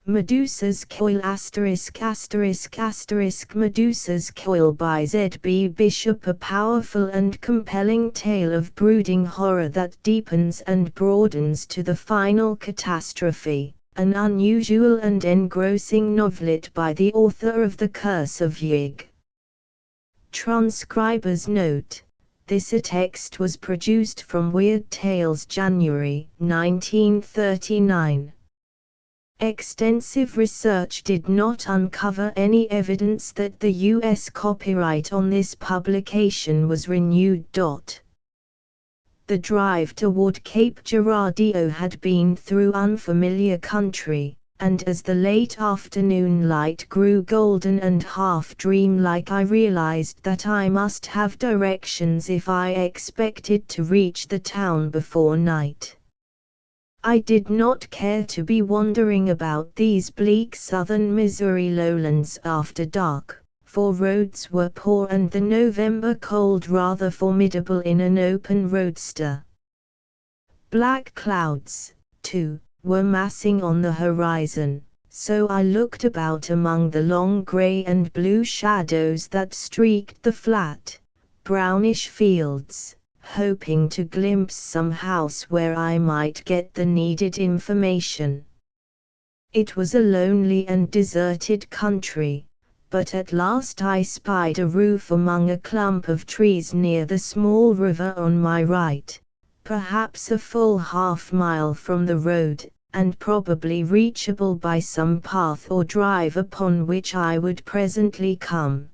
Medusa's coil Medusa's coil by Z.B. Bishop, a powerful and compelling tale of brooding horror that deepens and broadens to the final catastrophe, an unusual and engrossing novelette by the author of The Curse of Yig. Transcriber's note: this text was produced from Weird Tales, January 1939. Extensive research did not uncover any evidence that the U.S. copyright on this publication was renewed. The drive toward Cape Girardeau had been through unfamiliar country, and as the late afternoon light grew golden and half dreamlike, I realized that I must have directions if I expected to reach the town before night. I did not care to be wandering about these bleak southern Missouri lowlands after dark, for roads were poor and the November cold rather formidable in an open roadster. Black clouds, too, were massing on the horizon, so I looked about among the long gray and blue shadows that streaked the flat, brownish fields, hoping to glimpse some house where I might get the needed information. It was a lonely and deserted country, but at last I spied a roof among a clump of trees near the small river on my right, perhaps a full half-mile from the road, and probably reachable by some path or drive upon which I would presently come.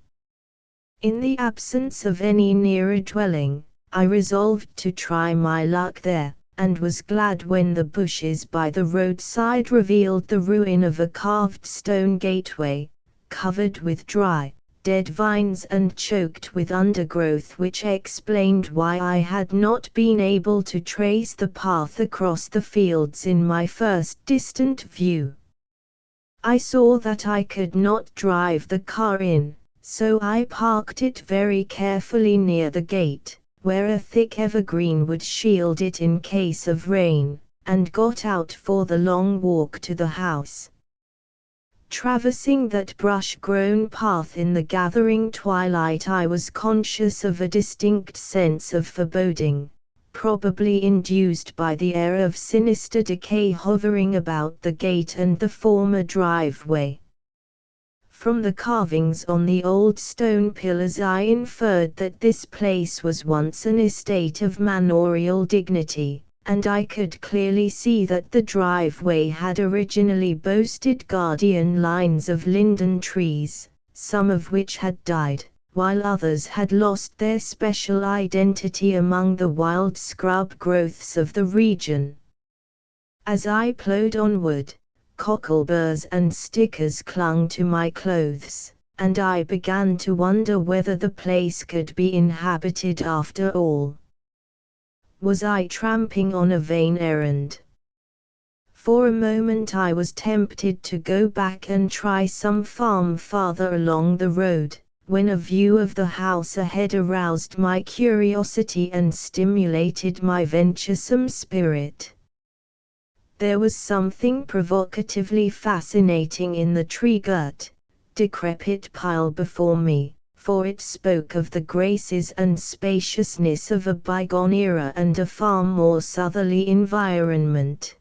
In the absence of any nearer dwelling, I resolved to try my luck there, and was glad when the bushes by the roadside revealed the ruin of a carved stone gateway, covered with dry, dead vines and choked with undergrowth, which explained why I had not been able to trace the path across the fields in my first distant view. I saw that I could not drive the car in, so I parked it very carefully near the gate, where a thick evergreen would shield it in case of rain, and got out for the long walk to the house. Traversing that brush-grown path in the gathering twilight, I was conscious of a distinct sense of foreboding, probably induced by the air of sinister decay hovering about the gate and the former driveway. From the carvings on the old stone pillars I inferred that this place was once an estate of manorial dignity, and I could clearly see that the driveway had originally boasted guardian lines of linden trees, some of which had died, while others had lost their special identity among the wild scrub growths of the region. As I plowed onward, cockleburs and stickers clung to my clothes, and I began to wonder whether the place could be inhabited after all. Was I tramping on a vain errand? For a moment I was tempted to go back and try some farm farther along the road, when a view of the house ahead aroused my curiosity and stimulated my venturesome spirit. There was something provocatively fascinating in the tree-girt, decrepit pile before me, for it spoke of the graces and spaciousness of a bygone era and a far more southerly environment.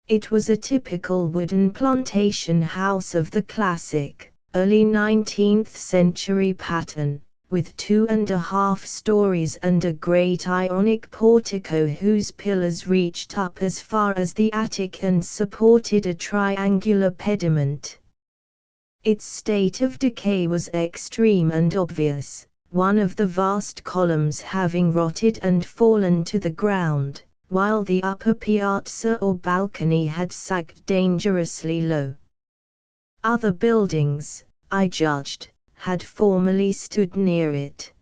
It was a typical wooden plantation house of the classic, early 19th century pattern, with 2.5 stories and a great Ionic portico whose pillars reached up as far as the attic and supported a triangular pediment. Its state of decay was extreme and obvious, one of the vast columns having rotted and fallen to the ground, while the upper piazza or balcony had sagged dangerously low. Other buildings, I judged, had formerly stood near it.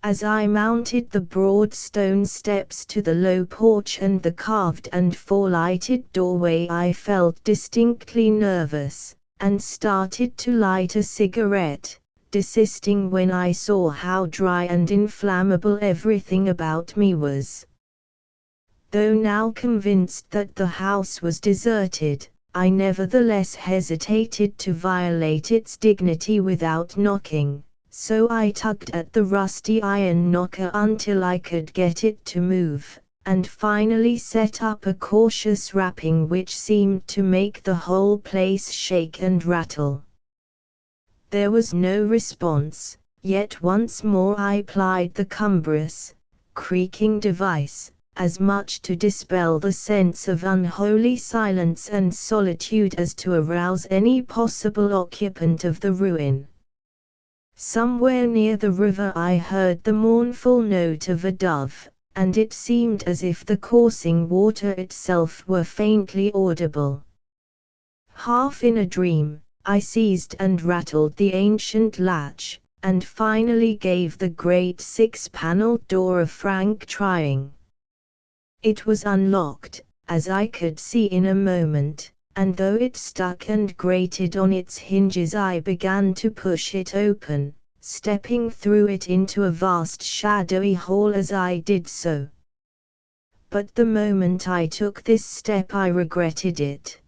As I mounted the broad stone steps to the low porch and the carved and four-lighted doorway, I felt distinctly nervous, and started to light a cigarette, desisting when I saw how dry and inflammable everything about me was. Though now convinced that the house was deserted, I nevertheless hesitated to violate its dignity without knocking, so I tugged at the rusty iron knocker until I could get it to move, and finally set up a cautious rapping which seemed to make the whole place shake and rattle. There was no response, yet once more I plied the cumbrous, creaking device, as much to dispel the sense of unholy silence and solitude as to arouse any possible occupant of the ruin. Somewhere near the river I heard the mournful note of a dove, and it seemed as if the coursing water itself were faintly audible. Half in a dream, I seized and rattled the ancient latch, and finally gave the great 6-paneled door a frank trying. It was unlocked, as I could see in a moment, and though it stuck and grated on its hinges I began to push it open, stepping through it into a vast shadowy hall as I did so. But the moment I took this step I regretted it.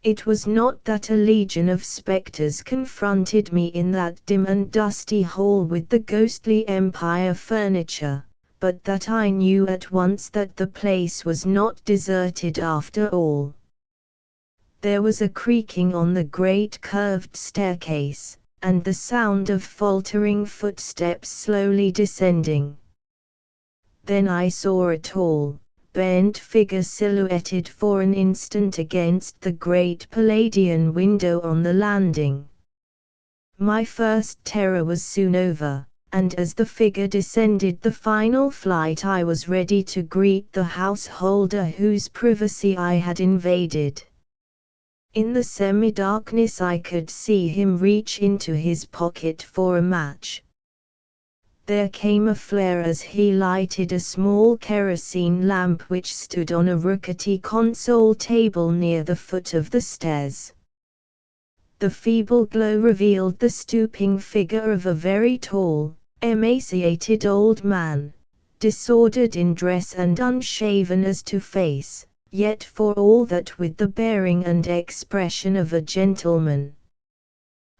It was not that a legion of spectres confronted me in that dim and dusty hall with the ghostly empire furniture, but that I knew at once that the place was not deserted after all. There was a creaking on the great curved staircase, and the sound of faltering footsteps slowly descending. Then I saw a tall, bent figure silhouetted for an instant against the great Palladian window on the landing. My first terror was soon over, and as the figure descended the final flight I was ready to greet the householder whose privacy I had invaded. In the semi-darkness I could see him reach into his pocket for a match. There came a flare as he lighted a small kerosene lamp which stood on a rickety console table near the foot of the stairs. The feeble glow revealed the stooping figure of a very tall, emaciated old man, disordered in dress and unshaven as to face, yet for all that with the bearing and expression of a gentleman.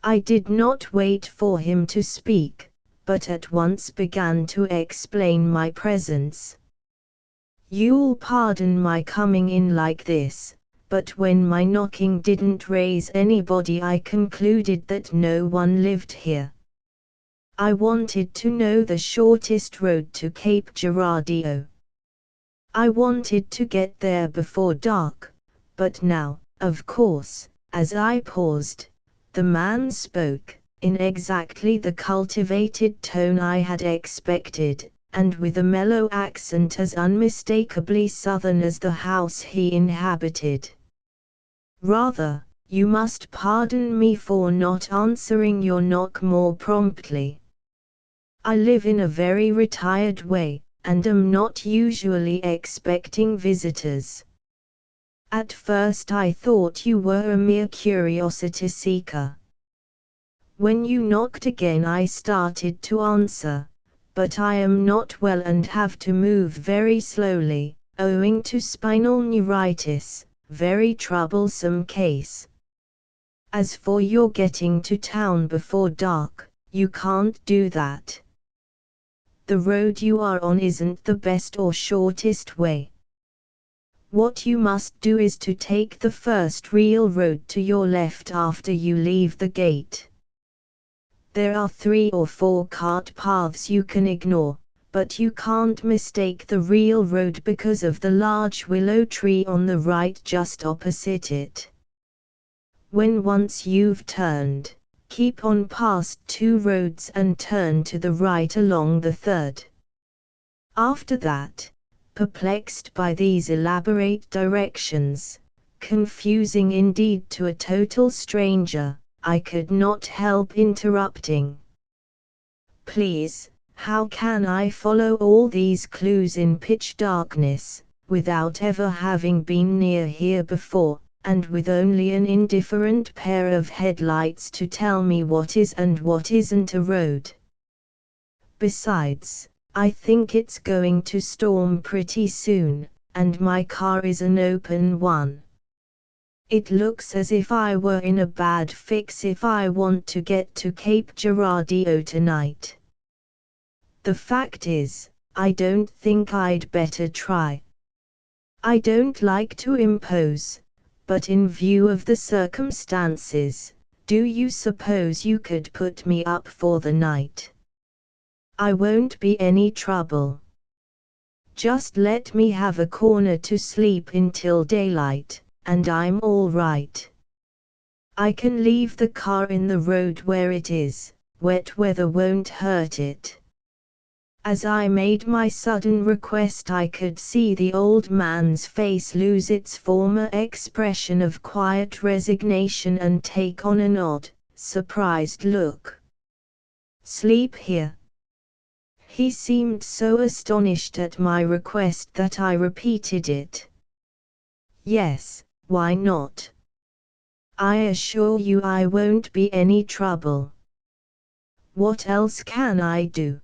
I did not wait for him to speak, but at once began to explain my presence. "You'll pardon my coming in like this, but when my knocking didn't raise anybody I concluded that no one lived here. I wanted to know the shortest road to Cape Girardeau. I wanted to get there before dark, but now, of course," as I paused, the man spoke, in exactly the cultivated tone I had expected, and with a mellow accent as unmistakably southern as the house he inhabited. "Rather, you must pardon me for not answering your knock more promptly. I live in a very retired way, and am not usually expecting visitors. At first I thought you were a mere curiosity seeker. When you knocked again I started to answer, but I am not well and have to move very slowly, owing to spinal neuritis, very troublesome case. As for your getting to town before dark, you can't do that. The road you are on isn't the best or shortest way. What you must do is to take the first real road to your left after you leave the gate. There are 3 or 4 cart paths you can ignore, but you can't mistake the real road because of the large willow tree on the right just opposite it. When once you've turned, keep on past 2 roads and turn to the right along the 3rd. After that, perplexed by these elaborate directions, confusing indeed to a total stranger, I could not help interrupting. "Please, how can I follow all these clues in pitch darkness, without ever having been near here before, and with only an indifferent pair of headlights to tell me what is and what isn't a road? Besides, I think it's going to storm pretty soon, and my car is an open one. It looks as if I were in a bad fix if I want to get to Cape Girardeau tonight. The fact is, I don't think I'd better try. I don't like to impose, but in view of the circumstances, do you suppose you could put me up for the night? I won't be any trouble. Just let me have a corner to sleep until daylight, and I'm all right. I can leave the car in the road where it is, wet weather won't hurt it. As I made my sudden request, I could see the old man's face lose its former expression of quiet resignation and take on an odd, surprised look. Sleep here? He seemed so astonished at my request that I repeated it. Yes, why not? I assure you I won't be any trouble. What else can I do?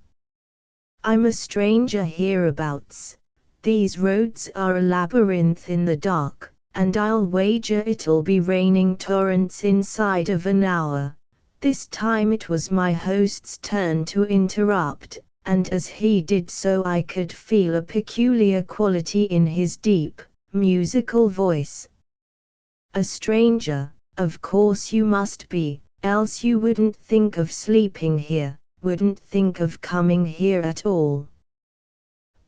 I'm a stranger hereabouts. These roads are a labyrinth in the dark, and I'll wager it'll be raining torrents inside of an hour. This time it was my host's turn to interrupt, and as he did so I could feel a peculiar quality in his deep, musical voice. A stranger, of course you must be, else you wouldn't think of sleeping here. Wouldn't think of coming here at all.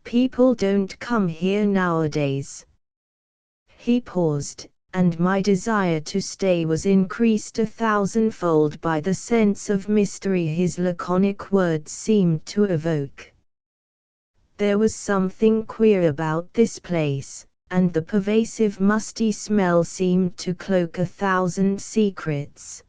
People don't come here nowadays. He paused, and my desire to stay was increased 1,000-fold by the sense of mystery his laconic words seemed to evoke. There was something queer about this place, and the pervasive musty smell seemed to cloak 1,000 secrets.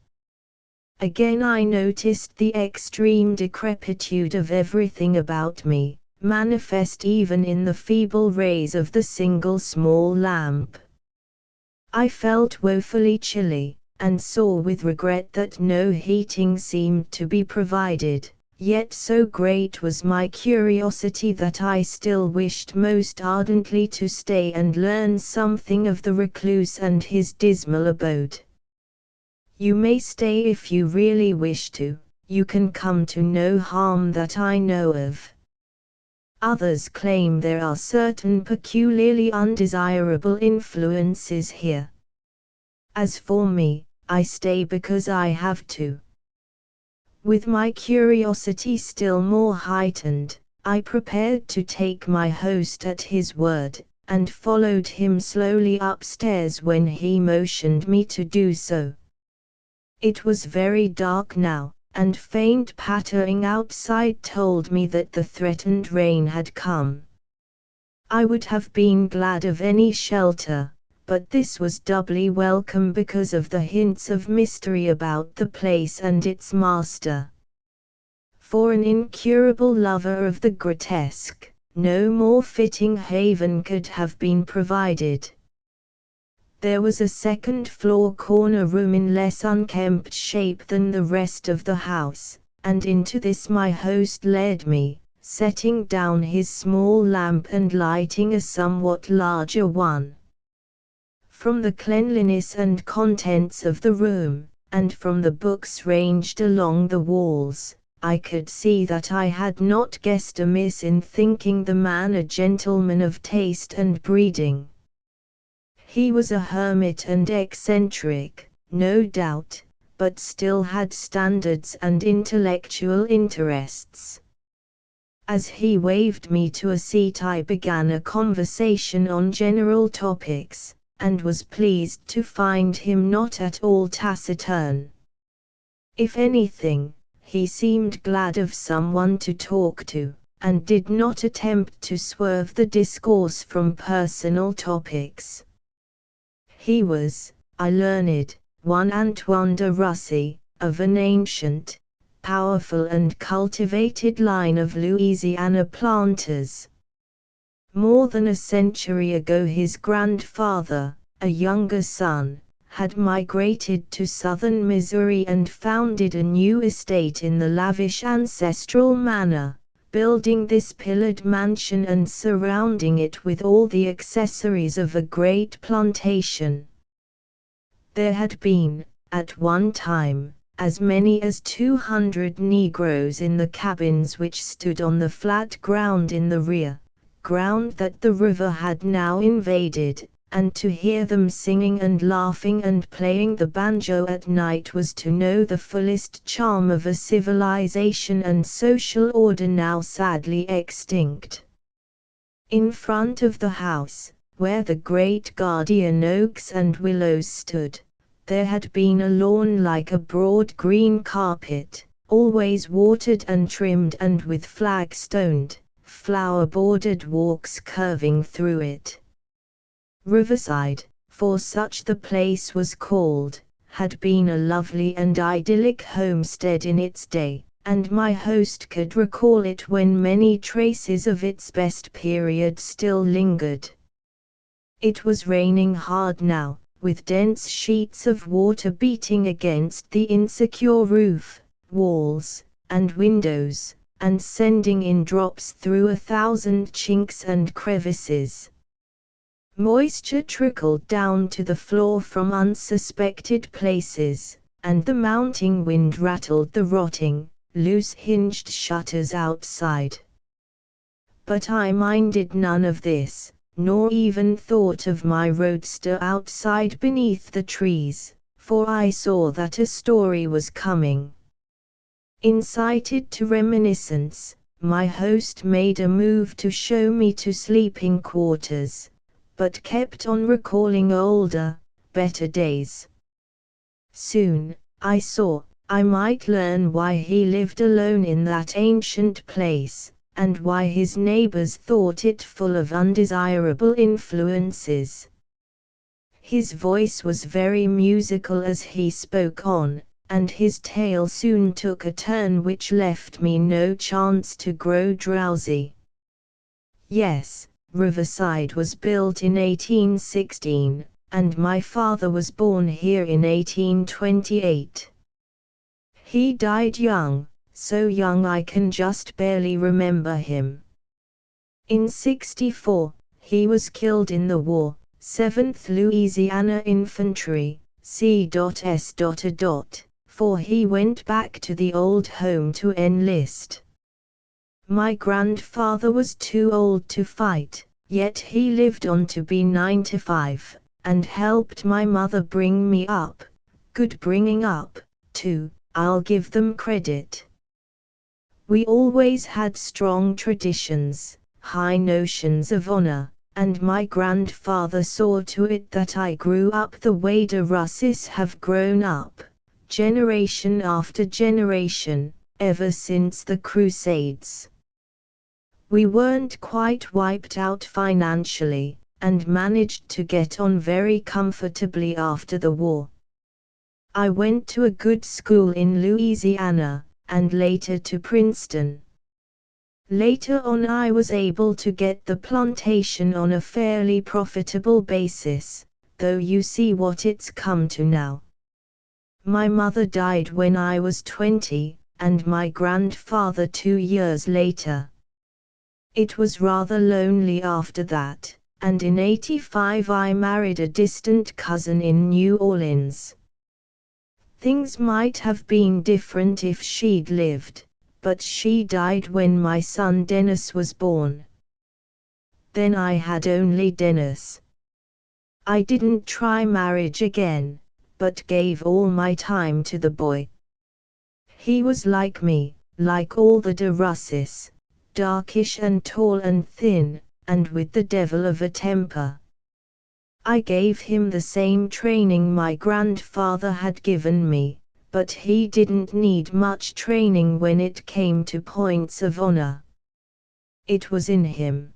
Again I noticed the extreme decrepitude of everything about me, manifest even in the feeble rays of the single small lamp. I felt woefully chilly, and saw with regret that no heating seemed to be provided, yet so great was my curiosity that I still wished most ardently to stay and learn something of the recluse and his dismal abode. You may stay if you really wish to, you can come to no harm that I know of. Others claim there are certain peculiarly undesirable influences here. As for me, I stay because I have to. With my curiosity still more heightened, I prepared to take my host at his word, and followed him slowly upstairs when he motioned me to do so. It was very dark now, and faint pattering outside told me that the threatened rain had come. I would have been glad of any shelter, but this was doubly welcome because of the hints of mystery about the place and its master. For an incurable lover of the grotesque, no more fitting haven could have been provided. There was a second-floor corner room in less unkempt shape than the rest of the house, and into this my host led me, setting down his small lamp and lighting a somewhat larger one. From the cleanliness and contents of the room, and from the books ranged along the walls, I could see that I had not guessed amiss in thinking the man a gentleman of taste and breeding. He was a hermit and eccentric, no doubt, but still had standards and intellectual interests. As he waved me to a seat I began a conversation on general topics, and was pleased to find him not at all taciturn. If anything, he seemed glad of someone to talk to, and did not attempt to swerve the discourse from personal topics. He was, I learned, one Antoine de Russy, of an ancient, powerful and cultivated line of Louisiana planters. More than a century ago his grandfather, a younger son, had migrated to southern Missouri and founded a new estate in the lavish ancestral manner, building this pillared mansion and surrounding it with all the accessories of a great plantation. There had been, at one time, as many as 200 Negroes in the cabins which stood on the flat ground in the rear, ground that the river had now invaded, and to hear them singing and laughing and playing the banjo at night was to know the fullest charm of a civilization and social order now sadly extinct. In front of the house, where the great guardian oaks and willows stood, there had been a lawn like a broad green carpet, always watered and trimmed and with flag-stoned, flower-bordered walks curving through it. Riverside, for such the place was called, had been a lovely and idyllic homestead in its day, and my host could recall it when many traces of its best period still lingered. It was raining hard now, with dense sheets of water beating against the insecure roof, walls, and windows, and sending in drops through 1,000 chinks and crevices. Moisture trickled down to the floor from unsuspected places, and the mounting wind rattled the rotting, loose-hinged shutters outside. But I minded none of this, nor even thought of my roadster outside beneath the trees, for I saw that a story was coming. Incited to reminiscence, my host made a move to show me to sleeping quarters, but kept on recalling older, better days. Soon, I saw, I might learn why he lived alone in that ancient place, and why his neighbors thought it full of undesirable influences. His voice was very musical as he spoke on, and his tale soon took a turn which left me no chance to grow drowsy. Yes, Riverside was built in 1816, and my father was born here in 1828. He died young, so young I can just barely remember him. In '64, he was killed in the war, 7th Louisiana Infantry, C.S. For he went back to the old home to enlist. My grandfather was too old to fight, yet he lived on to be 95, and helped my mother bring me up, good bringing up, too, I'll give them credit. We always had strong traditions, high notions of honor, and my grandfather saw to it that I grew up the way the Russes have grown up, generation after generation, ever since the Crusades. We weren't quite wiped out financially, and managed to get on very comfortably after the war. I went to a good school in Louisiana, and later to Princeton. Later on I was able to get the plantation on a fairly profitable basis, though you see what it's come to now. My mother died when I was 20, and my grandfather 2 years later. It was rather lonely after that, and in '85 I married a distant cousin in New Orleans. Things might have been different if she'd lived, but she died when my son Dennis was born. Then I had only Dennis. I didn't try marriage again, but gave all my time to the boy. He was like me, like all the de Russes, darkish and tall and thin, and with the devil of a temper. I gave him the same training my grandfather had given me, but he didn't need much training when it came to points of honor. It was in him.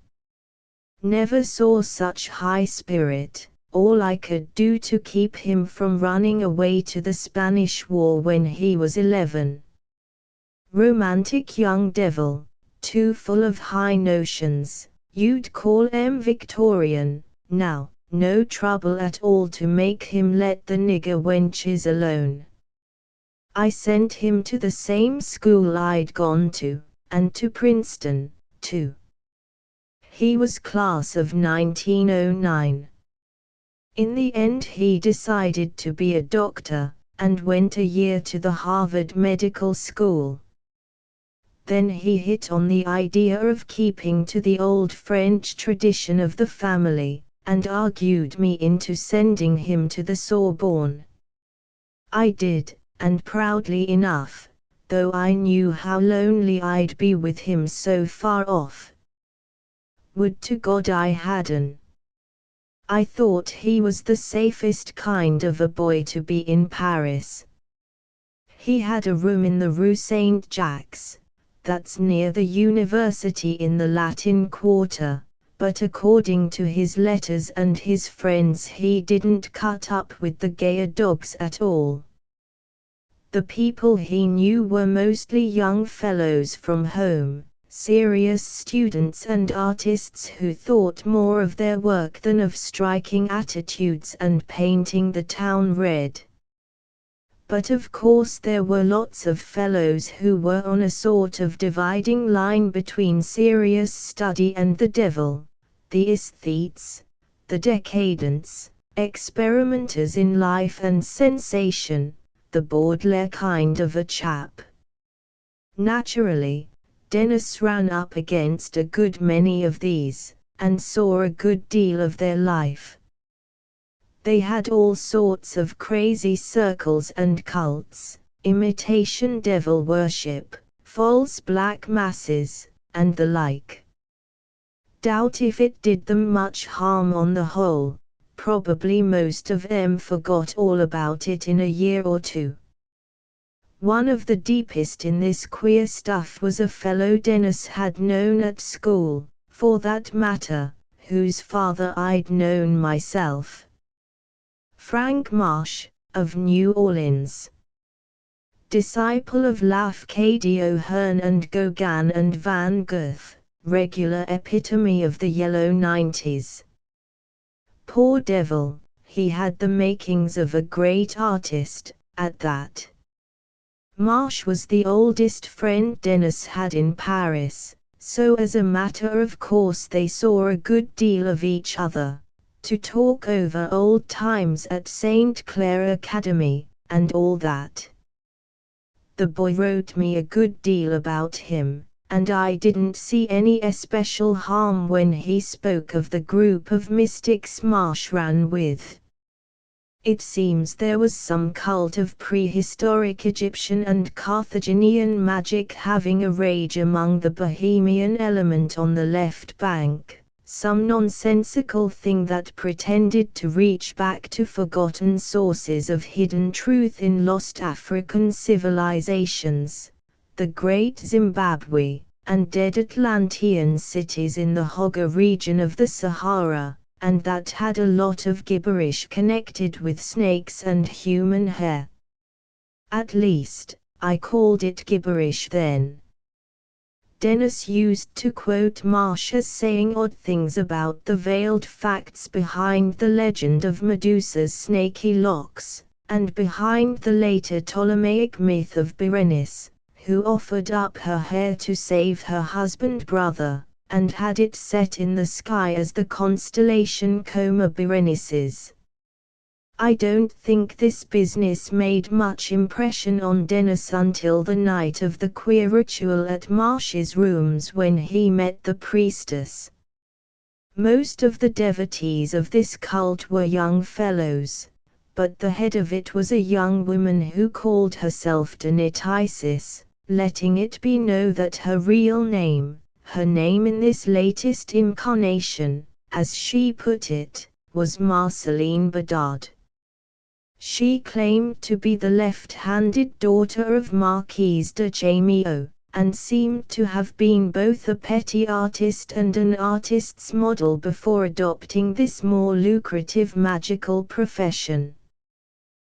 Never saw such high spirit. All I could do to keep him from running away to the Spanish War when he was 11. Romantic young devil. Too full of high notions, you'd call 'em Victorian, now, no trouble at all to make him let the nigger wenches alone. I sent him to the same school I'd gone to, and to Princeton, too. He was class of 1909. In the end he decided to be a doctor, and went a year to the Harvard Medical School. Then he hit on the idea of keeping to the old French tradition of the family, and argued me into sending him to the Sorbonne. I did, and proudly enough, though I knew how lonely I'd be with him so far off. Would to God I hadn't. I thought he was the safest kind of a boy to be in Paris. He had a room in the Rue Saint-Jacques, that's near the university in the Latin Quarter, but according to his letters and his friends he didn't cut up with the gayer dogs at all. The people he knew were mostly young fellows from home, serious students and artists who thought more of their work than of striking attitudes and painting the town red. But of course there were lots of fellows who were on a sort of dividing line between serious study and the devil, the aesthetes, the decadents, experimenters in life and sensation, the Baudelaire kind of a chap. Naturally, Dennis ran up against a good many of these, and saw a good deal of their life. They had all sorts of crazy circles and cults, imitation devil worship, false black masses, and the like. Doubt if it did them much harm on the whole. Probably most of them forgot all about it in a year or two. One of the deepest in this queer stuff was a fellow Dennis had known at school, for that matter, whose father I'd known myself. Frank Marsh, of New Orleans. Disciple of Lafcadio O'Hearn and Gauguin and Van Gogh, regular epitome of the yellow 90s. Poor devil, he had the makings of a great artist, at that. Marsh was the oldest friend Dennis had in Paris, so as a matter of course they saw a good deal of each other, to talk over old times at St. Clair Academy, and all that. The boy wrote me a good deal about him, and I didn't see any especial harm when he spoke of the group of mystics Marsh ran with. It seems there was some cult of prehistoric Egyptian and Carthaginian magic having a rage among the Bohemian element on the left bank. Some nonsensical thing that pretended to reach back to forgotten sources of hidden truth in lost African civilizations, the Great Zimbabwe, and dead Atlantean cities in the Hoggar region of the Sahara, and that had a lot of gibberish connected with snakes and human hair. At least, I called it gibberish then. Dennis used to quote Marsh as saying odd things about the veiled facts behind the legend of Medusa's snaky locks, and behind the later Ptolemaic myth of Berenice, who offered up her hair to save her husband-brother, and had it set in the sky as the constellation Coma Berenices. I don't think this business made much impression on Dennis until the night of the queer ritual at Marsh's rooms when he met the priestess. Most of the devotees of this cult were young fellows, but the head of it was a young woman who called herself Dionysus, letting it be known that her real name, her name in this latest incarnation, as she put it, was Marceline Bedard. She claimed to be the left-handed daughter of Marquise de Jamio, and seemed to have been both a petty artist and an artist's model before adopting this more lucrative magical profession.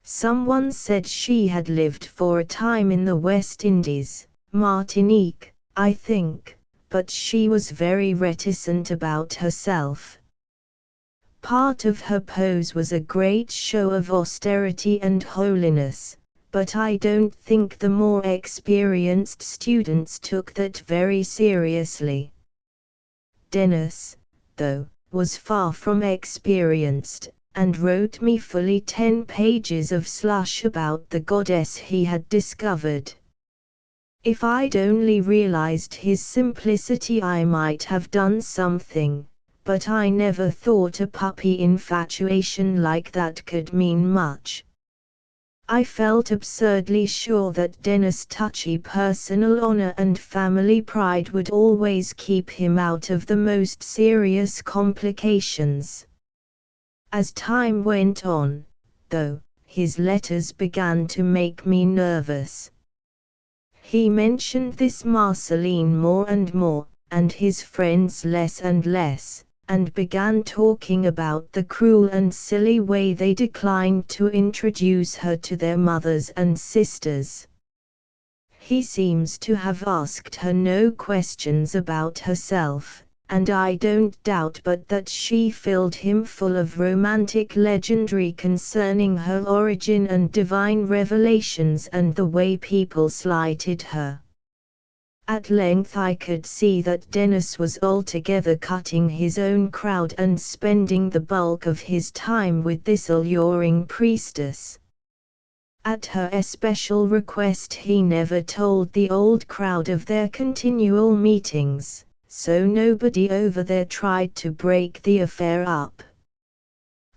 Someone said she had lived for a time in the West Indies, Martinique, I think, but she was very reticent about herself. Part of her pose was a great show of austerity and holiness, but I don't think the more experienced students took that very seriously. Dennis, though, was far from experienced, and wrote me fully 10 pages of slush about the goddess he had discovered. If I'd only realized his simplicity I might have done something, but I never thought a puppy infatuation like that could mean much. I felt absurdly sure that Dennis' touchy personal honor and family pride would always keep him out of the most serious complications. As time went on, though, his letters began to make me nervous. He mentioned this Marceline more and more, and his friends less and less, and began talking about the cruel and silly way they declined to introduce her to their mothers and sisters. He seems to have asked her no questions about herself, and I don't doubt but that she filled him full of romantic legendary concerning her origin and divine revelations and the way people slighted her. At length I could see that Dennis was altogether cutting his own crowd and spending the bulk of his time with this alluring priestess. At her especial request he never told the old crowd of their continual meetings, so nobody over there tried to break the affair up.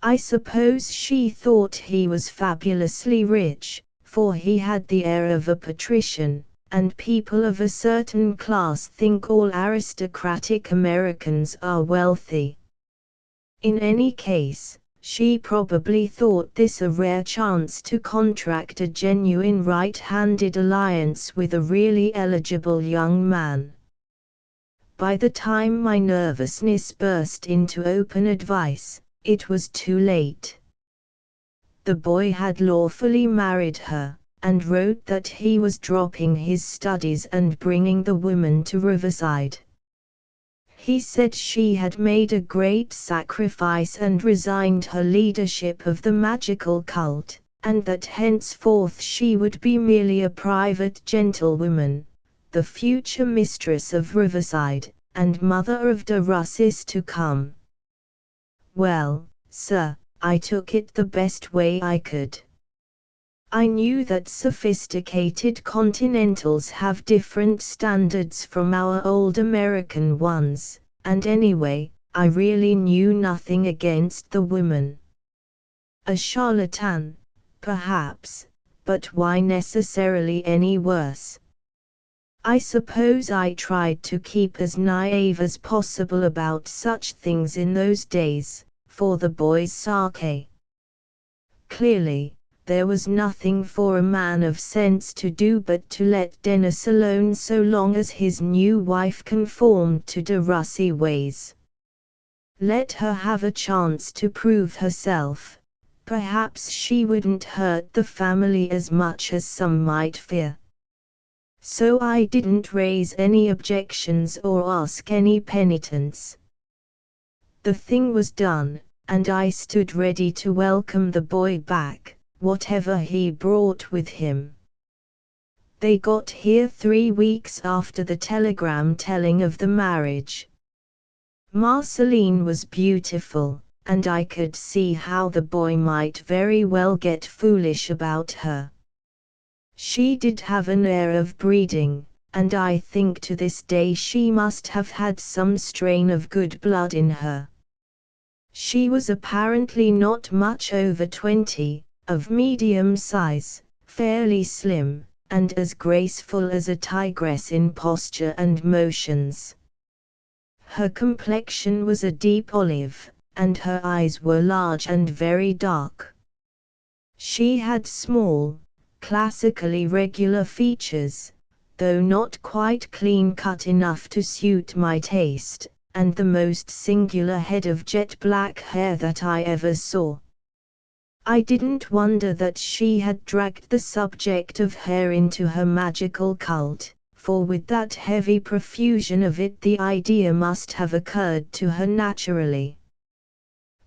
I suppose she thought he was fabulously rich, for he had the air of a patrician, and people of a certain class think all aristocratic Americans are wealthy. In any case, she probably thought this a rare chance to contract a genuine right-handed alliance with a really eligible young man. By the time my nervousness burst into open advice, it was too late. The boy had lawfully married her, and wrote that he was dropping his studies and bringing the woman to Riverside. He said she had made a great sacrifice and resigned her leadership of the magical cult, and that henceforth she would be merely a private gentlewoman, the future mistress of Riverside, and mother of the Russes to come. Well, sir, I took it the best way I could. I knew that sophisticated continentals have different standards from our old American ones, and anyway, I really knew nothing against the woman. A charlatan, perhaps, but why necessarily any worse? I suppose I tried to keep as naive as possible about such things in those days, for the boy's sake. Clearly, there was nothing for a man of sense to do but to let Dennis alone so long as his new wife conformed to de Russie ways. Let her have a chance to prove herself, perhaps she wouldn't hurt the family as much as some might fear. So I didn't raise any objections or ask any penitence. The thing was done, and I stood ready to welcome the boy back, whatever he brought with him. They got here 3 weeks after the telegram telling of the marriage. Marceline was beautiful, and I could see how the boy might very well get foolish about her. She did have an air of breeding, and I think to this day she must have had some strain of good blood in her. She was apparently not much over 20, of medium size, fairly slim, and as graceful as a tigress in posture and motions. Her complexion was a deep olive, and her eyes were large and very dark. She had small, classically regular features, though not quite clean-cut enough to suit my taste, and the most singular head of jet black hair that I ever saw. I didn't wonder that she had dragged the subject of hair into her magical cult, for with that heavy profusion of it the idea must have occurred to her naturally.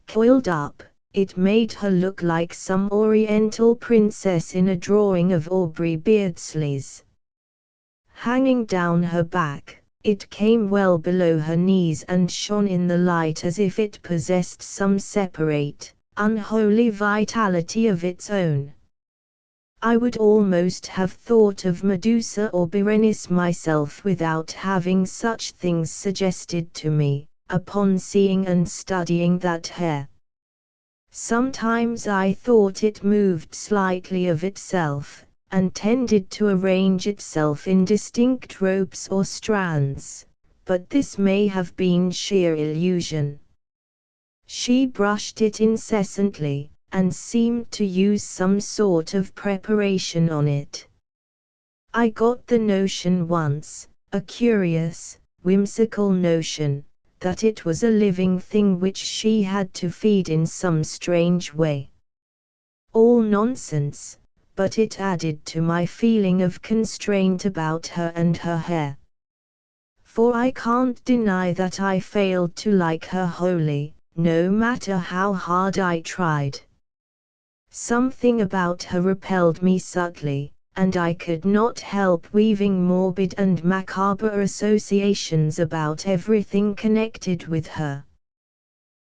Coiled up, it made her look like some oriental princess in a drawing of Aubrey Beardsley's. Hanging down her back, it came well below her knees and shone in the light as if it possessed some separate, unholy vitality of its own. I would almost have thought of Medusa or Berenice myself without having such things suggested to me, upon seeing and studying that hair. Sometimes I thought it moved slightly of itself, and tended to arrange itself in distinct ropes or strands, but this may have been sheer illusion. She brushed it incessantly, and seemed to use some sort of preparation on it. I got the notion once, a curious, whimsical notion, that it was a living thing which she had to feed in some strange way. All nonsense, but it added to my feeling of constraint about her and her hair. For I can't deny that I failed to like her wholly, no matter how hard I tried. Something about her repelled me subtly, and I could not help weaving morbid and macabre associations about everything connected with her.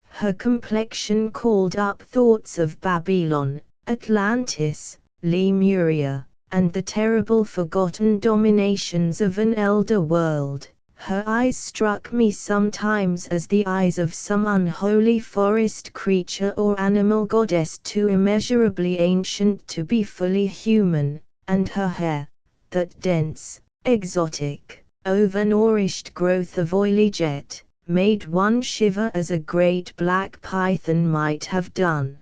Her complexion called up thoughts of Babylon, Atlantis, Lemuria, and the terrible forgotten dominations of an elder world. Her eyes struck me sometimes as the eyes of some unholy forest creature or animal goddess too immeasurably ancient to be fully human, and her hair, that dense, exotic, overnourished growth of oily jet, made one shiver as a great black python might have done.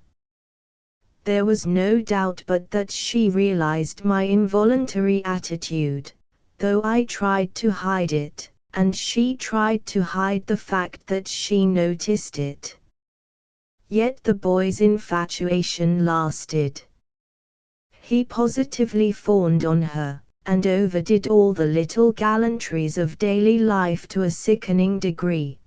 There was no doubt but that she realized my involuntary attitude, though I tried to hide it, and she tried to hide the fact that she noticed it. Yet the boy's infatuation lasted. He positively fawned on her, and overdid all the little gallantries of daily life to a sickening degree.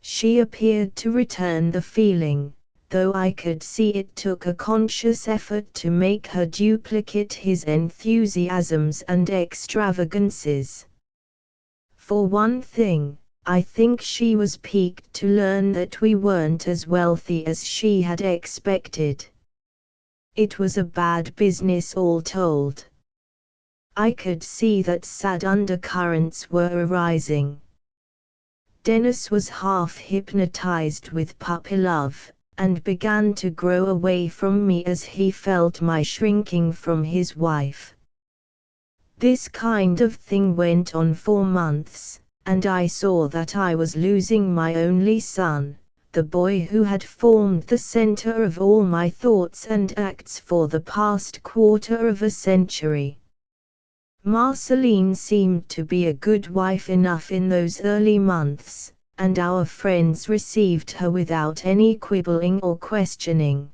She appeared to return the feeling, though I could see it took a conscious effort to make her duplicate his enthusiasms and extravagances. For one thing, I think she was piqued to learn that we weren't as wealthy as she had expected. It was a bad business all told. I could see that sad undercurrents were arising. Dennis was half hypnotized with puppy love, and began to grow away from me as he felt my shrinking from his wife. This kind of thing went on for months, and I saw that I was losing my only son, the boy who had formed the center of all my thoughts and acts for the past quarter of a century. Marceline seemed to be a good wife enough in those early months, and our friends received her without any quibbling or questioning.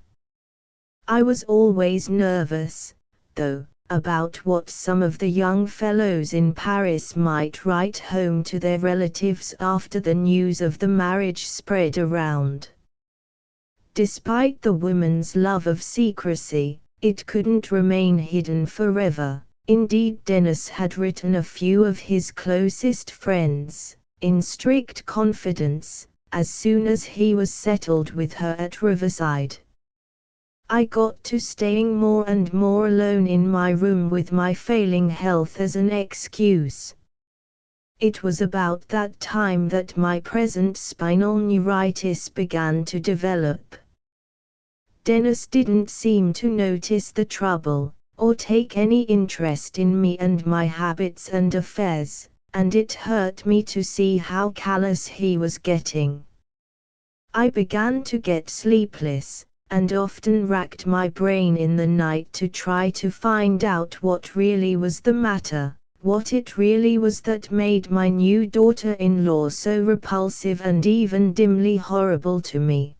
I was always nervous, though, about what some of the young fellows in Paris might write home to their relatives after the news of the marriage spread around. Despite the woman's love of secrecy, it couldn't remain hidden forever. Indeed, Dennis had written a few of his closest friends, in strict confidence, as soon as he was settled with her at Riverside. I got to staying more and more alone in my room with my failing health as an excuse. It was about that time that my present spinal neuritis began to develop. Dennis didn't seem to notice the trouble, or take any interest in me and my habits and affairs, and it hurt me to see how callous he was getting. I began to get sleepless, and often racked my brain in the night to try to find out what really was the matter, what it really was that made my new daughter-in-law so repulsive and even dimly horrible to me.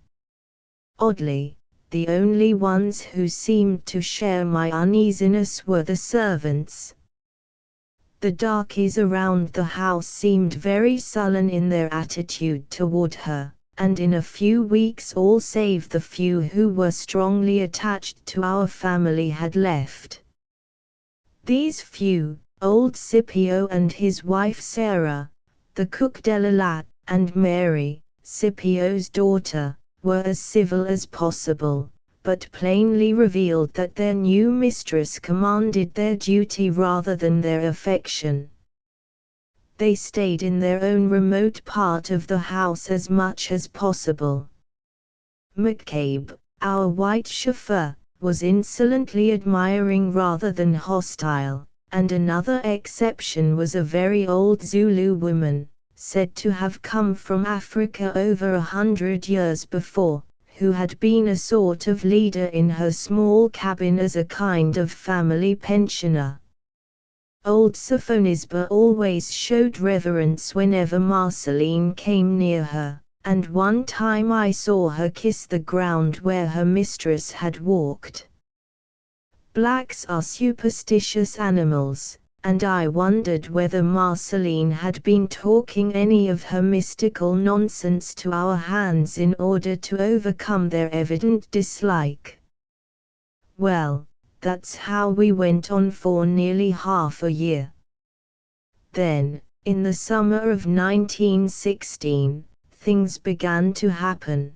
Oddly, the only ones who seemed to share my uneasiness were the servants. The darkies around the house seemed very sullen in their attitude toward her, and in a few weeks all save the few who were strongly attached to our family had left. These few, old Scipio and his wife Sarah, the cook Delalat, and Mary, Scipio's daughter, were as civil as possible, but plainly revealed that their new mistress commanded their duty rather than their affection. They stayed in their own remote part of the house as much as possible. McCabe, our white chauffeur, was insolently admiring rather than hostile, and another exception was a very old Zulu woman, said to have come from Africa over 100 years before, who had been a sort of leader in her small cabin as a kind of family pensioner. Old Sophonisba always showed reverence whenever Marceline came near her, and one time I saw her kiss the ground where her mistress had walked. Blacks are superstitious animals, and I wondered whether Marceline had been talking any of her mystical nonsense to our hands in order to overcome their evident dislike. Well, that's how we went on for nearly half a year. Then, in the summer of 1916, things began to happen.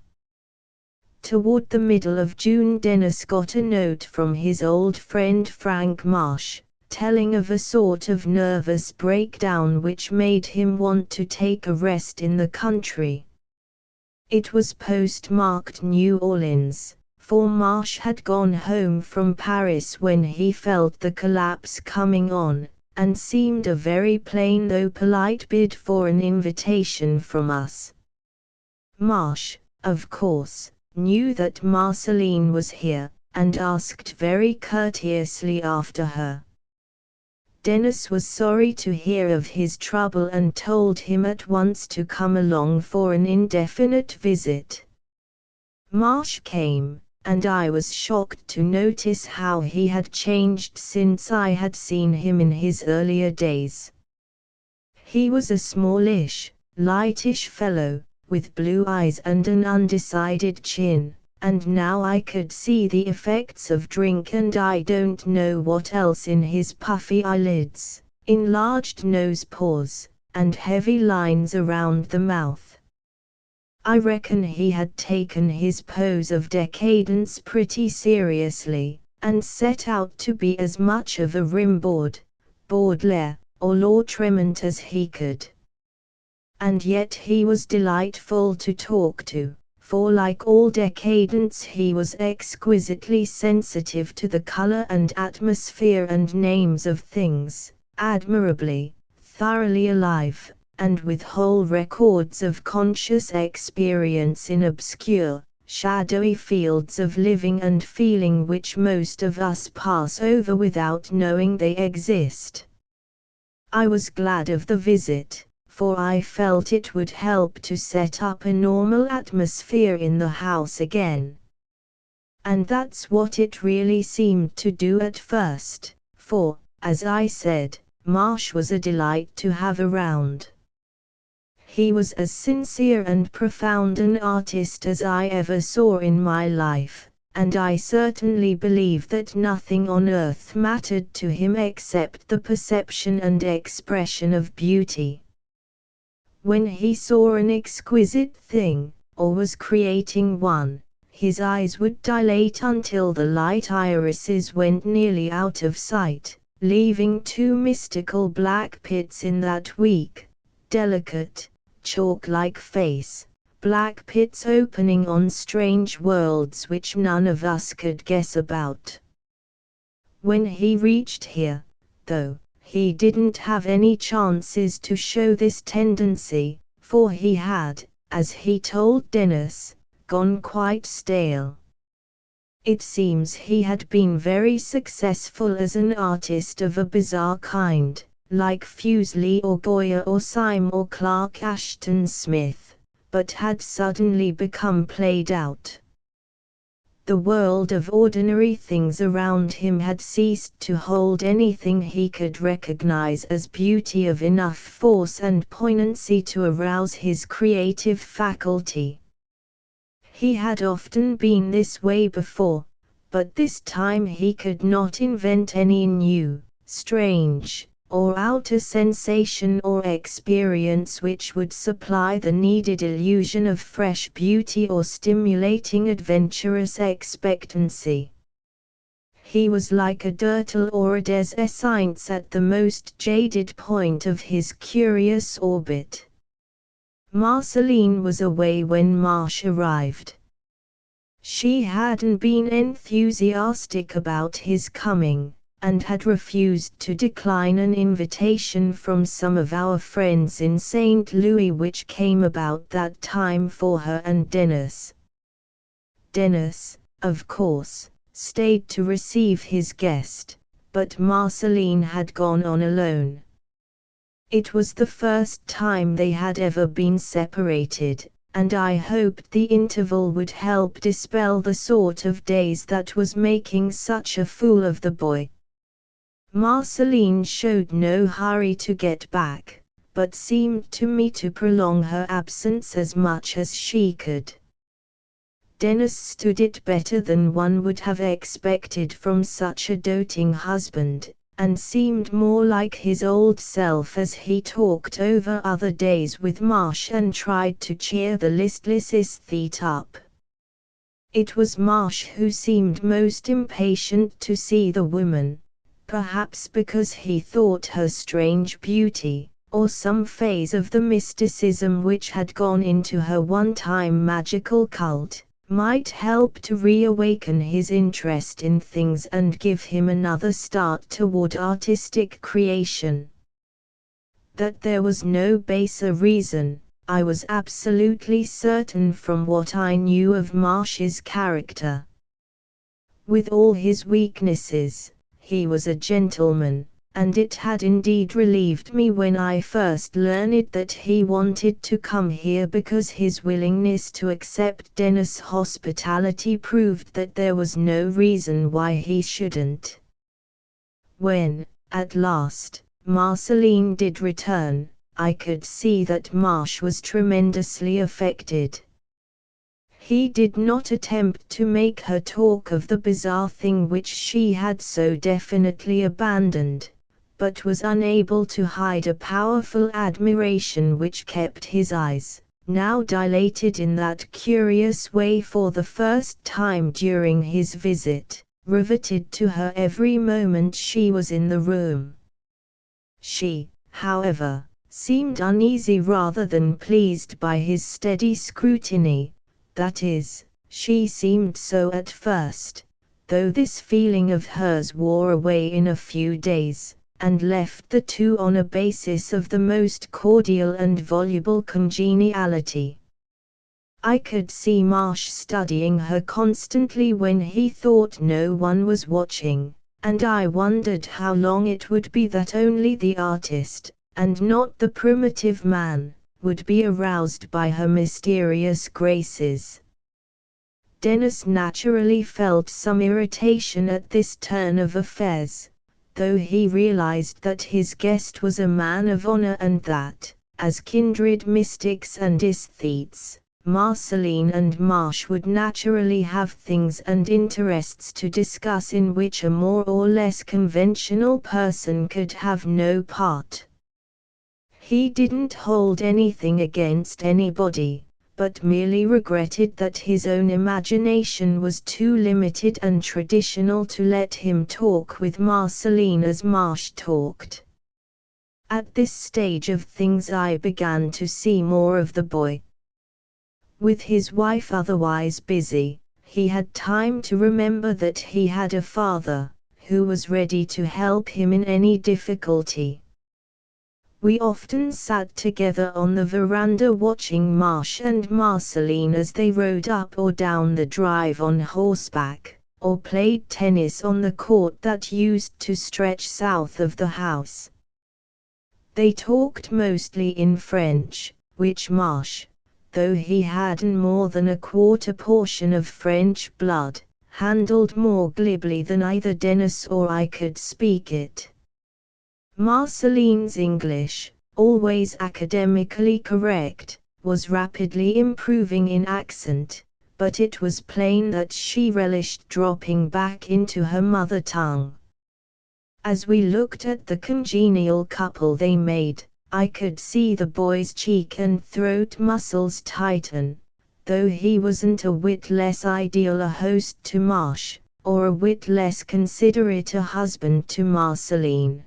Toward the middle of June, Dennis got a note from his old friend Frank Marsh, telling of a sort of nervous breakdown which made him want to take a rest in the country. It was postmarked New Orleans, for Marsh had gone home from Paris when he felt the collapse coming on, and seemed a very plain though polite bid for an invitation from us. Marsh, of course, knew that Marceline was here, and asked very courteously after her. Dennis was sorry to hear of his trouble and told him at once to come along for an indefinite visit. Marsh came, and I was shocked to notice how he had changed since I had seen him in his earlier days. He was a smallish, lightish fellow, with blue eyes and an undecided chin, and now I could see the effects of drink and I don't know what else in his puffy eyelids, enlarged nose pores, and heavy lines around the mouth. I reckon he had taken his pose of decadence pretty seriously, and set out to be as much of a Rimbaud, Baudelaire, or Lautremont as he could. And yet he was delightful to talk to, for like all decadents he was exquisitely sensitive to the color and atmosphere and names of things, admirably, thoroughly alive, and with whole records of conscious experience in obscure, shadowy fields of living and feeling which most of us pass over without knowing they exist. I was glad of the visit, for I felt it would help to set up a normal atmosphere in the house again. And that's what it really seemed to do at first, for, as I said, Marsh was a delight to have around. He was as sincere and profound an artist as I ever saw in my life, and I certainly believe that nothing on earth mattered to him except the perception and expression of beauty. When he saw an exquisite thing, or was creating one, his eyes would dilate until the light irises went nearly out of sight, leaving two mystical black pits in that weak, delicate, chalk-like face, black pits opening on strange worlds which none of us could guess about. When he reached here, though, he didn't have any chances to show this tendency, for he had, as he told Dennis, gone quite stale. It seems he had been very successful as an artist of a bizarre kind, like Fuseli or Goya or Syme or Clark Ashton Smith, but had suddenly become played out. The world of ordinary things around him had ceased to hold anything he could recognize as beauty of enough force and poignancy to arouse his creative faculty. He had often been this way before, but this time he could not invent any new, strange, or outer sensation or experience which would supply the needed illusion of fresh beauty or stimulating adventurous expectancy. He was like a turtle or a des esseintes at the most jaded point of his curious orbit. Marceline was away when Marsh arrived. She hadn't been enthusiastic about his coming, and had refused to decline an invitation from some of our friends in St. Louis which came about that time for her and Dennis. Dennis, of course, stayed to receive his guest, but Marceline had gone on alone. It was the first time they had ever been separated, and I hoped the interval would help dispel the sort of daze that was making such a fool of the boy. Marceline showed no hurry to get back, but seemed to me to prolong her absence as much as she could. Dennis stood it better than one would have expected from such a doting husband, and seemed more like his old self as he talked over other days with Marsh and tried to cheer the listless aesthete up. It was Marsh who seemed most impatient to see the woman, perhaps because he thought her strange beauty, or some phase of the mysticism which had gone into her one-time magical cult, might help to reawaken his interest in things and give him another start toward artistic creation. That there was no baser reason, I was absolutely certain from what I knew of Marsh's character. With all his weaknesses, he was a gentleman, and it had indeed relieved me when I first learned that he wanted to come here because his willingness to accept Dennis' hospitality proved that there was no reason why he shouldn't. When, at last, Marceline did return, I could see that Marsh was tremendously affected. He did not attempt to make her talk of the bizarre thing which she had so definitely abandoned, but was unable to hide a powerful admiration which kept his eyes, now dilated in that curious way for the first time during his visit, riveted to her every moment she was in the room. She, however, seemed uneasy rather than pleased by his steady scrutiny. That is, she seemed so at first, though this feeling of hers wore away in a few days, and left the two on a basis of the most cordial and voluble congeniality. I could see Marsh studying her constantly when he thought no one was watching, and I wondered how long it would be that only the artist, and not the primitive man, would be aroused by her mysterious graces. Dennis naturally felt some irritation at this turn of affairs, though he realized that his guest was a man of honor and that, as kindred mystics and aesthetes, Marceline and Marsh would naturally have things and interests to discuss in which a more or less conventional person could have no part. He didn't hold anything against anybody, but merely regretted that his own imagination was too limited and traditional to let him talk with Marceline as Marsh talked. At this stage of things I began to see more of the boy. With his wife otherwise busy, he had time to remember that he had a father, who was ready to help him in any difficulty. We often sat together on the veranda watching Marsh and Marceline as they rode up or down the drive on horseback, or played tennis on the court that used to stretch south of the house. They talked mostly in French, which Marsh, though he hadn't more than a quarter portion of French blood, handled more glibly than either Dennis or I could speak it. Marceline's English, always academically correct, was rapidly improving in accent, but it was plain that she relished dropping back into her mother tongue. As we looked at the congenial couple they made, I could see the boy's cheek and throat muscles tighten, though he wasn't a whit less ideal a host to Marsh, or a whit less considerate a husband to Marceline.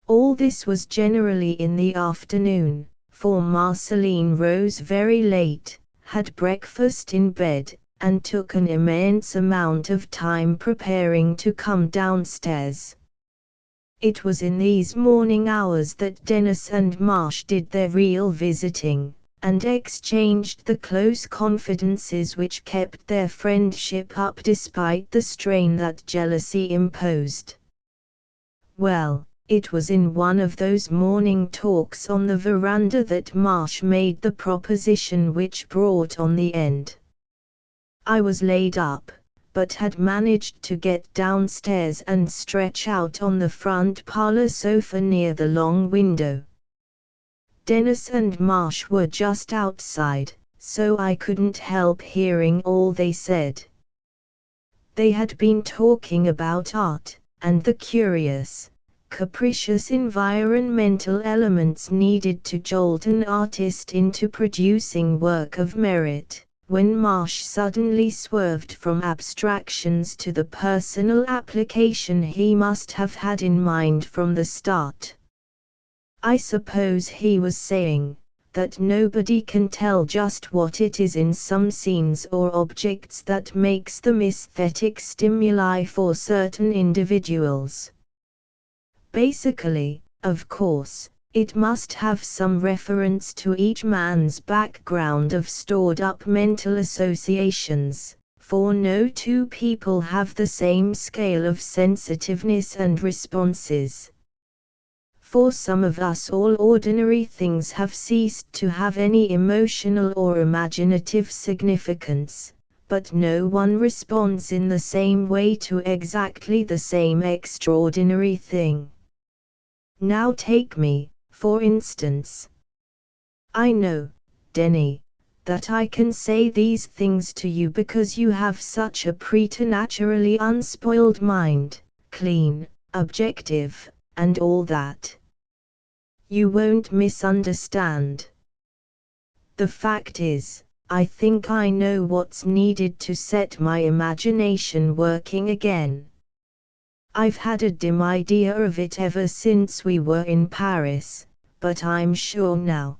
All this was generally in the afternoon, for Marceline rose very late, had breakfast in bed, and took an immense amount of time preparing to come downstairs. It was in these morning hours that Dennis and Marsh did their real visiting, and exchanged the close confidences which kept their friendship up despite the strain that jealousy imposed. Well, it was in one of those morning talks on the veranda that Marsh made the proposition which brought on the end. I was laid up, but had managed to get downstairs and stretch out on the front parlor sofa near the long window. Dennis and Marsh were just outside, so I couldn't help hearing all they said. They had been talking about art, and the curious, capricious environmental elements needed to jolt an artist into producing work of merit, when Marsh suddenly swerved from abstractions to the personal application he must have had in mind from the start. I suppose he was saying that nobody can tell just what it is in some scenes or objects that makes them aesthetic stimuli for certain individuals. Basically, of course, it must have some reference to each man's background of stored-up mental associations, for no two people have the same scale of sensitiveness and responses. For some of us all ordinary things have ceased to have any emotional or imaginative significance, but no one responds in the same way to exactly the same extraordinary thing. Now take me, for instance. I know, Denny, that I can say these things to you because you have such a preternaturally unspoiled mind, clean, objective, and all that. You won't misunderstand. The fact is, I think I know what's needed to set my imagination working again. I've had a dim idea of it ever since we were in Paris, but I'm sure now.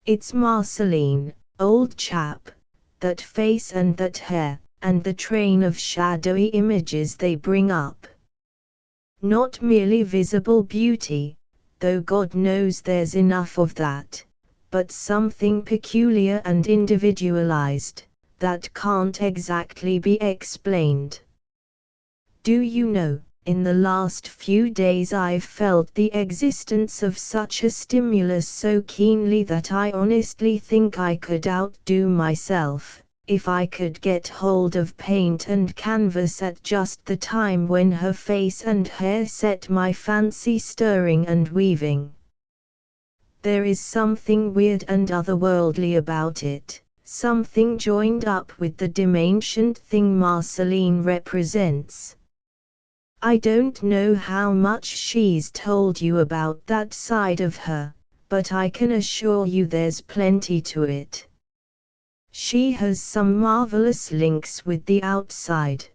It's Marceline, old chap, that face and that hair, and the train of shadowy images they bring up. Not merely visible beauty, though God knows there's enough of that, but something peculiar and individualized, that can't exactly be explained. Do you know, in the last few days I've felt the existence of such a stimulus so keenly that I honestly think I could outdo myself, if I could get hold of paint and canvas at just the time when her face and hair set my fancy stirring and weaving. There is something weird and otherworldly about it, something joined up with the dim ancient thing Marceline represents. I don't know how much she's told you about that side of her, but I can assure you there's plenty to it. She has some marvelous links with the outside.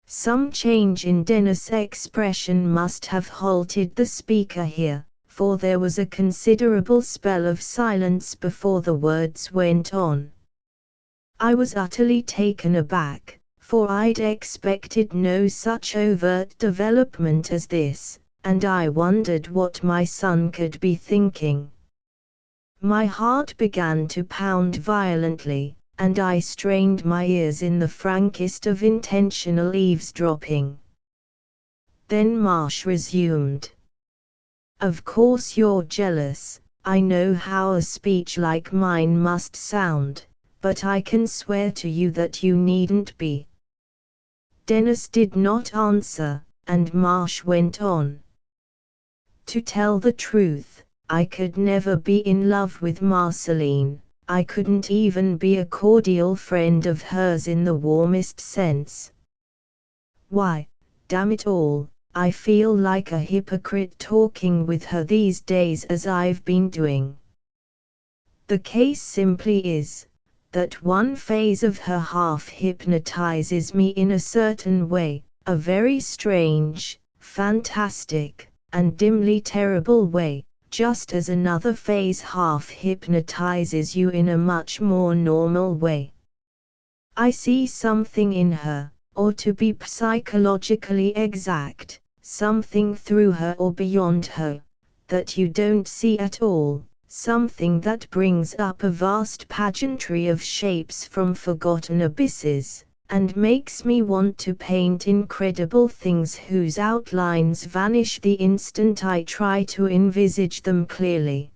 Some change in Dennis' expression must have halted the speaker here, for there was a considerable spell of silence before the words went on. I was utterly taken aback, for I'd expected no such overt development as this, and I wondered what my son could be thinking. My heart began to pound violently, and I strained my ears in the frankest of intentional eavesdropping. Then Marsh resumed. Of course you're jealous, I know how a speech like mine must sound, but I can swear to you that you needn't be. Dennis did not answer, and Marsh went on. To tell the truth, I could never be in love with Marceline. I couldn't even be a cordial friend of hers in the warmest sense. Why, damn it all, I feel like a hypocrite talking with her these days as I've been doing. The case simply is that one phase of her half hypnotizes me in a certain way, a very strange, fantastic, and dimly terrible way, just as another phase half hypnotizes you in a much more normal way. I see something in her, or to be psychologically exact, something through her or beyond her, that you don't see at all. Something that brings up a vast pageantry of shapes from forgotten abysses, and makes me want to paint incredible things whose outlines vanish the instant I try to envisage them clearly.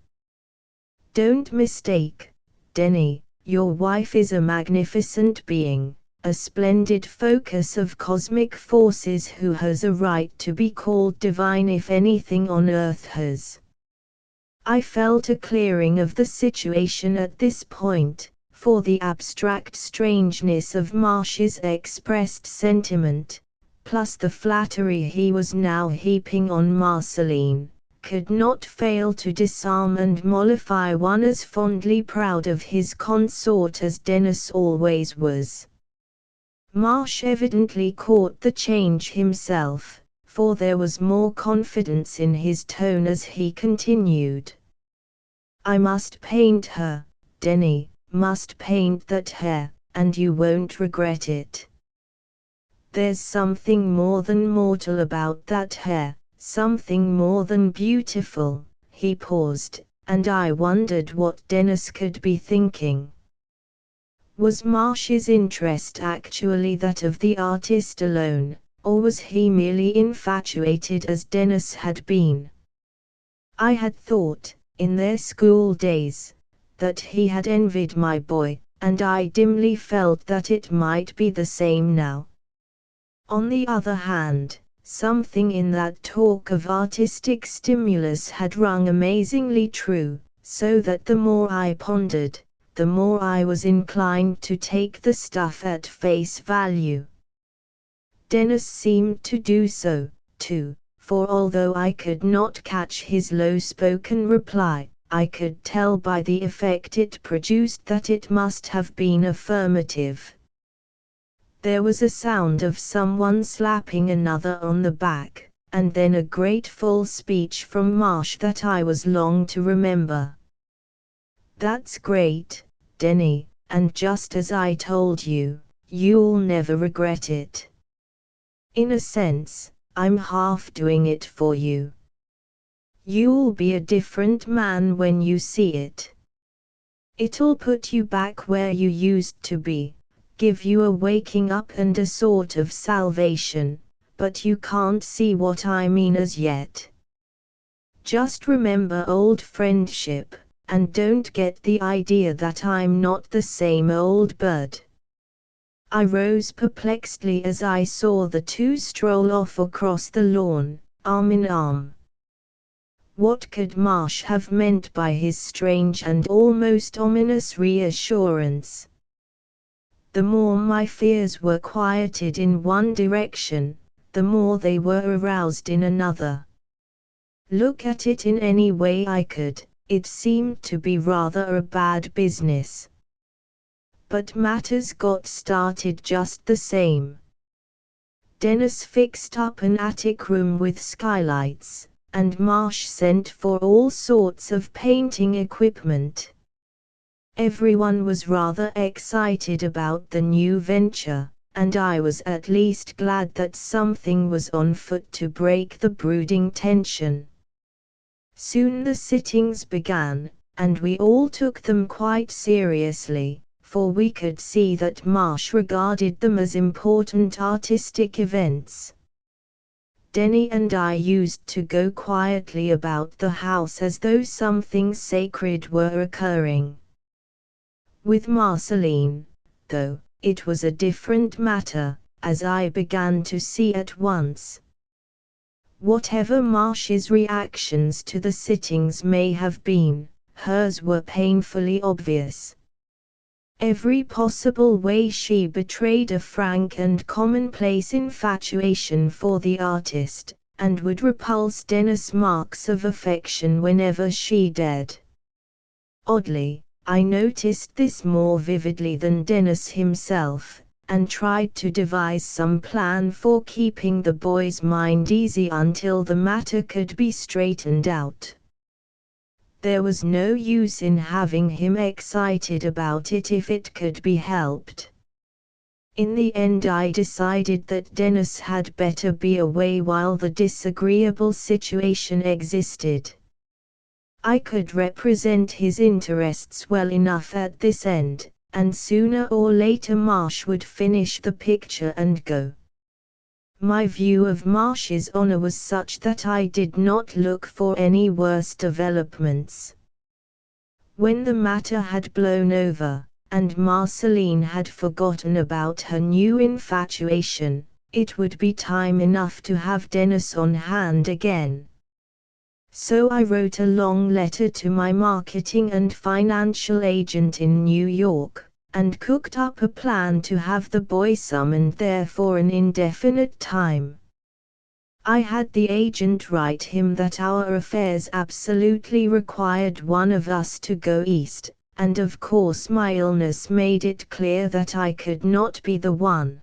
Don't mistake, Denny, your wife is a magnificent being, a splendid focus of cosmic forces who has a right to be called divine if anything on earth has. I felt a clearing of the situation at this point, for the abstract strangeness of Marsh's expressed sentiment, plus the flattery he was now heaping on Marceline, could not fail to disarm and mollify one as fondly proud of his consort as Dennis always was. Marsh evidently caught the change himself, for there was more confidence in his tone as he continued. I must paint her, Denny, must paint that hair, and you won't regret it. There's something more than mortal about that hair, something more than beautiful. He paused, and I wondered what Dennis could be thinking. Was Marsh's interest actually that of the artist alone, or was he merely infatuated as Dennis had been? I had thought, in their school days, that he had envied my boy, and I dimly felt that it might be the same now. On the other hand, something in that talk of artistic stimulus had rung amazingly true, so that the more I pondered, the more I was inclined to take the stuff at face value. Dennis seemed to do so, too. For although I could not catch his low-spoken reply, I could tell by the effect it produced that it must have been affirmative. There was a sound of someone slapping another on the back, and then a grateful speech from Marsh that I was long to remember. That's great, Denny, and just as I told you, you'll never regret it. In a sense, I'm half doing it for you. You'll be a different man when you see it. It'll put you back where you used to be, give you a waking up and a sort of salvation, but you can't see what I mean as yet. Just remember old friendship, and don't get the idea that I'm not the same old bird. I rose perplexedly as I saw the two stroll off across the lawn, arm in arm. What could Marsh have meant by his strange and almost ominous reassurance? The more my fears were quieted in one direction, the more they were aroused in another. Look at it in any way I could, it seemed to be rather a bad business. But matters got started just the same. Dennis fixed up an attic room with skylights, and Marsh sent for all sorts of painting equipment. Everyone was rather excited about the new venture, and I was at least glad that something was on foot to break the brooding tension. Soon the sittings began, and we all took them quite seriously, for we could see that Marsh regarded them as important artistic events. Denny and I used to go quietly about the house as though something sacred were occurring. With Marceline, though, it was a different matter, as I began to see at once. Whatever Marsh's reactions to the sittings may have been, hers were painfully obvious. Every possible way she betrayed a frank and commonplace infatuation for the artist, and would repulse Dennis' marks of affection whenever she dared. Oddly, I noticed this more vividly than Dennis himself, and tried to devise some plan for keeping the boy's mind easy until the matter could be straightened out. There was no use in having him excited about it if it could be helped. In the end I decided that Dennis had better be away while the disagreeable situation existed. I could represent his interests well enough at this end, and sooner or later Marsh would finish the picture and go. My view of Marsh's honor was such that I did not look for any worse developments. When the matter had blown over, and Marceline had forgotten about her new infatuation, it would be time enough to have Dennis on hand again. So I wrote a long letter to my marketing and financial agent in New York, and cooked up a plan to have the boy summoned there for an indefinite time. I had the agent write him that our affairs absolutely required one of us to go east, and of course my illness made it clear that I could not be the one.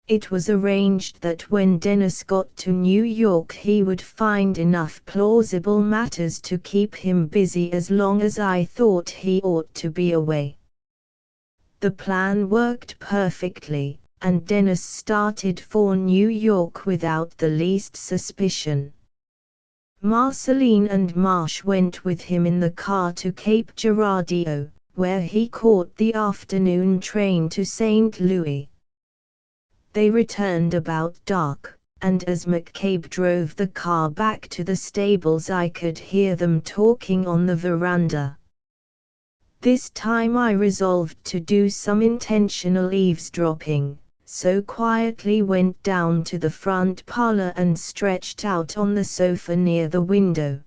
It was arranged that when Dennis got to New York he would find enough plausible matters to keep him busy as long as I thought he ought to be away. The plan worked perfectly, and Dennis started for New York without the least suspicion. Marceline and Marsh went with him in the car to Cape Girardeau, where he caught the afternoon train to St. Louis. They returned about dark, and as McCabe drove the car back to the stables I could hear them talking on the veranda. This time I resolved to do some intentional eavesdropping, so quietly went down to the front parlor and stretched out on the sofa near the window.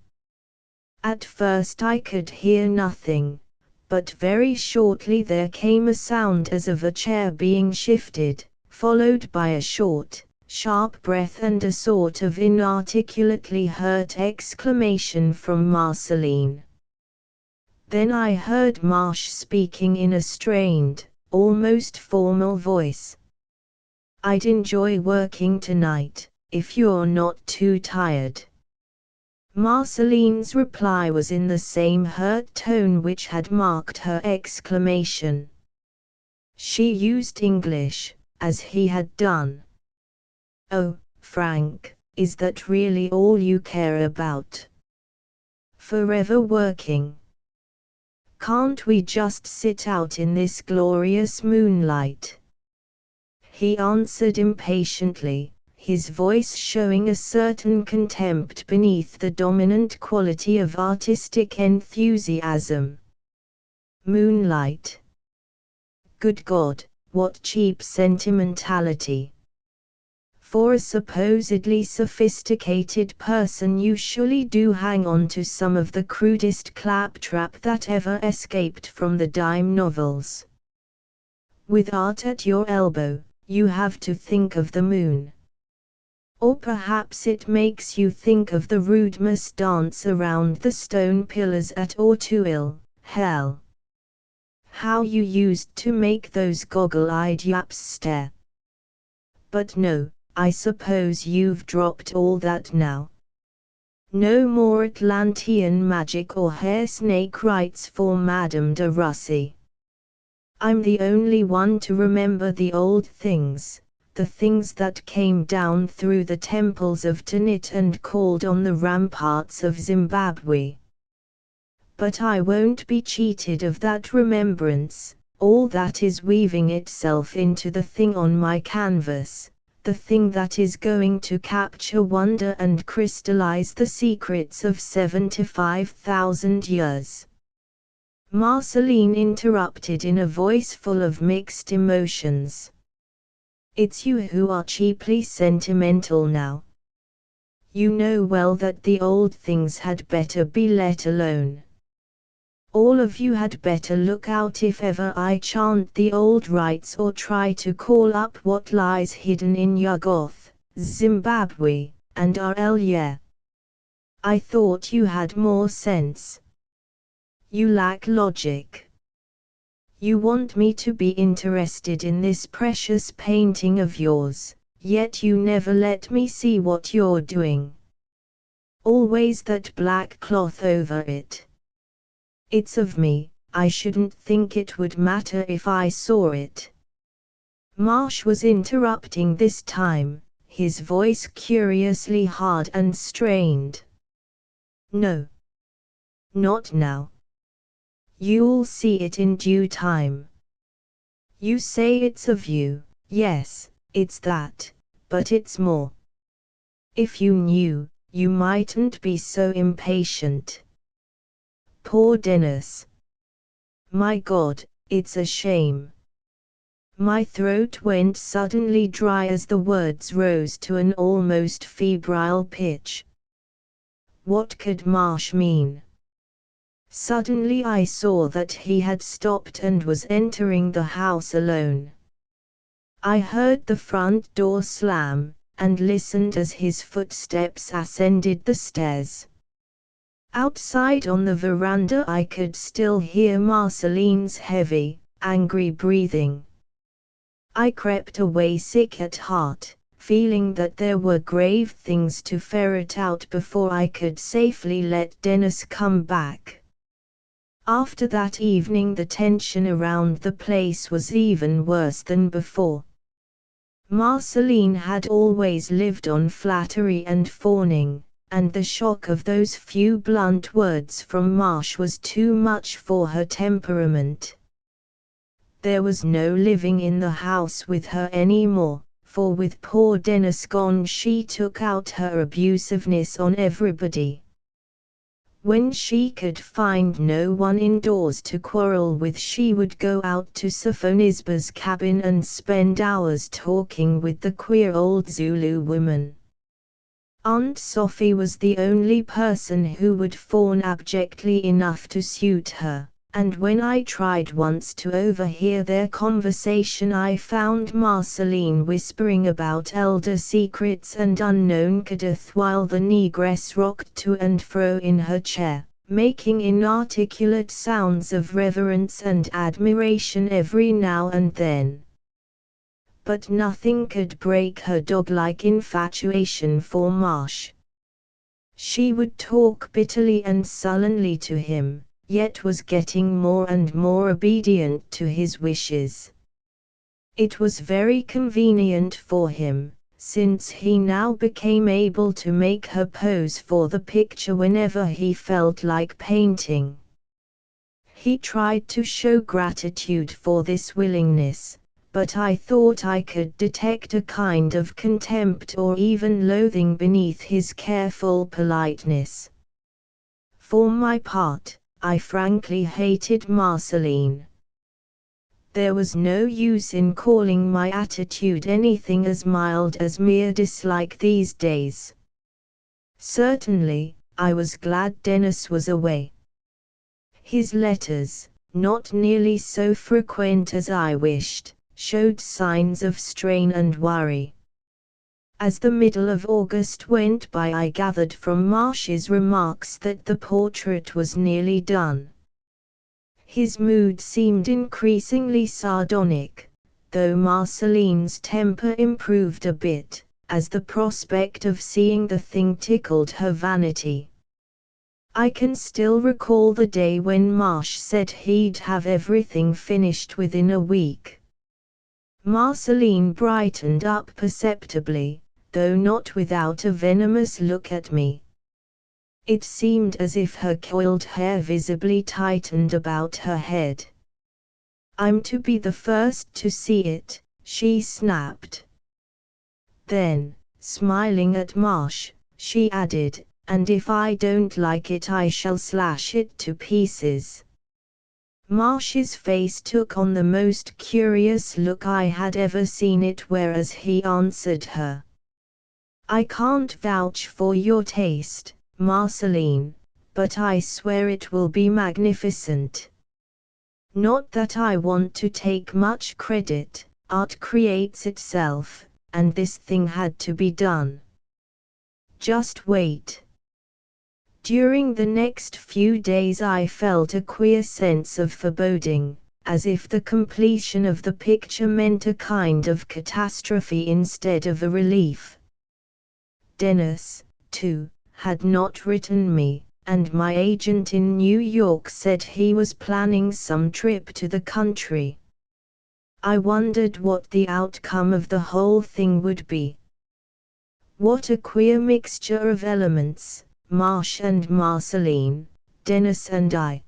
At first I could hear nothing, but very shortly there came a sound as of a chair being shifted, followed by a short, sharp breath and a sort of inarticulately hurt exclamation from Marceline. Then I heard Marsh speaking in a strained, almost formal voice. "I'd enjoy working tonight, if you're not too tired." Marceline's reply was in the same hurt tone which had marked her exclamation. She used English, as he had done. "Oh, Frank, is that really all you care about? Forever working? Can't we just sit out in this glorious moonlight?" He answered impatiently, his voice showing a certain contempt beneath the dominant quality of artistic enthusiasm. "Moonlight? Good God, what cheap sentimentality! For a supposedly sophisticated person you surely do hang on to some of the crudest claptrap that ever escaped from the dime novels. With art at your elbow, you have to think of the moon. Or perhaps it makes you think of the rude dance around the stone pillars at Auteuil, hell. How you used to make those goggle-eyed yaps stare. But no, I suppose you've dropped all that now. No more Atlantean magic or hair snake rites for Madame de Russie. I'm the only one to remember the old things, the things that came down through the temples of Tanit and called on the ramparts of Zimbabwe. But I won't be cheated of that remembrance, all that is weaving itself into the thing on my canvas, the thing that is going to capture wonder and crystallize the secrets of 75,000 years." Marceline interrupted in a voice full of mixed emotions. "It's you who are cheaply sentimental now. You know well that the old things had better be let alone. All of you had better look out if ever I chant the old rites or try to call up what lies hidden in Yagoth, Zimbabwe, and RL yeah. I thought you had more sense. You lack logic. You want me to be interested in this precious painting of yours, yet you never let me see what you're doing. Always that black cloth over it. It's of me, I shouldn't think it would matter if I saw it. Marsh was interrupting this time, his voice curiously hard and strained. No. Not now. You'll see it in due time. You say it's of you, yes, it's that, but it's more. If you knew, you mightn't be so impatient. Poor Dennis. My God, it's a shame. My throat went suddenly dry as the words rose to an almost febrile pitch. What could Marsh mean? Suddenly I saw that he had stopped and was entering the house alone. I heard the front door slam, and listened as his footsteps ascended the stairs. Outside on the veranda I could still hear Marceline's heavy, angry breathing. I crept away sick at heart, feeling that there were grave things to ferret out before I could safely let Dennis come back. After that evening the tension around the place was even worse than before. Marceline had always lived on flattery and fawning, and the shock of those few blunt words from Marsh was too much for her temperament. There was no living in the house with her anymore, for with poor Dennis gone she took out her abusiveness on everybody. When she could find no one indoors to quarrel with, she would go out to Sophonisba's cabin and spend hours talking with the queer old Zulu woman. Aunt Sophie was the only person who would fawn abjectly enough to suit her, and when I tried once to overhear their conversation I found Marceline whispering about elder secrets and unknown Kadith while the negress rocked to and fro in her chair, making inarticulate sounds of reverence and admiration every now and then. But nothing could break her dog-like infatuation for Marsh. She would talk bitterly and sullenly to him, yet was getting more and more obedient to his wishes. It was very convenient for him, since he now became able to make her pose for the picture whenever he felt like painting. He tried to show gratitude for this willingness, but I thought I could detect a kind of contempt or even loathing beneath his careful politeness. For my part, I frankly hated Marceline. There was no use in calling my attitude anything as mild as mere dislike these days. Certainly, I was glad Dennis was away. His letters, not nearly so frequent as I wished, showed signs of strain and worry. As the middle of August went by I gathered from Marsh's remarks that the portrait was nearly done. His mood seemed increasingly sardonic, though Marceline's temper improved a bit, as the prospect of seeing the thing tickled her vanity. I can still recall the day when Marsh said he'd have everything finished within a week. Marceline brightened up perceptibly, though not without a venomous look at me. It seemed as if her coiled hair visibly tightened about her head. "I'm to be the first to see it," she snapped. Then, smiling at Marsh, she added, "and if I don't like it I shall slash it to pieces." Marsh's face took on the most curious look I had ever seen it wear as he answered her. "I can't vouch for your taste, Marceline, but I swear it will be magnificent. Not that I want to take much credit, art creates itself, and this thing had to be done." Just wait. During the next few days I felt a queer sense of foreboding, as if the completion of the picture meant a kind of catastrophe instead of a relief. Dennis, too, had not written me, and my agent in New York said he was planning some trip to the country. I wondered what the outcome of the whole thing would be. What a queer mixture of elements, Marsh and Marceline, Dennis and I.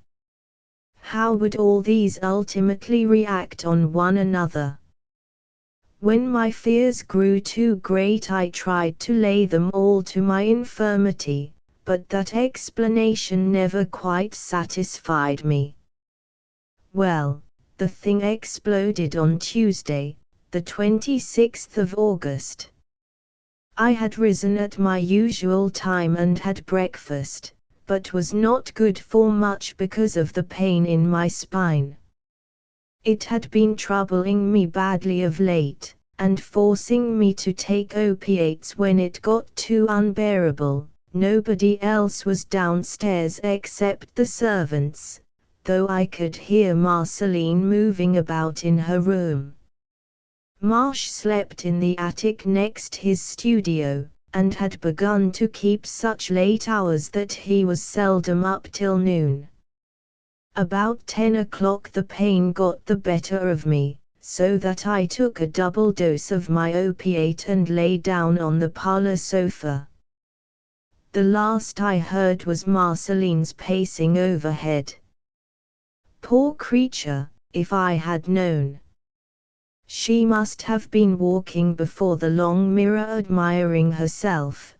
How would all these ultimately react on one another? When my fears grew too great I tried to lay them all to my infirmity, but that explanation never quite satisfied me. Well, the thing exploded on Tuesday, the 26th of August. I had risen at my usual time and had breakfast, but was not good for much because of the pain in my spine. It had been troubling me badly of late, and forcing me to take opiates when it got too unbearable. Nobody else was downstairs except the servants, though I could hear Marceline moving about in her room. Marsh slept in the attic next his studio, and had begun to keep such late hours that he was seldom up till noon. About 10 o'clock the pain got the better of me, so that I took a double dose of my opiate and lay down on the parlor sofa. The last I heard was Marceline's pacing overhead. Poor creature, if I had known. She must have been walking before the long mirror admiring herself.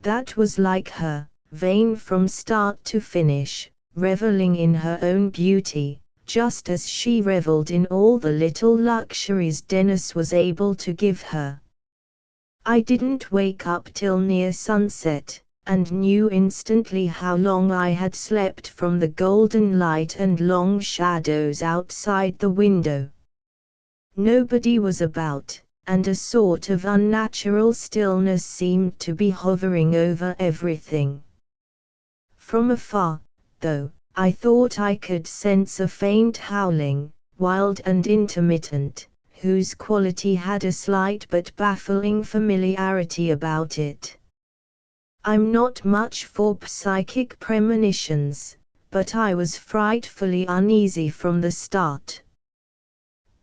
That was like her, vain from start to finish, reveling in her own beauty, just as she reveled in all the little luxuries Dennis was able to give her. I didn't wake up till near sunset, and knew instantly how long I had slept from the golden light and long shadows outside the window. Nobody was about, and a sort of unnatural stillness seemed to be hovering over everything. From afar, though, I thought I could sense a faint howling, wild and intermittent, whose quality had a slight but baffling familiarity about it. I'm not much for psychic premonitions, but I was frightfully uneasy from the start.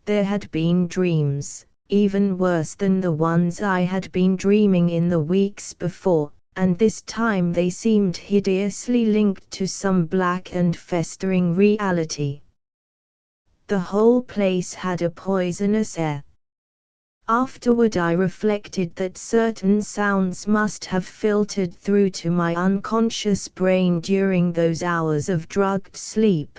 There had been dreams, even worse than the ones I had been dreaming in the weeks before, and this time they seemed hideously linked to some black and festering reality. The whole place had a poisonous air. Afterward I reflected that certain sounds must have filtered through to my unconscious brain during those hours of drugged sleep.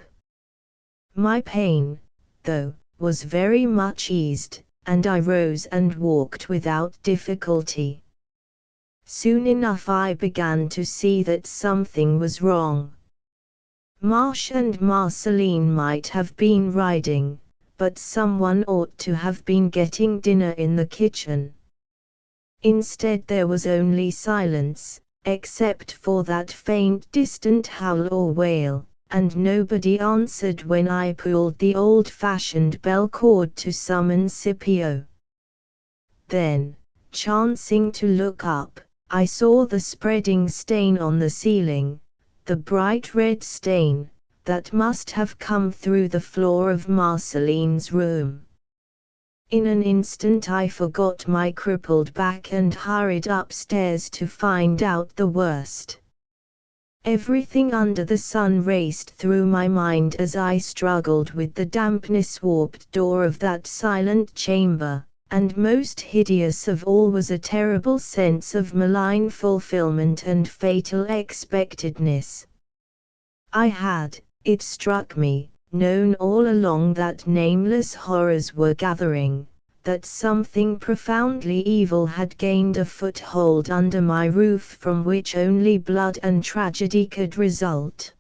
My pain, though, was very much eased, and I rose and walked without difficulty. Soon enough I began to see that something was wrong. Marsh and Marceline might have been riding, but someone ought to have been getting dinner in the kitchen. Instead there was only silence, except for that faint distant howl or wail, and nobody answered when I pulled the old-fashioned bell cord to summon Scipio. Then, chancing to look up, I saw the spreading stain on the ceiling, the bright red stain, that must have come through the floor of Marceline's room. In an instant I forgot my crippled back and hurried upstairs to find out the worst. Everything under the sun raced through my mind as I struggled with the dampness-warped door of that silent chamber, and most hideous of all was a terrible sense of malign fulfillment and fatal expectedness. I had, it struck me, known all along that nameless horrors were gathering, that something profoundly evil had gained a foothold under my roof from which only blood and tragedy could result.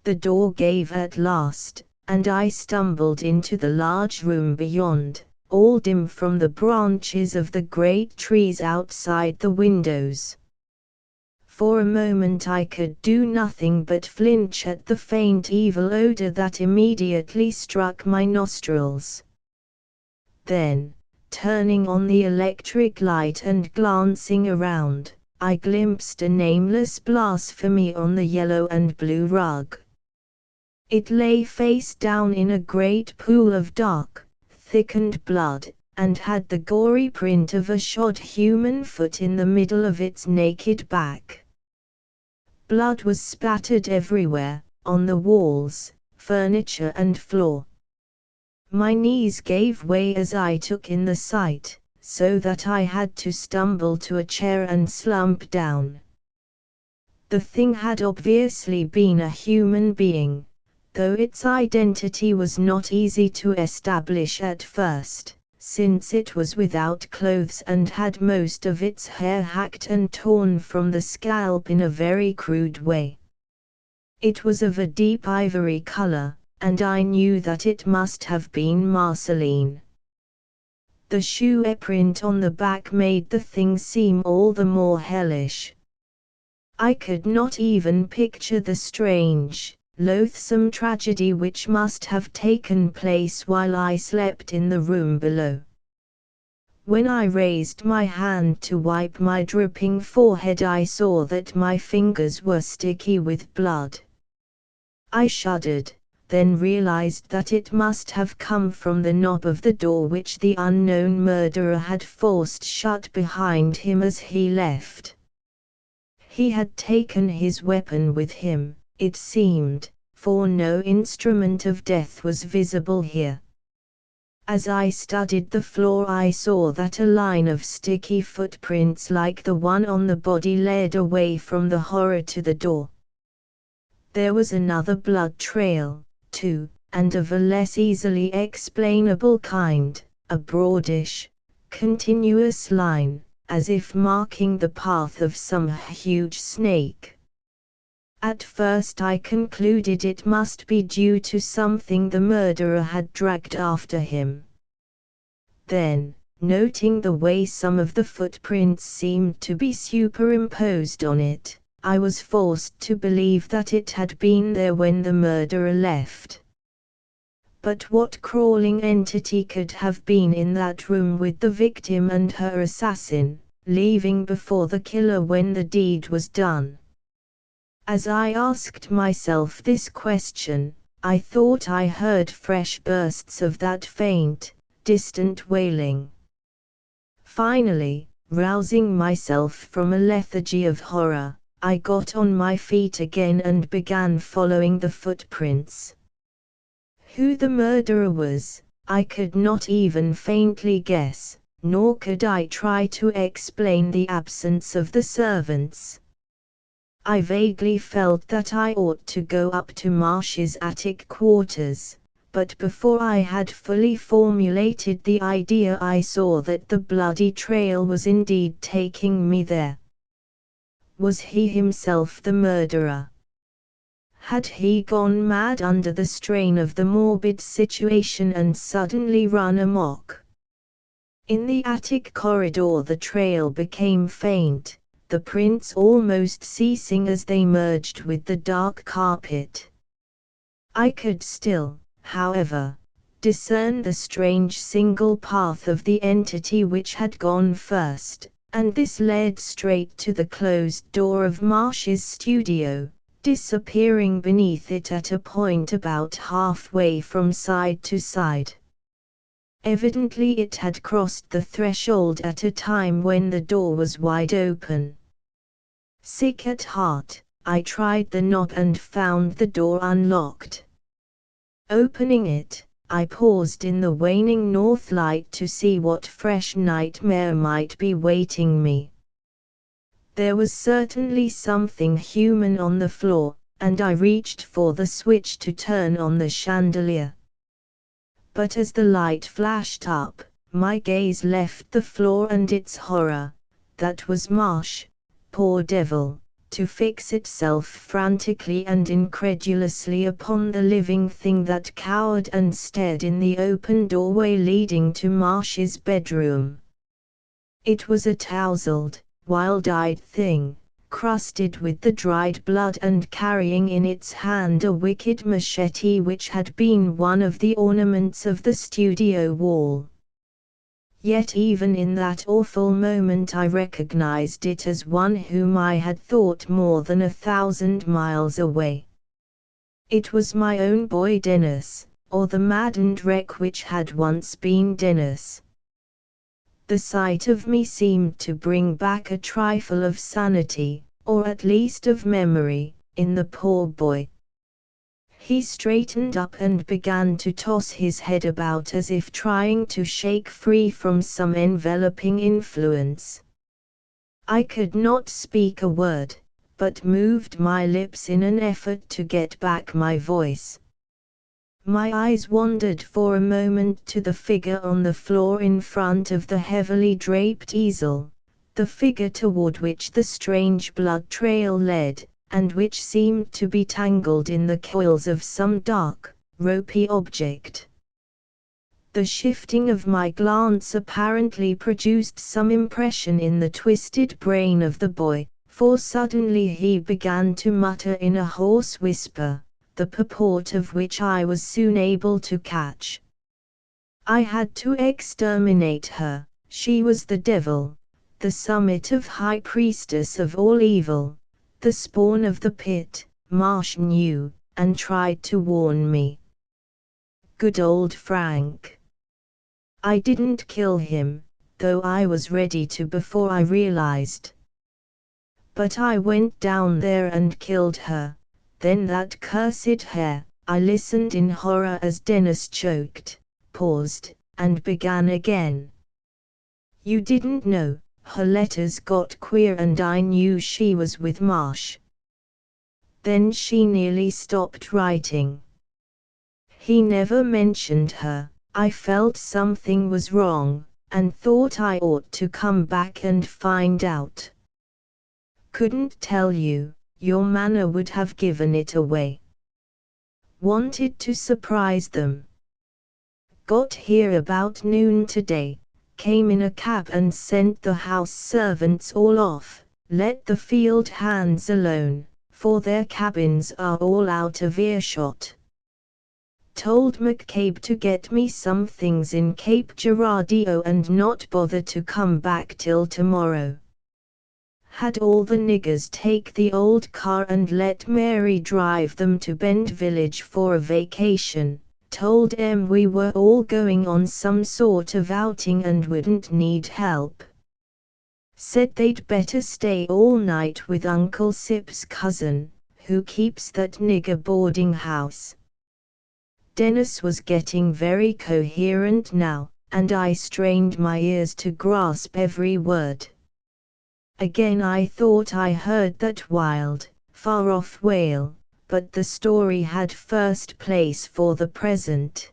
The door gave at last, and I stumbled into the large room beyond, all dim from the branches of the great trees outside the windows. For a moment I could do nothing but flinch at the faint evil odor that immediately struck my nostrils. Then, turning on the electric light and glancing around, I glimpsed a nameless blasphemy on the yellow and blue rug. It lay face down in a great pool of dark, thickened blood, and had the gory print of a shod human foot in the middle of its naked back. Blood was spattered everywhere, on the walls, furniture and floor. My knees gave way as I took in the sight, so that I had to stumble to a chair and slump down. The thing had obviously been a human being, though its identity was not easy to establish at first, since it was without clothes and had most of its hair hacked and torn from the scalp in a very crude way. It was of a deep ivory color, and I knew that it must have been marceline. The shoe print on the back made the thing seem all the more hellish. I could not even picture the strange, loathsome tragedy which must have taken place while I slept in the room below. When I raised my hand to wipe my dripping forehead, I saw that my fingers were sticky with blood. I shuddered, then realized that it must have come from the knob of the door which the unknown murderer had forced shut behind him as he left. He had taken his weapon with him, it seemed, for no instrument of death was visible here. As I studied the floor, I saw that a line of sticky footprints like the one on the body led away from the horror to the door. There was another blood trail, too, and of a less easily explainable kind, a broadish, continuous line, as if marking the path of some huge snake. At first I concluded it must be due to something the murderer had dragged after him. Then, noting the way some of the footprints seemed to be superimposed on it, I was forced to believe that it had been there when the murderer left. But what crawling entity could have been in that room with the victim and her assassin, leaving before the killer when the deed was done? As I asked myself this question, I thought I heard fresh bursts of that faint, distant wailing. Finally, rousing myself from a lethargy of horror, I got on my feet again and began following the footprints. Who the murderer was, I could not even faintly guess, nor could I try to explain the absence of the servants. I vaguely felt that I ought to go up to Marsh's attic quarters, but before I had fully formulated the idea, I saw that the bloody trail was indeed taking me there. Was he himself the murderer? Had he gone mad under the strain of the morbid situation and suddenly run amok? In the attic corridor the trail became faint, the prints almost ceasing as they merged with the dark carpet. I could still, however, discern the strange single path of the entity which had gone first, and this led straight to the closed door of Marsh's studio, disappearing beneath it at a point about halfway from side to side. Evidently it had crossed the threshold at a time when the door was wide open. Sick at heart, I tried the knob and found the door unlocked. Opening it, I paused in the waning north light to see what fresh nightmare might be waiting me. There was certainly something human on the floor, and I reached for the switch to turn on the chandelier. But as the light flashed up, my gaze left the floor and its horror. That was Marsh, poor devil, to fix itself frantically and incredulously upon the living thing that cowered and stared in the open doorway leading to Marsh's bedroom. It was a tousled, wild-eyed thing, crusted with the dried blood and carrying in its hand a wicked machete which had been one of the ornaments of the studio wall. Yet even in that awful moment I recognized it as one whom I had thought more than 1,000 miles away. It was my own boy Dennis, or the maddened wreck which had once been Dennis. The sight of me seemed to bring back a trifle of sanity, or at least of memory, in the poor boy. He straightened up and began to toss his head about as if trying to shake free from some enveloping influence. I could not speak a word, but moved my lips in an effort to get back my voice. My eyes wandered for a moment to the figure on the floor in front of the heavily draped easel, the figure toward which the strange blood trail led, and which seemed to be tangled in the coils of some dark, ropey object. The shifting of my glance apparently produced some impression in the twisted brain of the boy, for suddenly he began to mutter in a hoarse whisper, the purport of which I was soon able to catch. I had to exterminate her, she was the devil, the summit of high priestess of all evil, the spawn of the pit. Marsh knew, and tried to warn me. Good old Frank. I didn't kill him, though I was ready to before I realized. But I went down there and killed her. Then that cursed hair. I listened in horror as Dennis choked, paused, and began again. You didn't know, her letters got queer and I knew she was with Marsh. Then she nearly stopped writing. He never mentioned her. I felt something was wrong, and thought I ought to come back and find out. Couldn't tell you. Your manner would have given it away. Wanted to surprise them. Got here about noon today, came in a cab and sent the house servants all off, let the field hands alone, for their cabins are all out of earshot. Told McCabe to get me some things in Cape Girardeau and not bother to come back till tomorrow. Had all the niggers take the old car and let Mary drive them to Bend Village for a vacation. Told em we were all going on some sort of outing and wouldn't need help. Said they'd better stay all night with Uncle Sip's cousin, who keeps that nigger boarding house. Dennis was getting very coherent now, and I strained my ears to grasp every word. Again I thought I heard that wild, far-off wail, but the story had first place for the present.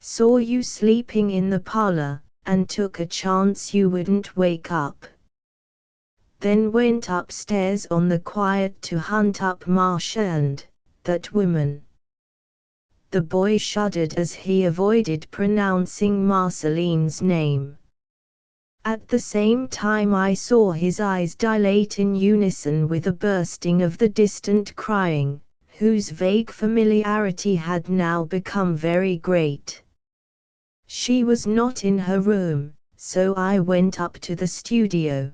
Saw you sleeping in the parlor, and took a chance you wouldn't wake up. Then went upstairs on the quiet to hunt up Marsh and that woman. The boy shuddered as he avoided pronouncing Marceline's name. At the same time I saw his eyes dilate in unison with a bursting of the distant crying, whose vague familiarity had now become very great. She was not in her room, so I went up to the studio.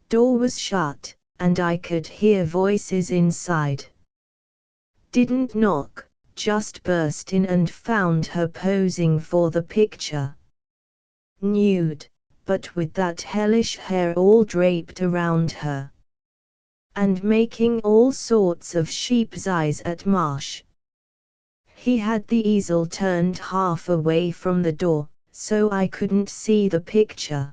Door was shut, and I could hear voices inside. Didn't knock, just burst in and found her posing for the picture. Nude, but with that hellish hair all draped around her. And making all sorts of sheep's eyes at Marsh. He had the easel turned half away from the door, so I couldn't see the picture.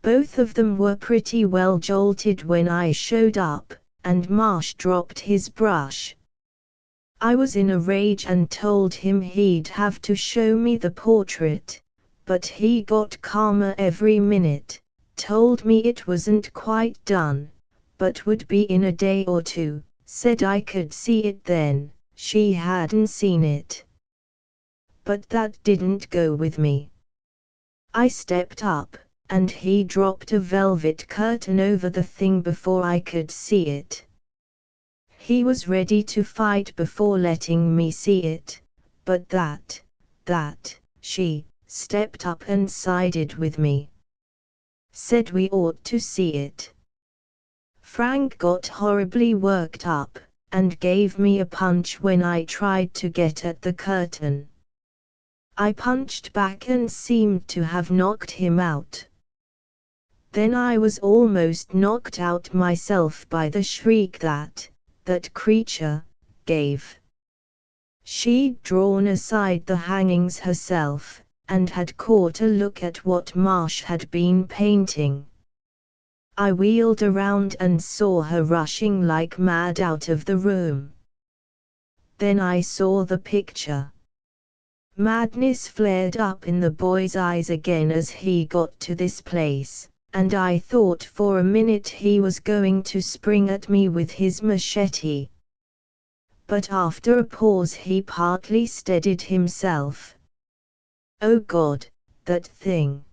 Both of them were pretty well jolted when I showed up, and Marsh dropped his brush. I was in a rage and told him he'd have to show me the portrait. But he got calmer every minute, told me it wasn't quite done, but would be in a day or two, said I could see it then. She hadn't seen it. But that didn't go with me. I stepped up, and he dropped a velvet curtain over the thing before I could see it. He was ready to fight before letting me see it, but she stepped up and sided with me. Said we ought to see it. Frank got horribly worked up, and gave me a punch when I tried to get at the curtain. I punched back and seemed to have knocked him out. Then I was almost knocked out myself by the shriek that creature gave. She'd drawn aside the hangings herself, and had caught a look at what Marsh had been painting. I wheeled around and saw her rushing like mad out of the room. Then I saw the picture. Madness flared up in the boy's eyes again as he got to this place, and I thought for a minute he was going to spring at me with his machete. But after a pause he partly steadied himself. Oh God, that thing!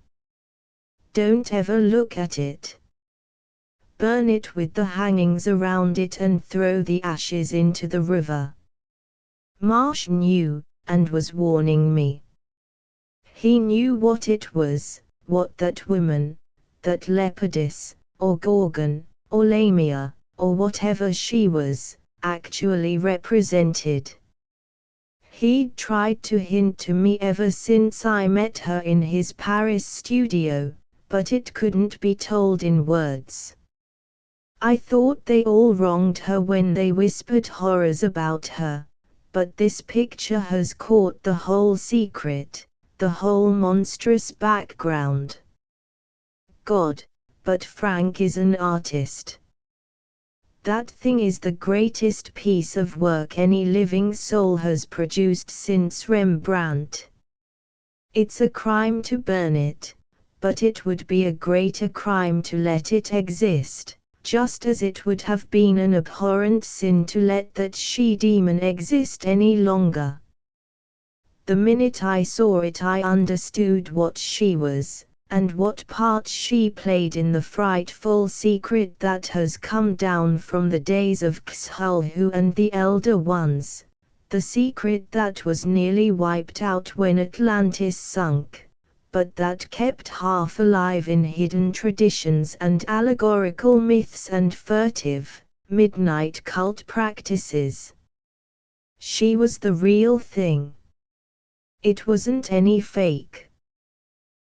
Don't ever look at it. Burn it with the hangings around it and throw the ashes into the river. Marsh knew, and was warning me. He knew what it was, what that woman, that leopardess, or gorgon, or lamia, or whatever she was, actually represented. He'd tried to hint to me ever since I met her in his Paris studio, but it couldn't be told in words. I thought they all wronged her when they whispered horrors about her, but this picture has caught the whole secret, the whole monstrous background. God, but Frank is an artist. That thing is the greatest piece of work any living soul has produced since Rembrandt. It's a crime to burn it, but it would be a greater crime to let it exist, just as it would have been an abhorrent sin to let that she-demon exist any longer. The minute I saw it I understood what she was, and what part she played in the frightful secret that has come down from the days of Xhulhu and the Elder Ones, the secret that was nearly wiped out when Atlantis sunk, but that kept half alive in hidden traditions and allegorical myths and furtive, midnight cult practices. She was the real thing. It wasn't any fake.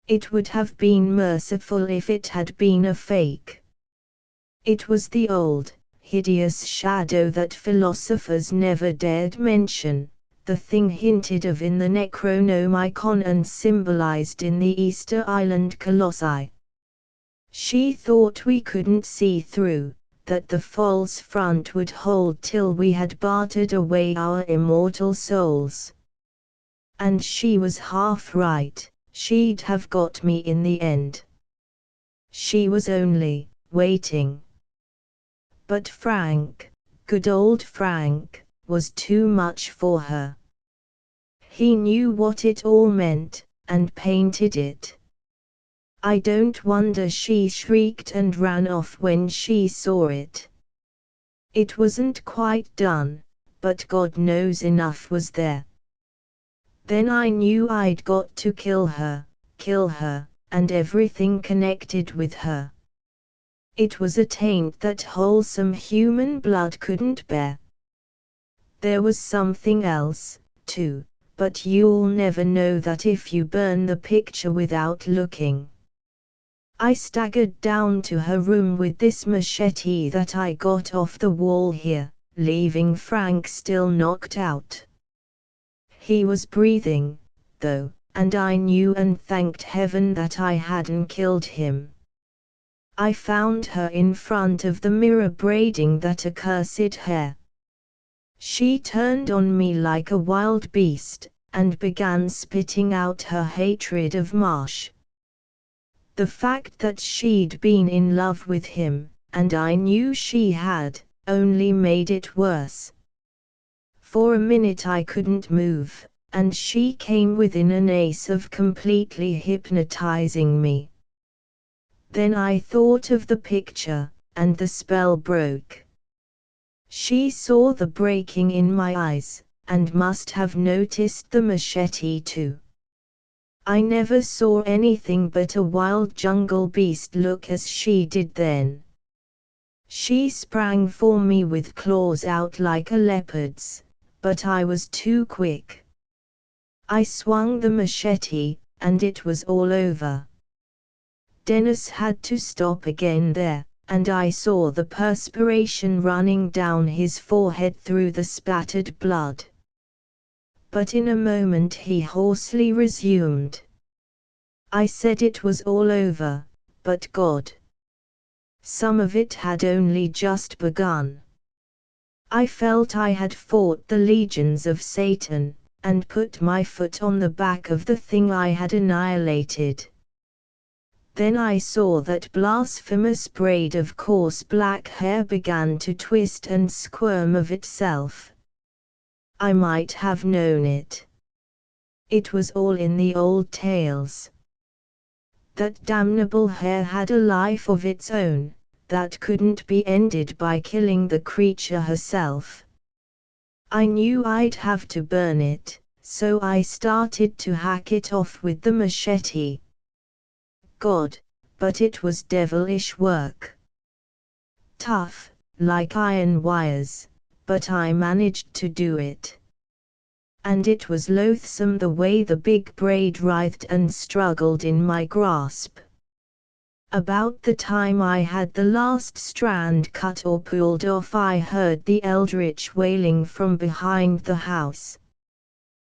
It would have been merciful if it had been a fake. It was the old, hideous shadow that philosophers never dared mention, the thing hinted of in the Necronomicon and symbolized in the Easter Island colossi. She thought we couldn't see through, that the false front would hold till we had bartered away our immortal souls. And she was half right, she'd have got me in the end. She was only waiting. But Frank, good old Frank, was too much for her. He knew what it all meant, and painted it. I don't wonder she shrieked and ran off when she saw it. It wasn't quite done, but God knows enough was there. Then I knew I'd got to kill her, and everything connected with her. It was a taint that wholesome human blood couldn't bear. There was something else, too, but you'll never know that if you burn the picture without looking. I staggered down to her room with this machete that I got off the wall here, leaving Frank still knocked out. He was breathing, though, and I knew and thanked heaven that I hadn't killed him. I found her in front of the mirror braiding that accursed hair. She turned on me like a wild beast, and began spitting out her hatred of Marsh. The fact that she'd been in love with him, and I knew she had only made it worse. For a minute I couldn't move, and she came within an ace of completely hypnotizing me. Then I thought of the picture, and the spell broke. She saw the breaking in my eyes, and must have noticed the machete too. I never saw anything but a wild jungle beast look as she did then. She sprang for me with claws out like a leopard's, but I was too quick. I swung the machete, and it was all over. Dennis had to stop again there, and I saw the perspiration running down his forehead through the spattered blood. But in a moment he hoarsely resumed. I said it was all over, but God! Some of it had only just begun. I felt I had fought the legions of Satan, and put my foot on the back of the thing I had annihilated. Then I saw that blasphemous braid of coarse black hair began to twist and squirm of itself. I might have known it. It was all in the old tales. That damnable hair had a life of its own, that couldn't be ended by killing the creature herself. I knew I'd have to burn it, so I started to hack it off with the machete. God, but it was devilish work. Tough, like iron wires, but I managed to do it. And it was loathsome the way the big braid writhed and struggled in my grasp. About the time I had the last strand cut or pulled off, I heard the eldritch wailing from behind the house.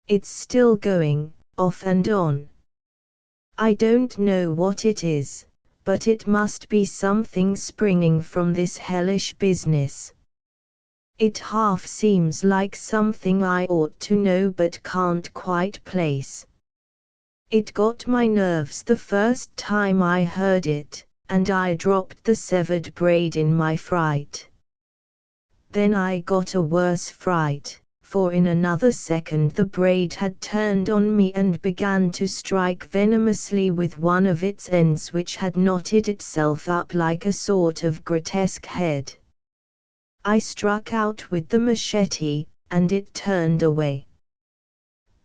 It's still going, off and on. I don't know what it is, but it must be something springing from this hellish business. It half seems like something I ought to know but can't quite place. It got my nerves the first time I heard it, and I dropped the severed braid in my fright. Then I got a worse fright, for in another second the braid had turned on me and began to strike venomously with one of its ends, which had knotted itself up like a sort of grotesque head. I struck out with the machete, and it turned away.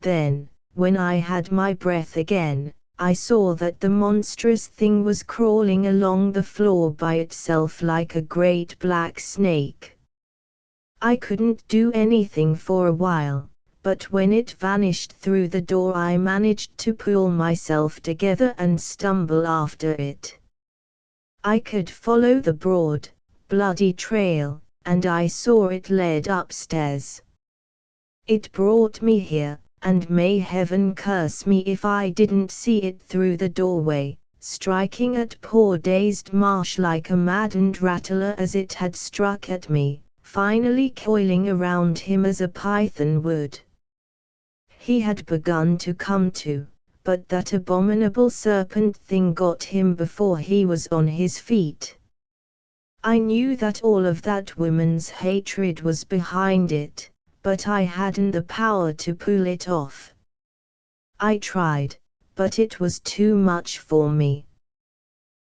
Then, when I had my breath again, I saw that the monstrous thing was crawling along the floor by itself like a great black snake. I couldn't do anything for a while, but when it vanished through the door I managed to pull myself together and stumble after it. I could follow the broad, bloody trail, and I saw it led upstairs. It brought me here, and may heaven curse me if I didn't see it through the doorway, striking at poor dazed Marsh like a maddened rattler as it had struck at me, finally coiling around him as a python would. He had begun to come to, but that abominable serpent thing got him before he was on his feet. I knew that all of that woman's hatred was behind it, but I hadn't the power to pull it off. I tried, but it was too much for me.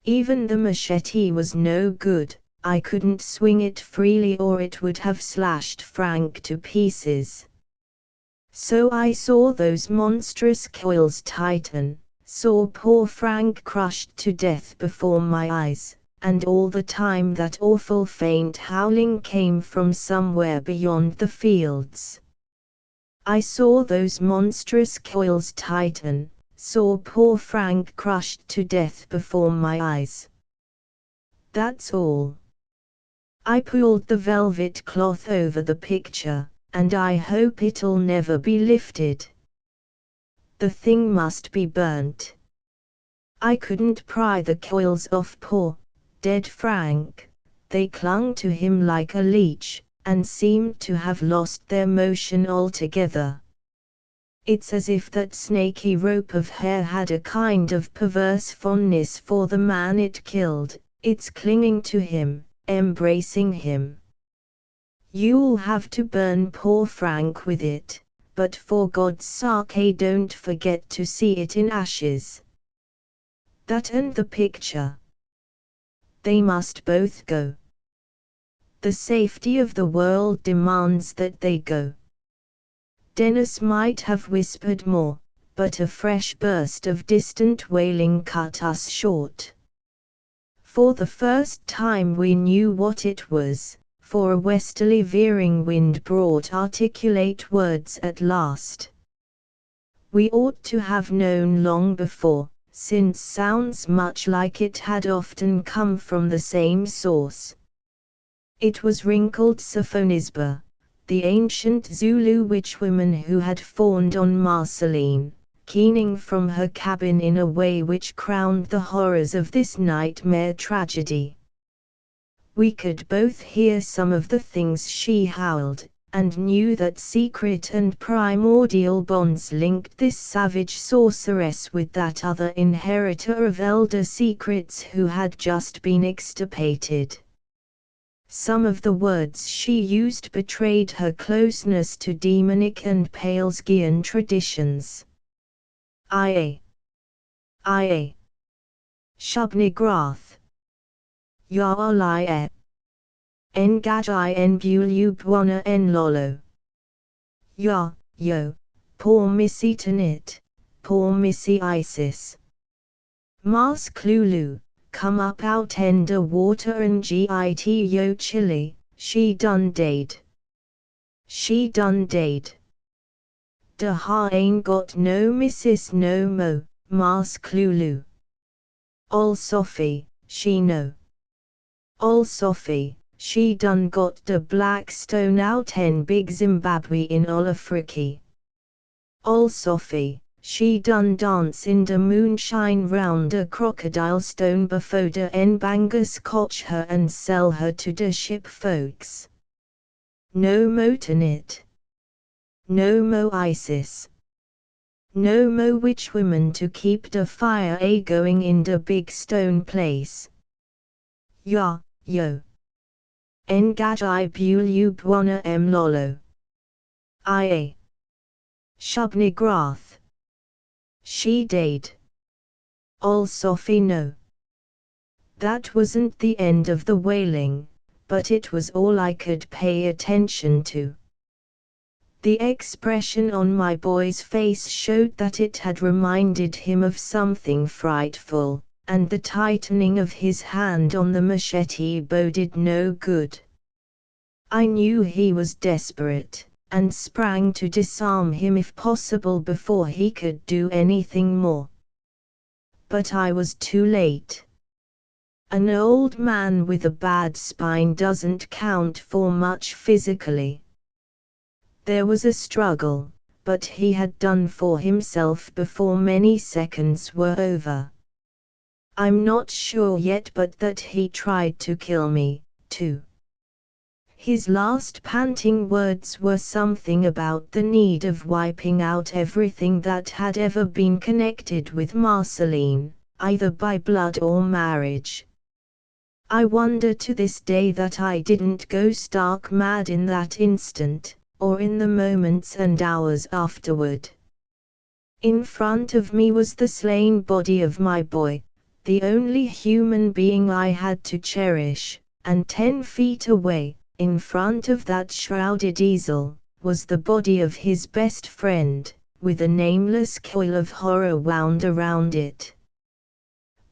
Even the machete was no good. I couldn't swing it freely or it would have slashed Frank to pieces. So I saw those monstrous coils tighten, saw poor Frank crushed to death before my eyes, and all the time that awful faint howling came from somewhere beyond the fields. I saw those monstrous coils tighten, saw poor Frank crushed to death before my eyes. That's all. I pulled the velvet cloth over the picture, and I hope it'll never be lifted. The thing must be burnt. I couldn't pry the coils off poor, dead Frank. They clung to him like a leech, and seemed to have lost their motion altogether. It's as if that snaky rope of hair had a kind of perverse fondness for the man it killed. It's clinging to him, embracing him. "You'll have to burn poor Frank with it, but for God's sake don't forget to see it in ashes. That and the picture. They must both go. The safety of the world demands that they go." Dennis might have whispered more, but a fresh burst of distant wailing cut us short. For the first time we knew what it was, for a westerly veering wind brought articulate words at last. We ought to have known long before, since sounds much like it had often come from the same source. It was wrinkled Sophonisba, the ancient Zulu witchwoman who had fawned on Marceline, keening from her cabin in a way which crowned the horrors of this nightmare tragedy. We could both hear some of the things she howled, and knew that secret and primordial bonds linked this savage sorceress with that other inheritor of elder secrets who had just been extirpated. Some of the words she used betrayed her closeness to demonic and Palesgian traditions. Ie. Shubnigrath. Yaali Engagi en bulubwana en lolo. Ya, yo, poor Missy Tanit, poor Missy Isis. Mas Klulu, come up out ender water and git yo chili, she done dade. She done dade. De ha ain't got no missis no mo, Mas Klulu. Ol Sophie, she know. Ol Sophie, she done got de black stone out en big Zimbabwe in Olafriki. Ol Sophie, she done dance in de moonshine round de crocodile stone before de Nbangas catch her and sell her to de ship folks. No mo Tanit. No mo Isis. No mo witchwomen to keep de fire a going in de big stone place. Ya, yo. Engagi bulubwana em lolo. Ie. Shubnigrath. She dade. Ol Sophie no. That wasn't the end of the wailing, but it was all I could pay attention to. The expression on my boy's face showed that it had reminded him of something frightful, and the tightening of his hand on the machete boded no good. I knew he was desperate, and sprang to disarm him if possible before he could do anything more. But I was too late. An old man with a bad spine doesn't count for much physically. There was a struggle, but he had done for himself before many seconds were over. I'm not sure yet but that he tried to kill me, too. His last panting words were something about the need of wiping out everything that had ever been connected with Marceline, either by blood or marriage. I wonder to this day that I didn't go stark mad in that instant, or in the moments and hours afterward. In front of me was the slain body of my boy, the only human being I had to cherish, and 10 feet away, in front of that shrouded easel, was the body of his best friend, with a nameless coil of horror wound around it.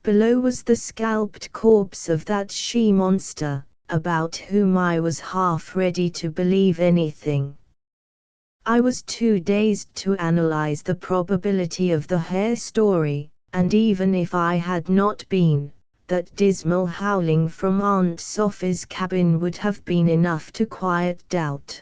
Below was the scalped corpse of that she-monster, about whom I was half ready to believe anything. I was too dazed to analyze the probability of the hair story, and even if I had not been, that dismal howling from Aunt Sophie's cabin would have been enough to quiet doubt.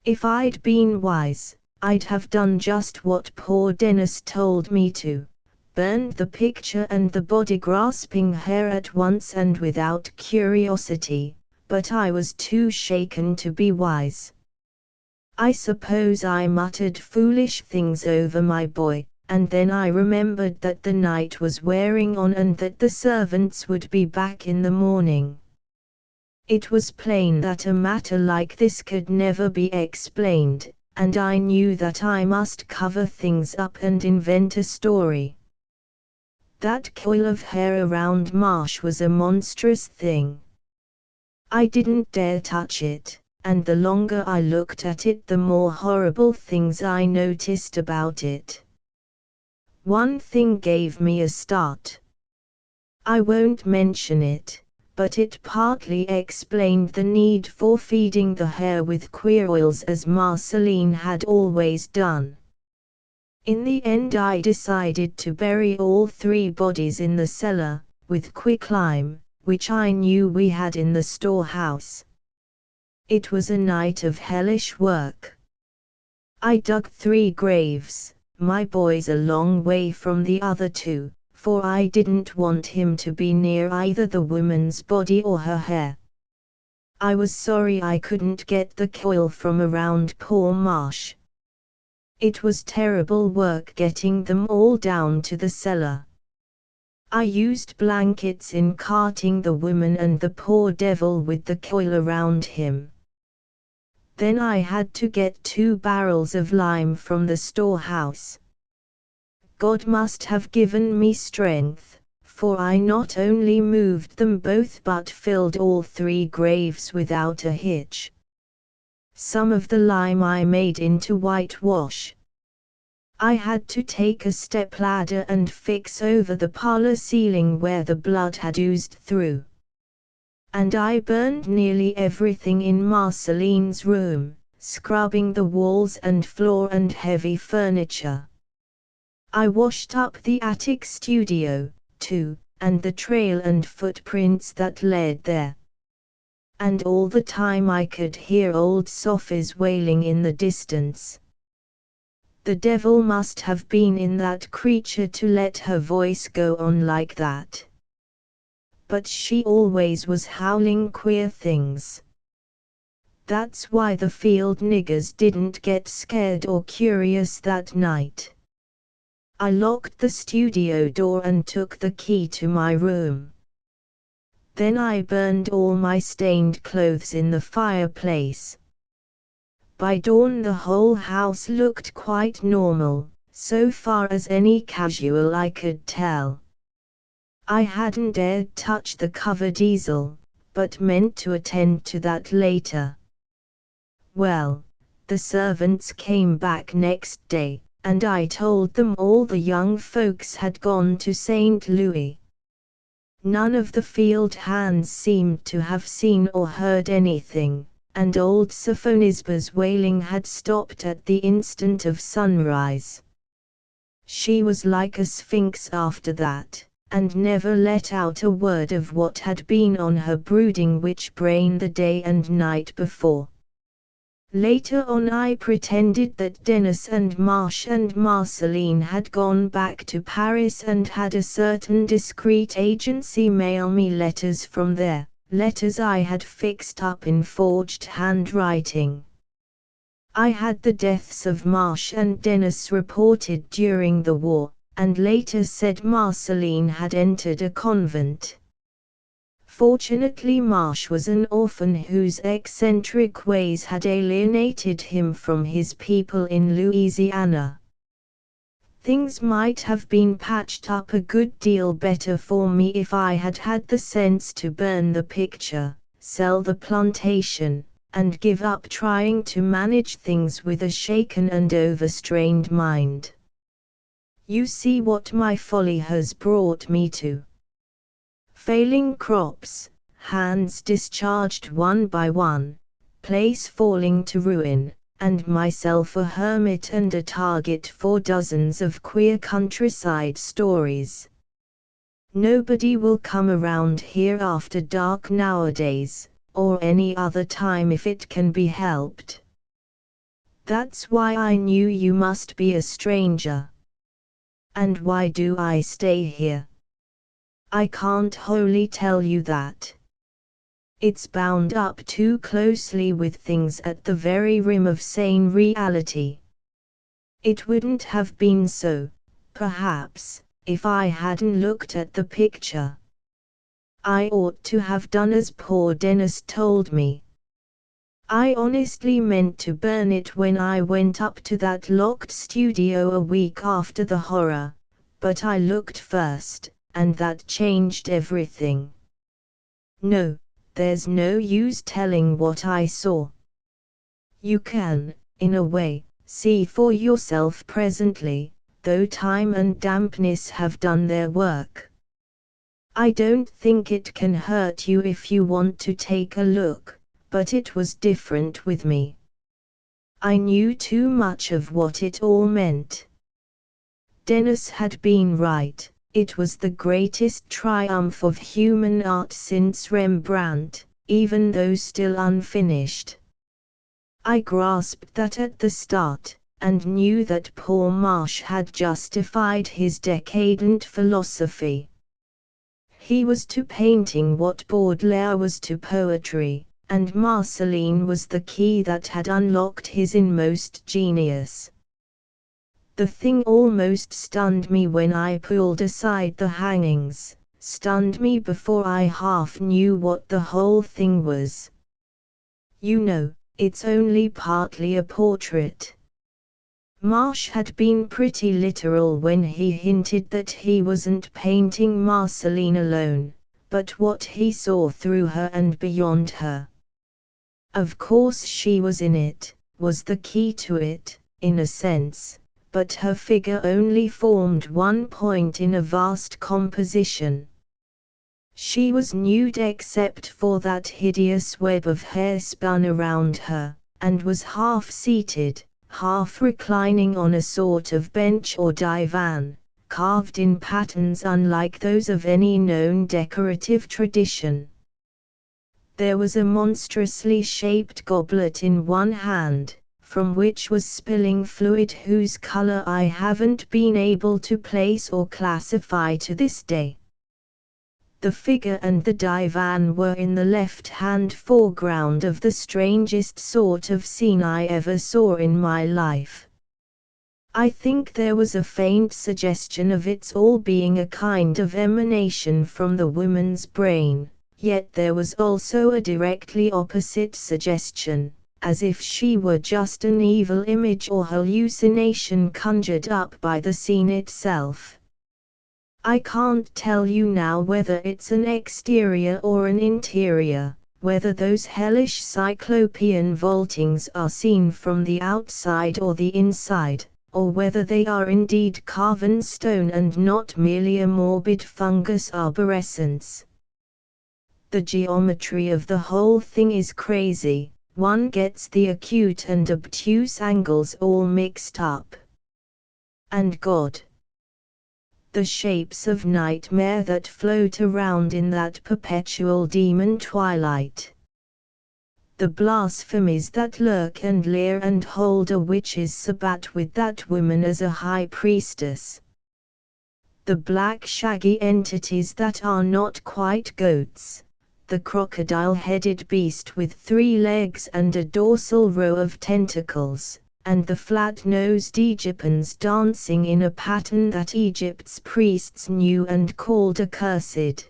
If I'd been wise, I'd have done just what poor Dennis told me to, burned the picture and the body grasping her at once and without curiosity, but I was too shaken to be wise. I suppose I muttered foolish things over my boy, and then I remembered that the night was wearing on and that the servants would be back in the morning. It was plain that a matter like this could never be explained, and I knew that I must cover things up and invent a story. That coil of hair around Marsh was a monstrous thing. I didn't dare touch it, and the longer I looked at it the more horrible things I noticed about it. One thing gave me a start. I won't mention it, but it partly explained the need for feeding the hair with queer oils as Marceline had always done. In the end I decided to bury all 3 bodies in the cellar, with quicklime, which I knew we had in the storehouse. It was a night of hellish work. I dug 3 graves, my boys a long way from the other 2, for I didn't want him to be near either the woman's body or her hair. I was sorry I couldn't get the coil from around poor Marsh. It was terrible work getting them all down to the cellar. I used blankets in carting the woman and the poor devil with the coil around him. Then I had to get 2 barrels of lime from the storehouse. God must have given me strength, for I not only moved them both but filled all 3 graves without a hitch. Some of the lime I made into whitewash. I had to take a stepladder and fix over the parlor ceiling where the blood had oozed through. And I burned nearly everything in Marceline's room, scrubbing the walls and floor and heavy furniture. I washed up the attic studio, too, and the trail and footprints that led there. And all the time I could hear old Sophie's wailing in the distance. The devil must have been in that creature to let her voice go on like that. But she always was howling queer things. That's why the field niggers didn't get scared or curious that night. I locked the studio door and took the key to my room. Then I burned all my stained clothes in the fireplace. By dawn the whole house looked quite normal, so far as any casual eye could tell. I hadn't dared touch the covered easel, but meant to attend to that later. Well, the servants came back next day, and I told them all the young folks had gone to St. Louis. None of the field hands seemed to have seen or heard anything, and old Sophonisba's wailing had stopped at the instant of sunrise. She was like a sphinx after that, and never let out a word of what had been on her brooding witch brain the day and night before. Later on I pretended that Dennis and Marsh and Marceline had gone back to Paris and had a certain discreet agency mail me letters from there, letters I had fixed up in forged handwriting. I had the deaths of Marsh and Dennis reported during the war, and later said Marceline had entered a convent. Fortunately Marsh was an orphan whose eccentric ways had alienated him from his people in Louisiana. Things might have been patched up a good deal better for me if I had had the sense to burn the picture, sell the plantation, and give up trying to manage things with a shaken and overstrained mind. You see what my folly has brought me to. Failing crops, hands discharged one by one, place falling to ruin, and myself a hermit and a target for dozens of queer countryside stories. Nobody will come around here after dark nowadays, or any other time if it can be helped. That's why I knew you must be a stranger. And why do I stay here? I can't wholly tell you that. It's bound up too closely with things at the very rim of sane reality. It wouldn't have been so, perhaps, if I hadn't looked at the picture. I ought to have done as poor Dennis told me. I honestly meant to burn it when I went up to that locked studio a week after the horror, but I looked first, and that changed everything. No, there's no use telling what I saw. You can, in a way, see for yourself presently, though time and dampness have done their work. I don't think it can hurt you if you want to take a look, but it was different with me. I knew too much of what it all meant. Dennis had been right, it was the greatest triumph of human art since Rembrandt, even though still unfinished. I grasped that at the start, and knew that poor Marsh had justified his decadent philosophy. He was to painting what Baudelaire was to poetry, and Marceline was the key that had unlocked his inmost genius. The thing almost stunned me when I pulled aside the hangings, stunned me before I half knew what the whole thing was. You know, it's only partly a portrait. Marsh had been pretty literal when he hinted that he wasn't painting Marceline alone, but what he saw through her and beyond her. Of course she was in it, was the key to it, in a sense, but her figure only formed one point in a vast composition. She was nude except for that hideous web of hair spun around her, and was half-seated, half-reclining on a sort of bench or divan, carved in patterns unlike those of any known decorative tradition. There was a monstrously shaped goblet in one hand, from which was spilling fluid whose color I haven't been able to place or classify to this day. The figure and the divan were in the left-hand foreground of the strangest sort of scene I ever saw in my life. I think there was a faint suggestion of its all being a kind of emanation from the woman's brain, yet there was also a directly opposite suggestion, as if she were just an evil image or hallucination conjured up by the scene itself. I can't tell you now whether it's an exterior or an interior, whether those hellish cyclopean vaultings are seen from the outside or the inside, or whether they are indeed carven stone and not merely a morbid fungus arborescence. The geometry of the whole thing is crazy, one gets the acute and obtuse angles all mixed up. And God! The shapes of nightmare that float around in that perpetual demon twilight. The blasphemies that lurk and leer and hold a witch's sabbat with that woman as a high priestess. The black shaggy entities that are not quite goats, the crocodile-headed beast with 3 legs and a dorsal row of tentacles, and the flat-nosed Egyptians dancing in a pattern that Egypt's priests knew and called accursed.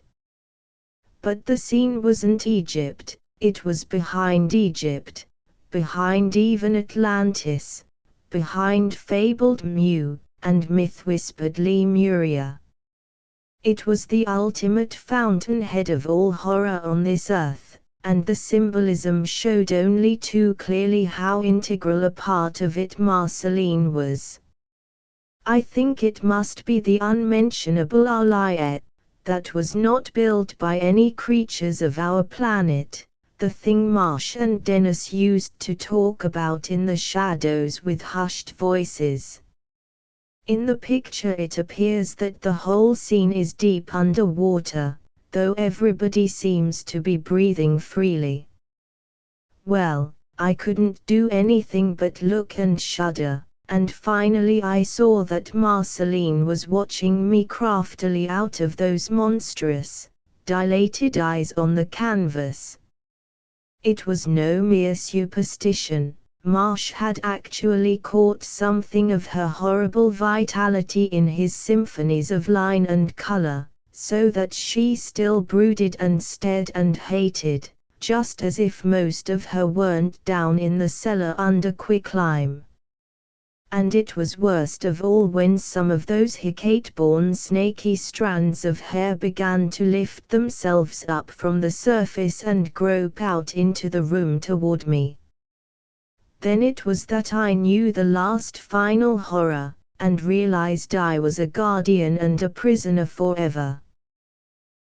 But the scene wasn't Egypt, it was behind Egypt, behind even Atlantis, behind fabled Mu, and myth-whispered Lemuria. It was the ultimate fountainhead of all horror on this earth, and the symbolism showed only too clearly how integral a part of it Marceline was. I think it must be the unmentionable Alliet, that was not built by any creatures of our planet, the thing Marsh and Dennis used to talk about in the shadows with hushed voices. In the picture it appears that the whole scene is deep underwater, though everybody seems to be breathing freely. Well, I couldn't do anything but look and shudder, and finally I saw that Marceline was watching me craftily out of those monstrous, dilated eyes on the canvas. It was no mere superstition. Marsh had actually caught something of her horrible vitality in his symphonies of line and color, so that she still brooded and stared and hated, just as if most of her weren't down in the cellar under quicklime. And it was worst of all when some of those Hecate-born snaky strands of hair began to lift themselves up from the surface and grope out into the room toward me. Then it was that I knew the last final horror, and realized I was a guardian and a prisoner forever.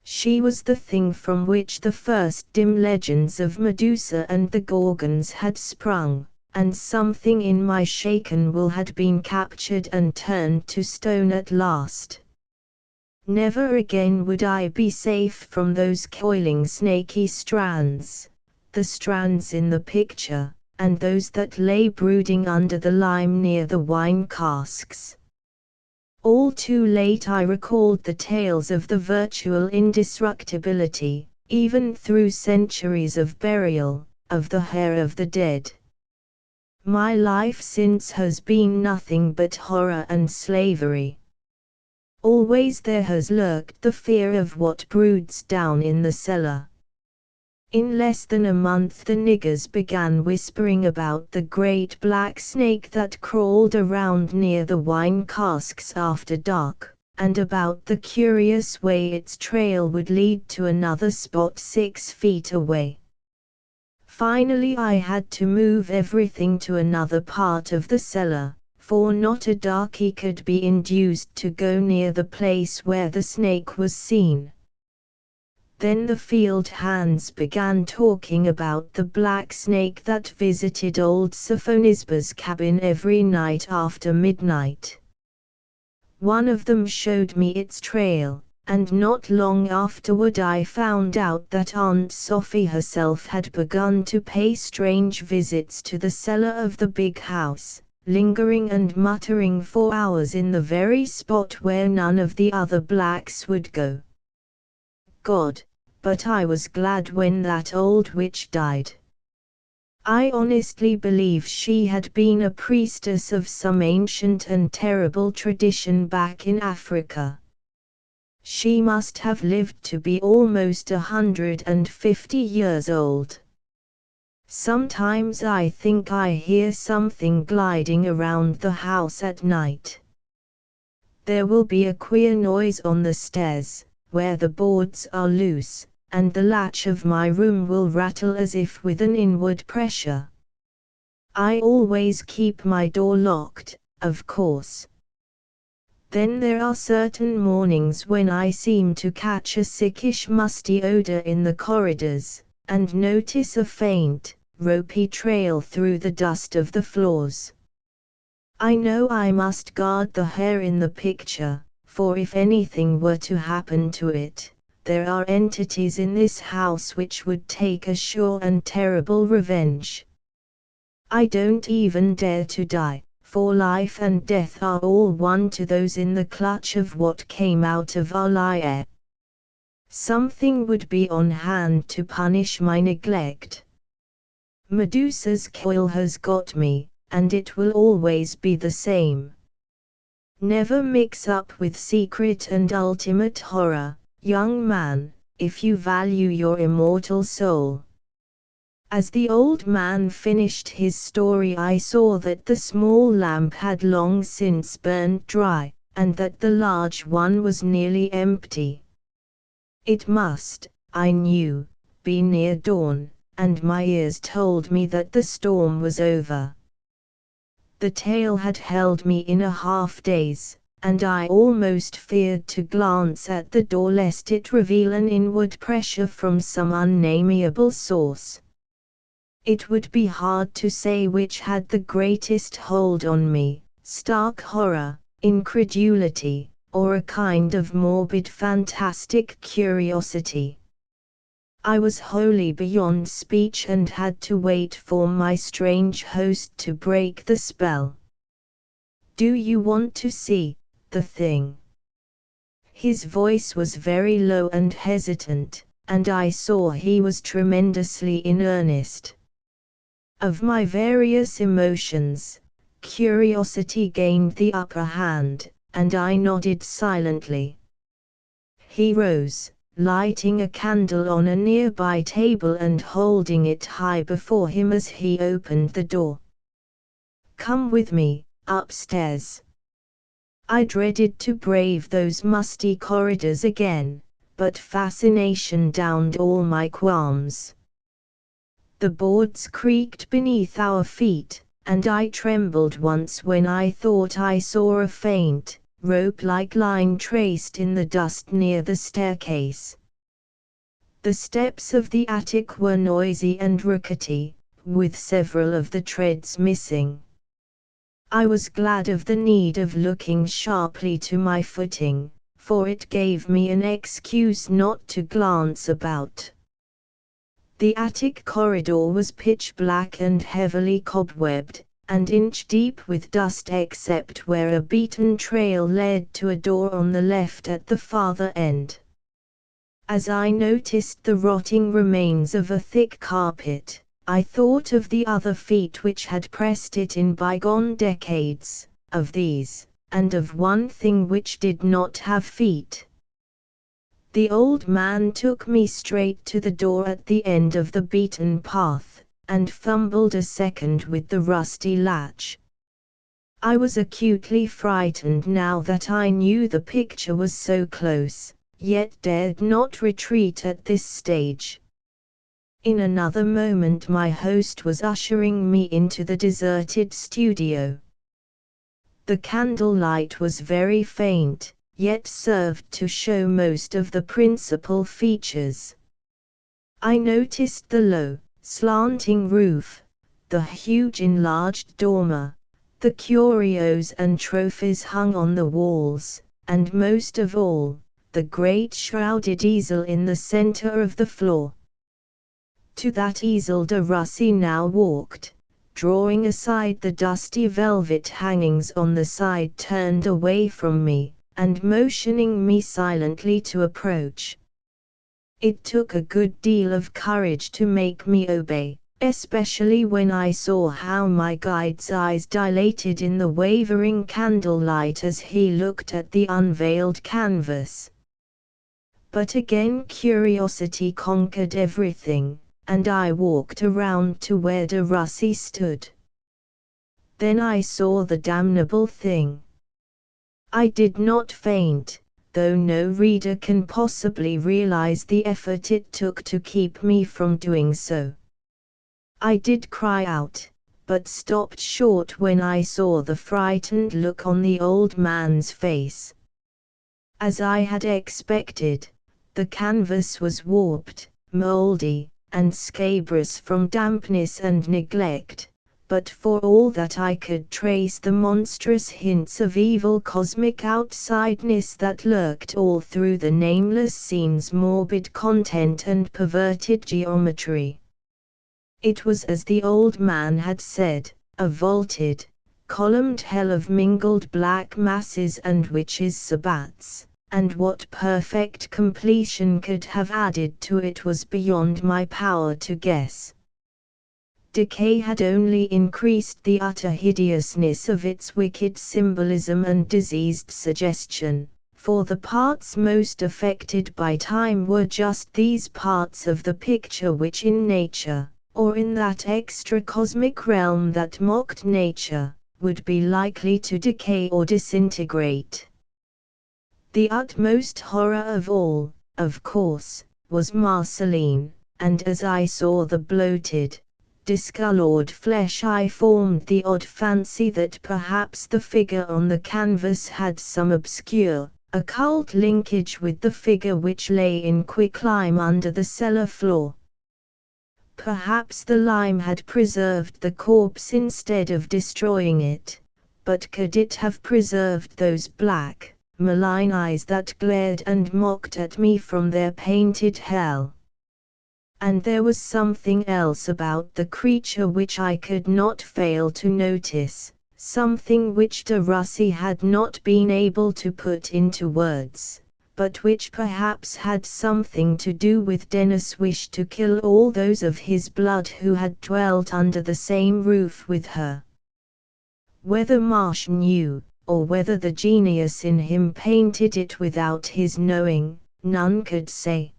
She was the thing from which the first dim legends of Medusa and the Gorgons had sprung, and something in my shaken will had been captured and turned to stone at last. Never again would I be safe from those coiling snaky strands, the strands in the picture, and those that lay brooding under the lime near the wine casks. All too late I recalled the tales of the virtual indestructibility, even through centuries of burial, of the hair of the dead. My life since has been nothing but horror and slavery. Always there has lurked the fear of what broods down in the cellar. In less than a month the niggers began whispering about the great black snake that crawled around near the wine casks after dark, and about the curious way its trail would lead to another spot 6 feet away. Finally I had to move everything to another part of the cellar, for not a darky could be induced to go near the place where the snake was seen. Then the field hands began talking about the black snake that visited old Sophonisba's cabin every night after midnight. One of them showed me its trail, and not long afterward I found out that Aunt Sophie herself had begun to pay strange visits to the cellar of the big house, lingering and muttering for hours in the very spot where none of the other blacks would go. God, but I was glad when that old witch died. I honestly believe she had been a priestess of some ancient and terrible tradition back in Africa. She must have lived to be almost 150 years old. Sometimes I think I hear something gliding around the house at night. There will be a queer noise on the stairs, where the boards are loose, and the latch of my room will rattle as if with an inward pressure. I always keep my door locked, of course. Then there are certain mornings when I seem to catch a sickish musty odor in the corridors, and notice a faint, ropey trail through the dust of the floors. I know I must guard the hair in the picture, for if anything were to happen to it, there are entities in this house which would take a sure and terrible revenge. I don't even dare to die, for life and death are all one to those in the clutch of what came out of our lair. Something would be on hand to punish my neglect. Medusa's coil has got me, and it will always be the same. Never mix up with secret and ultimate horror, young man, if you value your immortal soul. As the old man finished his story I saw that the small lamp had long since burned dry, and that the large one was nearly empty. It must, I knew, be near dawn, and my ears told me that the storm was over. The tale had held me in a half-daze, and I almost feared to glance at the door lest it reveal an inward pressure from some unnamable source. It would be hard to say which had the greatest hold on me, stark horror, incredulity, or a kind of morbid fantastic curiosity. I was wholly beyond speech and had to wait for my strange host to break the spell. "Do you want to see the thing?" His voice was very low and hesitant, and I saw he was tremendously in earnest. Of my various emotions, curiosity gained the upper hand, and I nodded silently. He rose, lighting a candle on a nearby table and holding it high before him as he opened the door. "Come with me, upstairs." I dreaded to brave those musty corridors again, but fascination downed all my qualms. The boards creaked beneath our feet, and I trembled once when I thought I saw a faint, rope-like line traced in the dust near the staircase. The steps of the attic were noisy and rickety, with several of the treads missing. I was glad of the need of looking sharply to my footing, for it gave me an excuse not to glance about. The attic corridor was pitch black and heavily cobwebbed, and inch-deep with dust except where a beaten trail led to a door on the left at the farther end. As I noticed the rotting remains of a thick carpet, I thought of the other feet which had pressed it in bygone decades, of these, and of one thing which did not have feet. The old man took me straight to the door at the end of the beaten path, and fumbled a second with the rusty latch. I was acutely frightened now that I knew the picture was so close, yet dared not retreat at this stage. In another moment my host was ushering me into the deserted studio. The candlelight was very faint, yet served to show most of the principal features. I noticed the low, slanting roof, the huge enlarged dormer, the curios and trophies hung on the walls, and most of all, the great shrouded easel in the center of the floor. To that easel de Russi now walked, drawing aside the dusty velvet hangings on the side turned away from me, and motioning me silently to approach. It took a good deal of courage to make me obey, especially when I saw how my guide's eyes dilated in the wavering candlelight as he looked at the unveiled canvas. But again curiosity conquered everything, and I walked around to where de Russi stood. Then I saw the damnable thing. I did not faint, though no reader can possibly realize the effort it took to keep me from doing so. I did cry out, but stopped short when I saw the frightened look on the old man's face. As I had expected, the canvas was warped, moldy, and scabrous from dampness and neglect, but for all that I could trace the monstrous hints of evil cosmic outsideness that lurked all through the nameless scene's morbid content and perverted geometry. It was as the old man had said, a vaulted, columned hell of mingled black masses and witches' sabbats, and what perfect completion could have added to it was beyond my power to guess. Decay had only increased the utter hideousness of its wicked symbolism and diseased suggestion, for the parts most affected by time were just these parts of the picture which in nature, or in that extra-cosmic realm that mocked nature, would be likely to decay or disintegrate. The utmost horror of all, of course, was Marceline, and as I saw the bloated, discolored flesh I formed the odd fancy that perhaps the figure on the canvas had some obscure, occult linkage with the figure which lay in quicklime under the cellar floor. Perhaps the lime had preserved the corpse instead of destroying it, but could it have preserved those black, malign eyes that glared and mocked at me from their painted hell? And there was something else about the creature which I could not fail to notice, something which de Russi had not been able to put into words, but which perhaps had something to do with Dennis' wish to kill all those of his blood who had dwelt under the same roof with her. Whether Marsh knew, or whether the genius in him painted it without his knowing, none could say.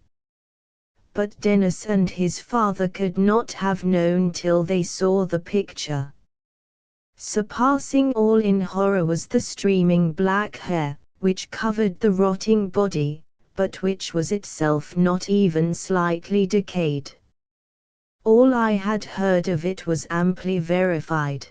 But Dennis and his father could not have known till they saw the picture. Surpassing all in horror was the streaming black hair, which covered the rotting body, but which was itself not even slightly decayed. All I had heard of it was amply verified.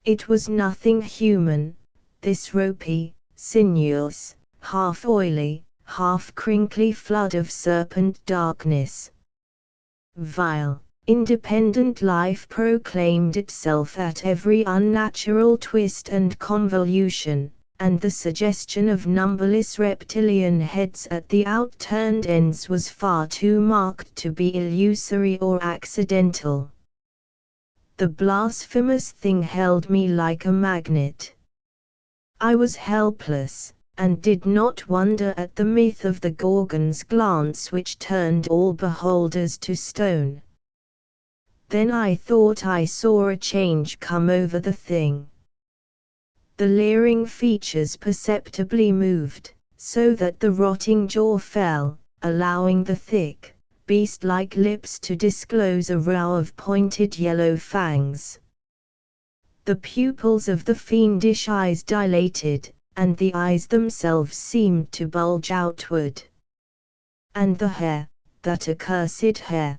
It was nothing human, this ropey, sinuous, half oily, half crinkly flood of serpent darkness. Vile, independent life proclaimed itself at every unnatural twist and convolution, and the suggestion of numberless reptilian heads at the outturned ends was far too marked to be illusory or accidental. The blasphemous thing held me like a magnet. I was helpless, and did not wonder at the myth of the Gorgon's glance which turned all beholders to stone. Then I thought I saw a change come over the thing. The leering features perceptibly moved, so that the rotting jaw fell, allowing the thick, beast-like lips to disclose a row of pointed yellow fangs. The pupils of the fiendish eyes dilated, and the eyes themselves seemed to bulge outward. And the hair, that accursed hair!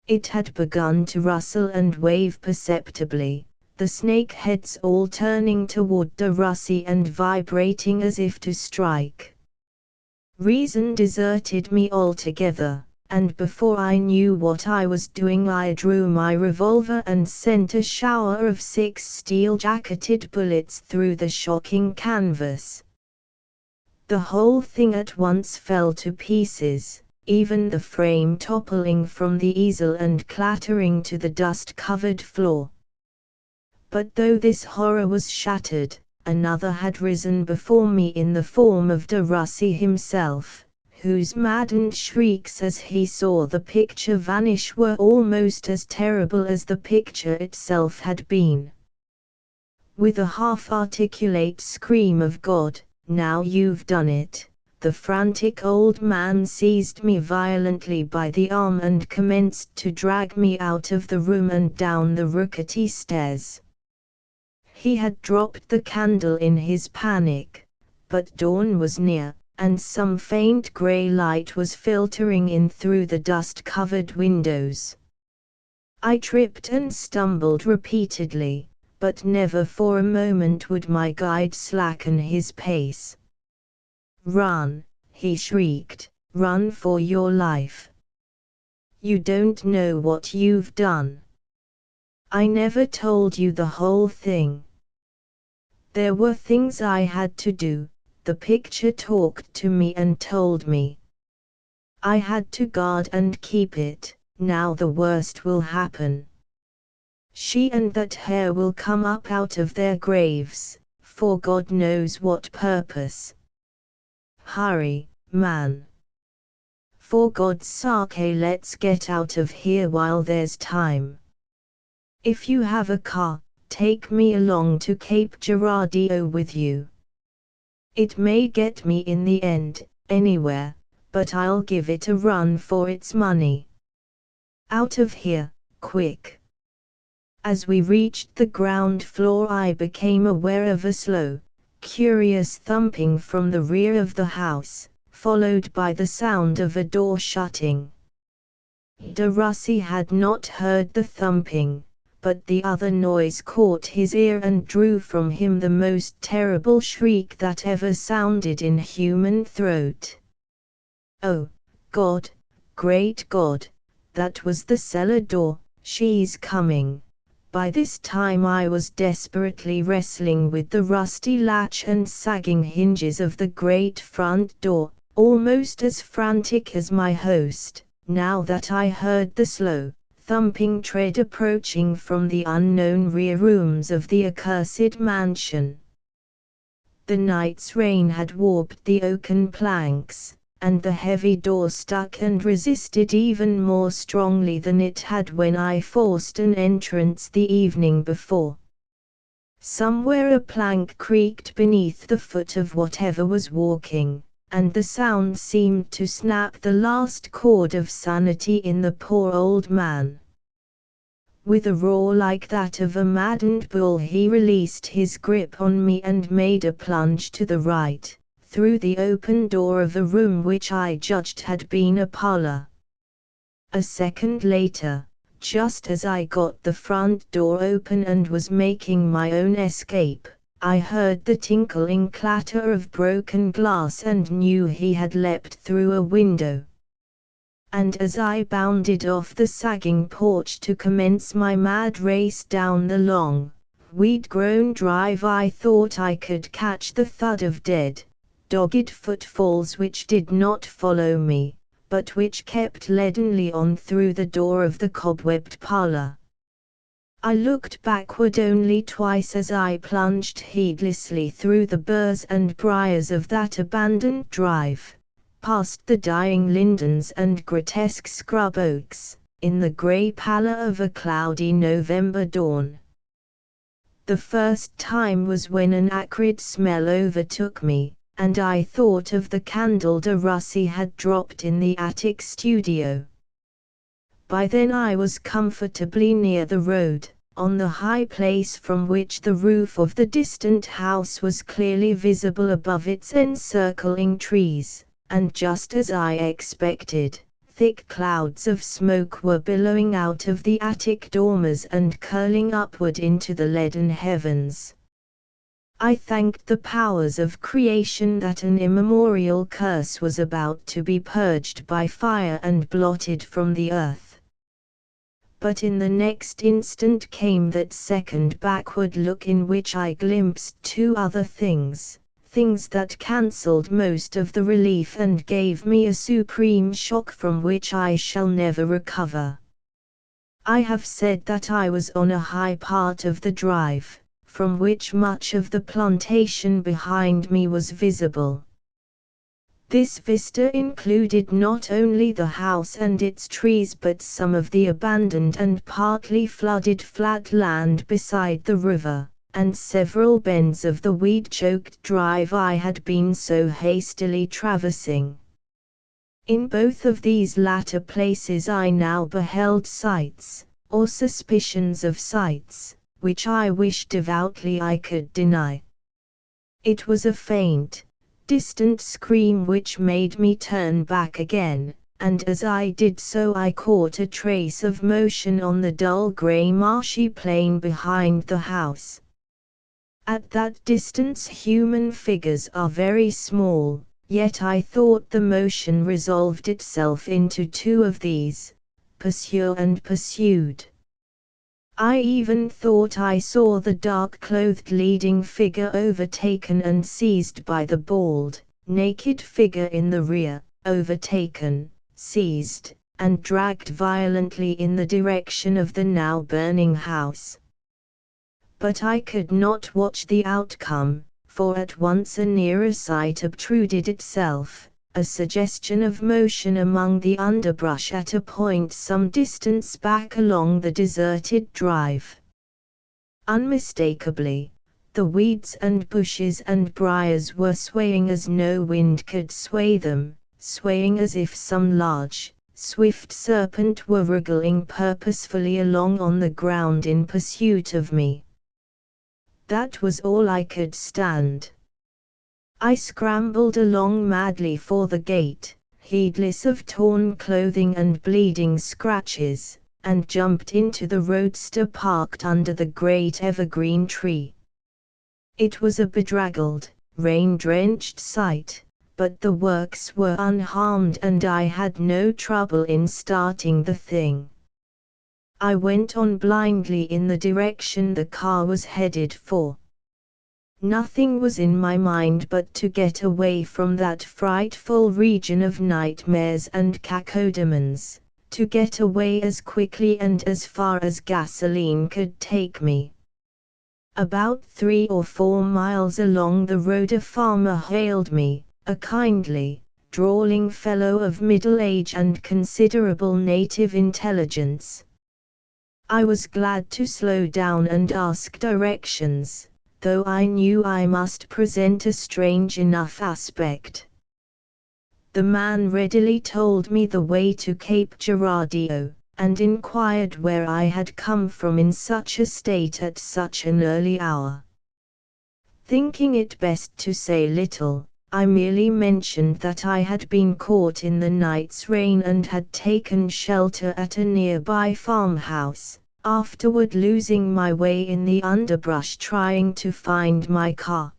It had begun to rustle and wave perceptibly, the snake heads all turning toward Derussy and vibrating as if to strike. Reason deserted me altogether, and before I knew what I was doing I drew my revolver and sent a shower of 6 steel-jacketed bullets through the shocking canvas. The whole thing at once fell to pieces, even the frame toppling from the easel and clattering to the dust-covered floor. But though this horror was shattered, another had risen before me in the form of Derussy himself, whose maddened shrieks as he saw the picture vanish were almost as terrible as the picture itself had been. With a half-articulate scream of "God, now you've done it," the frantic old man seized me violently by the arm and commenced to drag me out of the room and down the rickety stairs. He had dropped the candle in his panic, but dawn was near, and some faint grey light was filtering in through the dust-covered windows. I tripped and stumbled repeatedly, but never for a moment would my guide slacken his pace. "Run," he shrieked, "run for your life. You don't know what you've done. I never told you the whole thing. There were things I had to do. The picture talked to me and told me. I had to guard and keep it. Now the worst will happen. She and that hair will come up out of their graves, for God knows what purpose. Hurry, man. For God's sake, let's get out of here while there's time. If you have a car, take me along to Cape Girardeau with you. It may get me in the end, anywhere, but I'll give it a run for its money. Out of here, quick." As we reached the ground floor I became aware of a slow, curious thumping from the rear of the house, followed by the sound of a door shutting. Derussy had not heard the thumping, but the other noise caught his ear and drew from him the most terrible shriek that ever sounded in human throat. "Oh, God, great God, that was the cellar door, she's coming." By this time I was desperately wrestling with the rusty latch and sagging hinges of the great front door, almost as frantic as my host, now that I heard the slow, thumping tread approaching from the unknown rear rooms of the accursed mansion. The night's rain had warped the oaken planks, and the heavy door stuck and resisted even more strongly than it had when I forced an entrance the evening before. Somewhere a plank creaked beneath the foot of whatever was walking, and the sound seemed to snap the last chord of sanity in the poor old man. With a roar like that of a maddened bull, he released his grip on me and made a plunge to the right, through the open door of a room which I judged had been a parlor. A second later, just as I got the front door open and was making my own escape, I heard the tinkling clatter of broken glass and knew he had leapt through a window. And as I bounded off the sagging porch to commence my mad race down the long, weed-grown drive, I thought I could catch the thud of dead, dogged footfalls which did not follow me, but which kept leadenly on through the door of the cobwebbed parlor. I looked backward only twice as I plunged heedlessly through the burrs and briars of that abandoned drive, past the dying lindens and grotesque scrub oaks, in the grey pallor of a cloudy November dawn. The first time was when an acrid smell overtook me, and I thought of the candle de Russie had dropped in the attic studio. By then I was comfortably near the road, on the high place from which the roof of the distant house was clearly visible above its encircling trees, and just as I expected, thick clouds of smoke were billowing out of the attic dormers and curling upward into the leaden heavens. I thanked the powers of creation that an immemorial curse was about to be purged by fire and blotted from the earth. But in the next instant came that second backward look in which I glimpsed two other things that cancelled most of the relief and gave me a supreme shock from which I shall never recover. I have said that I was on a high part of the drive, from which much of the plantation behind me was visible. This vista included not only the house and its trees but some of the abandoned and partly flooded flat land beside the river, and several bends of the weed-choked drive I had been so hastily traversing. In both of these latter places I now beheld sights, or suspicions of sights, which I wished devoutly I could deny. It was a faint, distant scream which made me turn back again, and as I did so I caught a trace of motion on the dull grey marshy plain behind the house. At that distance human figures are very small, yet I thought the motion resolved itself into two of these, pursue and pursued. I even thought I saw the dark-clothed leading figure overtaken and seized by the bald, naked figure in the rear, overtaken, seized, and dragged violently in the direction of the now burning house. But I could not watch the outcome, for at once a nearer sight obtruded itself, a suggestion of motion among the underbrush at a point some distance back along the deserted drive. Unmistakably, the weeds and bushes and briars were swaying as no wind could sway them, swaying as if some large, swift serpent were wriggling purposefully along on the ground in pursuit of me. That was all I could stand. I scrambled along madly for the gate, heedless of torn clothing and bleeding scratches, and jumped into the roadster parked under the great evergreen tree. It was a bedraggled, rain-drenched sight, but the works were unharmed and I had no trouble in starting the thing. I went on blindly in the direction the car was headed for. Nothing was in my mind but to get away from that frightful region of nightmares and cacodemons, to get away as quickly and as far as gasoline could take me. About 3 or 4 miles along the road a farmer hailed me, a kindly, drawling fellow of middle age and considerable native intelligence. I was glad to slow down and ask directions, though I knew I must present a strange enough aspect. The man readily told me the way to Cape Girardeau, and inquired where I had come from in such a state at such an early hour. Thinking it best to say little, I merely mentioned that I had been caught in the night's rain and had taken shelter at a nearby farmhouse, afterward losing my way in the underbrush trying to find my car.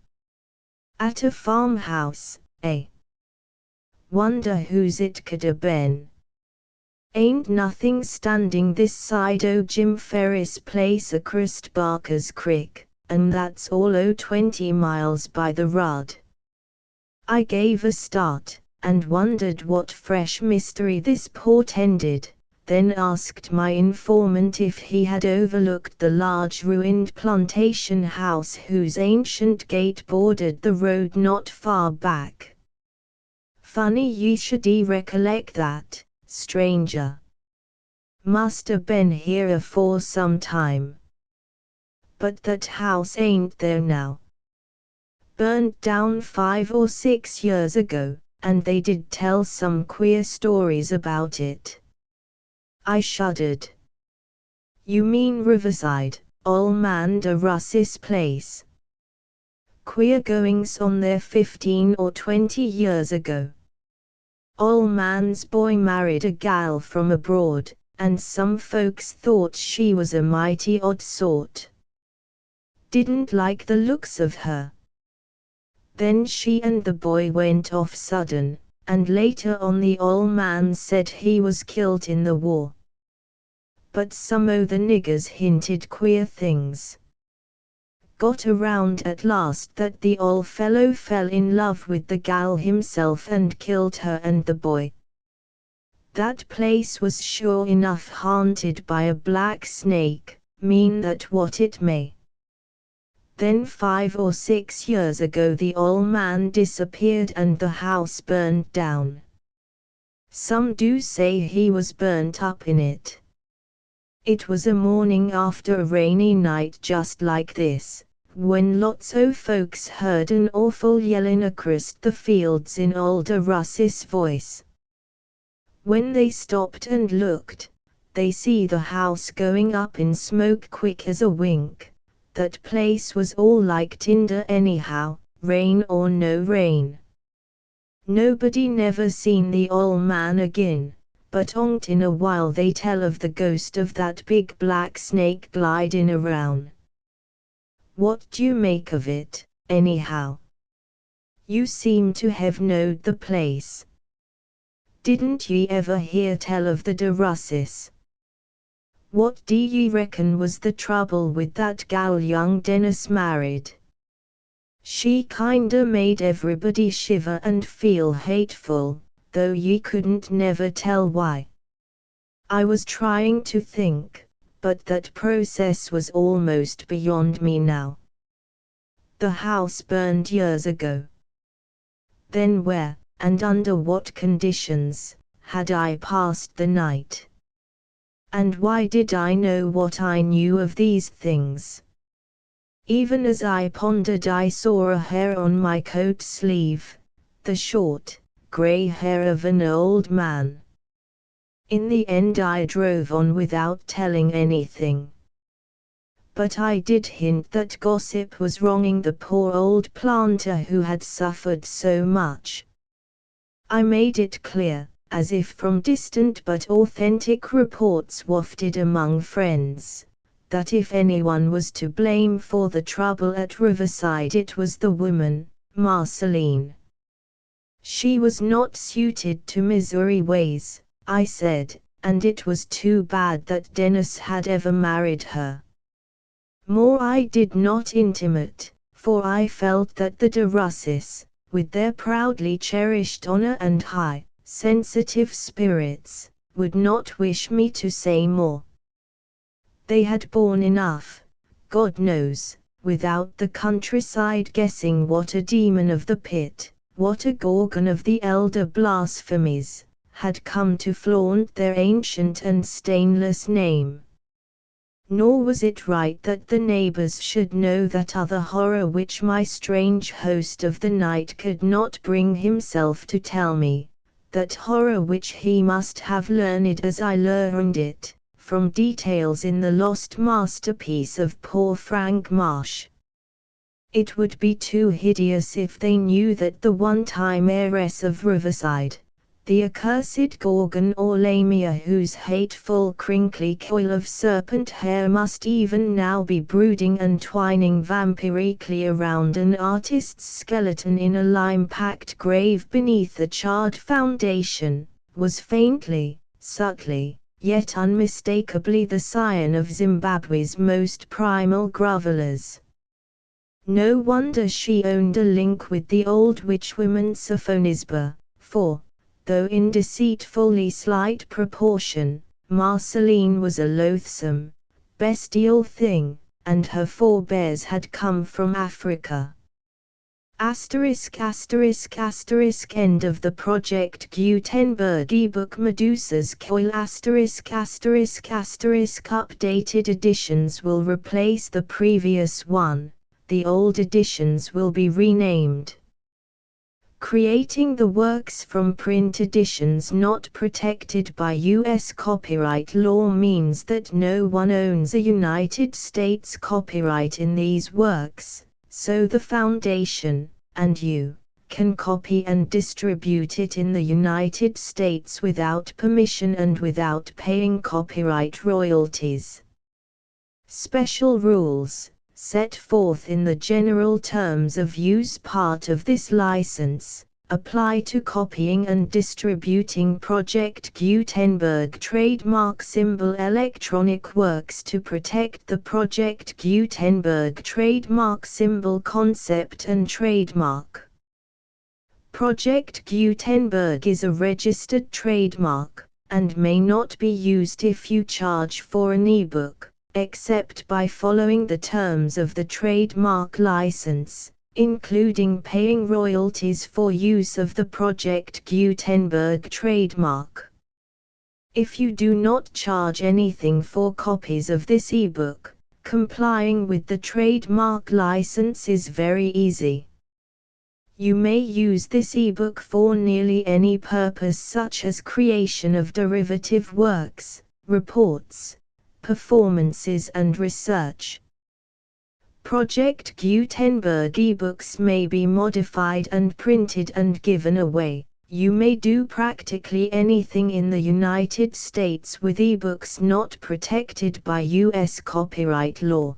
At a farmhouse, eh? Wonder whose it could have been. Ain't nothing standing this side o' Jim Ferris' place across Barker's Creek, and that's all o' 20 miles by the road. I gave a start, and wondered what fresh mystery this portended, then asked my informant if he had overlooked the large ruined plantation house whose ancient gate bordered the road not far back. Funny ye should recollect that, stranger. Must 'a been here afore some time. But that house ain't there now. Burned down 5 or 6 years ago, and they did tell some queer stories about it. I shuddered. You mean Riverside, Ol' Man de Russ's place? Queer goings on there 15 or 20 years ago. Ol' Man's boy married a gal from abroad, and some folks thought she was a mighty odd sort. Didn't like the looks of her. Then she and the boy went off sudden, and later on the Ol' Man said he was killed in the war. But some o' the niggers hinted queer things. Got around at last that the ol' fellow fell in love with the gal himself and killed her and the boy. That place was sure enough haunted by a black snake, mean that what it may. Then 5 or 6 years ago the Ol' Man disappeared and the house burned down. Some do say he was burnt up in it. It was a morning after a rainy night just like this, when lots o' folks heard an awful yellin' across the fields in old Russ's voice. When they stopped and looked, they see the house going up in smoke quick as a wink. That place was all like tinder anyhow, rain or no rain. Nobody never seen the Ol' Man again, but on't in a while they tell of the ghost of that big black snake glidin' around. What d'you make of it, anyhow? You seem to have knowed the place. Didn't ye ever hear tell of the de Russes? What do ye reckon was the trouble with that gal young Dennis married? She kinda made everybody shiver and feel hateful, though ye couldn't never tell why. I was trying to think, but that process was almost beyond me now. The house burned years ago. Then where, and under what conditions, had I passed the night? And why did I know what I knew of these things? Even as I pondered I saw a hair on my coat sleeve, the short, grey hair of an old man. In the end I drove on without telling anything. But I did hint that gossip was wronging the poor old planter who had suffered so much. I made it clear, as if from distant but authentic reports wafted among friends, that if anyone was to blame for the trouble at Riverside it was the woman, Marceline. She was not suited to Missouri ways, I said, and it was too bad that Dennis had ever married her. More I did not intimate, for I felt that the de Russes, with their proudly cherished honor and high, sensitive spirits, would not wish me to say more. They had borne enough, God knows, without the countryside guessing what a demon of the pit, what a gorgon of the elder blasphemies, had come to flaunt their ancient and stainless name. Nor was it right that the neighbors should know that other horror which my strange host of the night could not bring himself to tell me, that horror which he must have learned as I learned it, from details in the lost masterpiece of poor Frank Marsh. It would be too hideous if they knew that the one-time heiress of Riverside, the accursed Gorgon or Lamia, whose hateful crinkly coil of serpent hair must even now be brooding and twining vampirically around an artist's skeleton in a lime-packed grave beneath a charred foundation, was faintly, subtly, yet unmistakably the scion of Zimbabwe's most primal grovellers. No wonder she owned a link with the old witchwoman Sophonisba, for, though in deceitfully slight proportion, Marceline was a loathsome, bestial thing, and her forebears had come from Africa. Asterisk end of the Project Gutenberg ebook Medusa's Coil updated editions will replace the previous one, the old editions will be renamed. Creating the works from print editions not protected by U.S. copyright law means that no one owns a United States copyright in these works, so the Foundation, and you, can copy and distribute it in the United States without permission and without paying copyright royalties. Special rules, set forth in the general terms of use part of this license, apply to copying and distributing Project Gutenberg trademark symbol electronic works to protect the Project Gutenberg trademark symbol concept and trademark. Project Gutenberg is a registered trademark, and may not be used if you charge for an ebook, except by following the terms of the trademark license, including paying royalties for use of the Project Gutenberg trademark. If you do not charge anything for copies of this ebook, complying with the trademark license is very easy. You may use this ebook for nearly any purpose, such as creation of derivative works, reports, performances and research. Project Gutenberg ebooks may be modified and printed and given away. You may do practically anything in the United States with ebooks not protected by U.S. copyright law.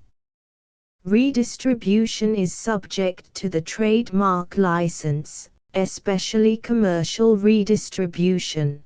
Redistribution is subject to the trademark license, especially commercial redistribution.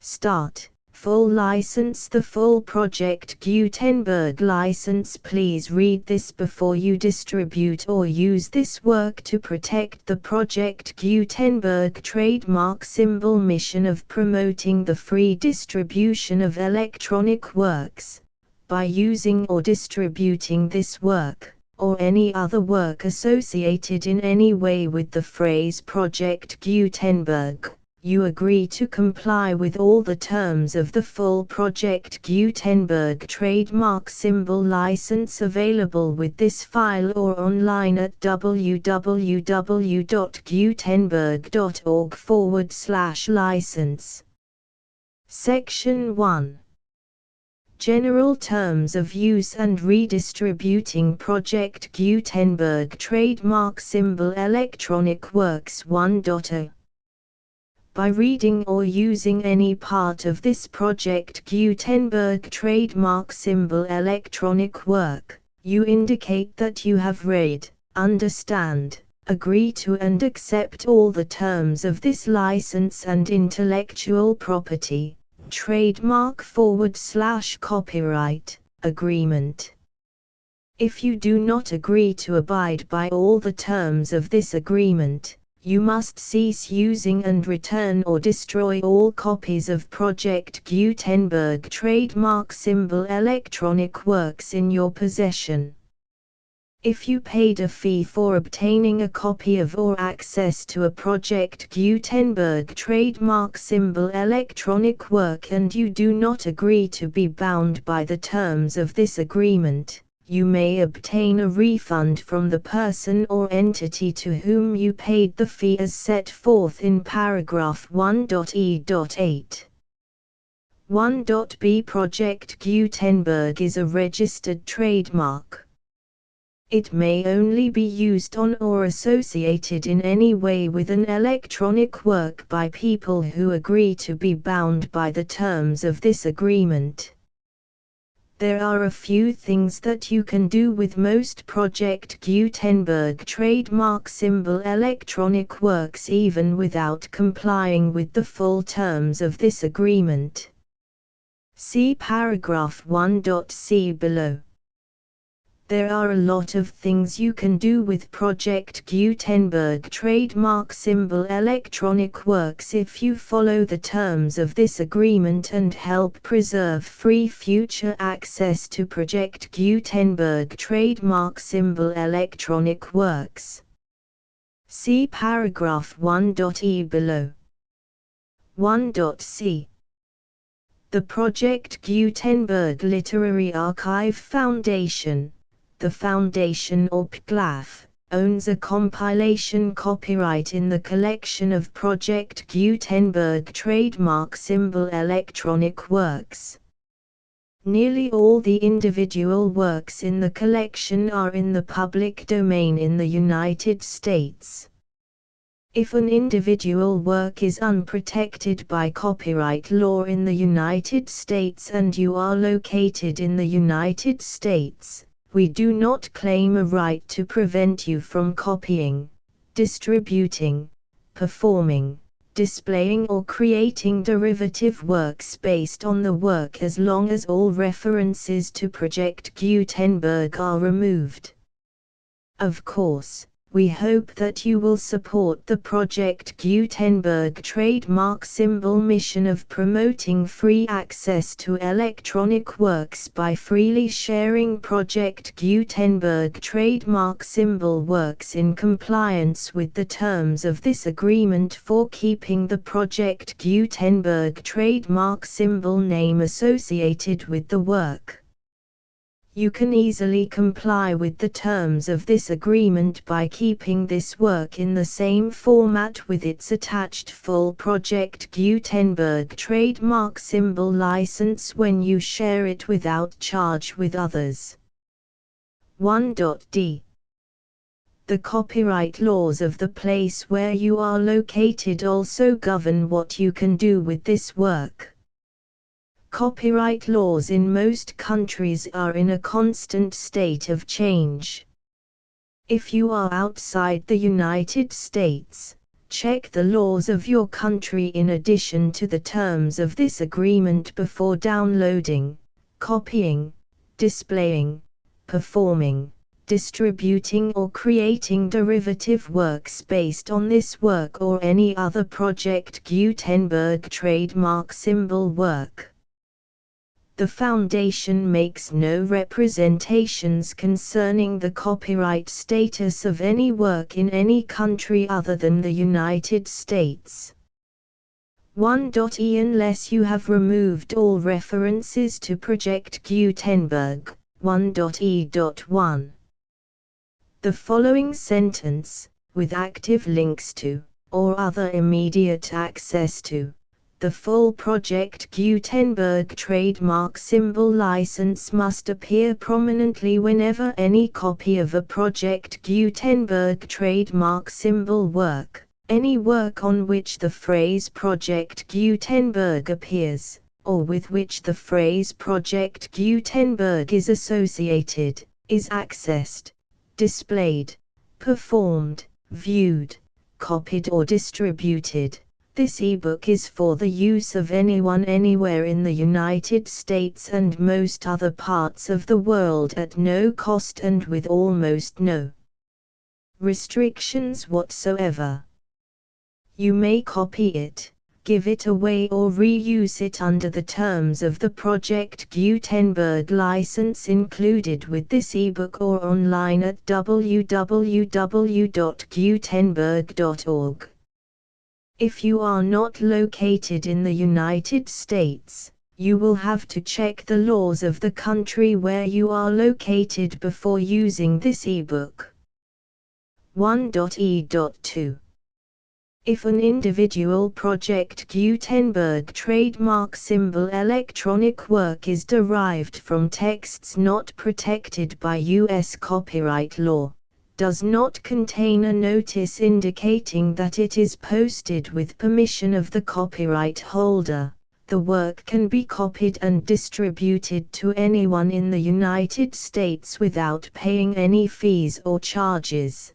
Start. Full license. The full Project Gutenberg license. Please read this before you distribute or use this work to protect the Project Gutenberg trademark symbol mission of promoting the free distribution of electronic works. By using or distributing this work, or any other work associated in any way with the phrase Project Gutenberg, you agree to comply with all the terms of the full Project Gutenberg trademark symbol license available with this file or online at www.gutenberg.org/license. Section 1. General Terms of Use and Redistributing Project Gutenberg Trademark Symbol Electronic Works 1.0. By reading or using any part of this Project Gutenberg trademark symbol electronic work, you indicate that you have read, understand, agree to and accept all the terms of this license and intellectual property, trademark/copyright, agreement. If you do not agree to abide by all the terms of this agreement, you must cease using and return or destroy all copies of Project Gutenberg trademark symbol electronic works in your possession. If you paid a fee for obtaining a copy of or access to a Project Gutenberg trademark symbol electronic work and you do not agree to be bound by the terms of this agreement, you may obtain a refund from the person or entity to whom you paid the fee as set forth in paragraph 1.e.8. 1.b Project Gutenberg is a registered trademark. It may only be used on or associated in any way with an electronic work by people who agree to be bound by the terms of this agreement. There are a few things that you can do with most Project Gutenberg trademark symbol electronic works even without complying with the full terms of this agreement. See paragraph 1.c below. There are a lot of things you can do with Project Gutenberg trademark symbol electronic works if you follow the terms of this agreement and help preserve free future access to Project Gutenberg trademark symbol electronic works. See paragraph 1.e below. 1.c The Project Gutenberg Literary Archive Foundation, the Foundation or PGLAF, owns a compilation copyright in the collection of Project Gutenberg trademark symbol electronic works. Nearly all the individual works in the collection are in the public domain in the United States. If an individual work is unprotected by copyright law in the United States and you are located in the United States, we do not claim a right to prevent you from copying, distributing, performing, displaying or creating derivative works based on the work as long as all references to Project Gutenberg are removed. Of course, we hope that you will support the Project Gutenberg trademark symbol mission of promoting free access to electronic works by freely sharing Project Gutenberg trademark symbol works in compliance with the terms of this agreement for keeping the Project Gutenberg trademark symbol name associated with the work. You can easily comply with the terms of this agreement by keeping this work in the same format with its attached full Project Gutenberg trademark symbol license when you share it without charge with others. 1.d The copyright laws of the place where you are located also govern what you can do with this work. Copyright laws in most countries are in a constant state of change. If you are outside the United States, check the laws of your country in addition to the terms of this agreement before downloading, copying, displaying, performing, distributing or creating derivative works based on this work or any other Project Gutenberg trademark symbol work. The Foundation makes no representations concerning the copyright status of any work in any country other than the United States. 1.e Unless you have removed all references to Project Gutenberg. 1.e.1 The following sentence, with active links to, or other immediate access to, the full Project Gutenberg trademark symbol license must appear prominently whenever any copy of a Project Gutenberg trademark symbol work, any work on which the phrase Project Gutenberg appears, or with which the phrase Project Gutenberg is associated, is accessed, displayed, performed, viewed, copied or distributed. This ebook is for the use of anyone anywhere in the United States and most other parts of the world at no cost and with almost no restrictions whatsoever. You may copy it, give it away or reuse it under the terms of the Project Gutenberg license included with this ebook or online at www.gutenberg.org. If you are not located in the United States, you will have to check the laws of the country where you are located before using this ebook. 1.e.2 If an individual Project Gutenberg trademark symbol electronic work is derived from texts not protected by U.S. copyright law, does not contain a notice indicating that it is posted with permission of the copyright holder, the work can be copied and distributed to anyone in the United States without paying any fees or charges.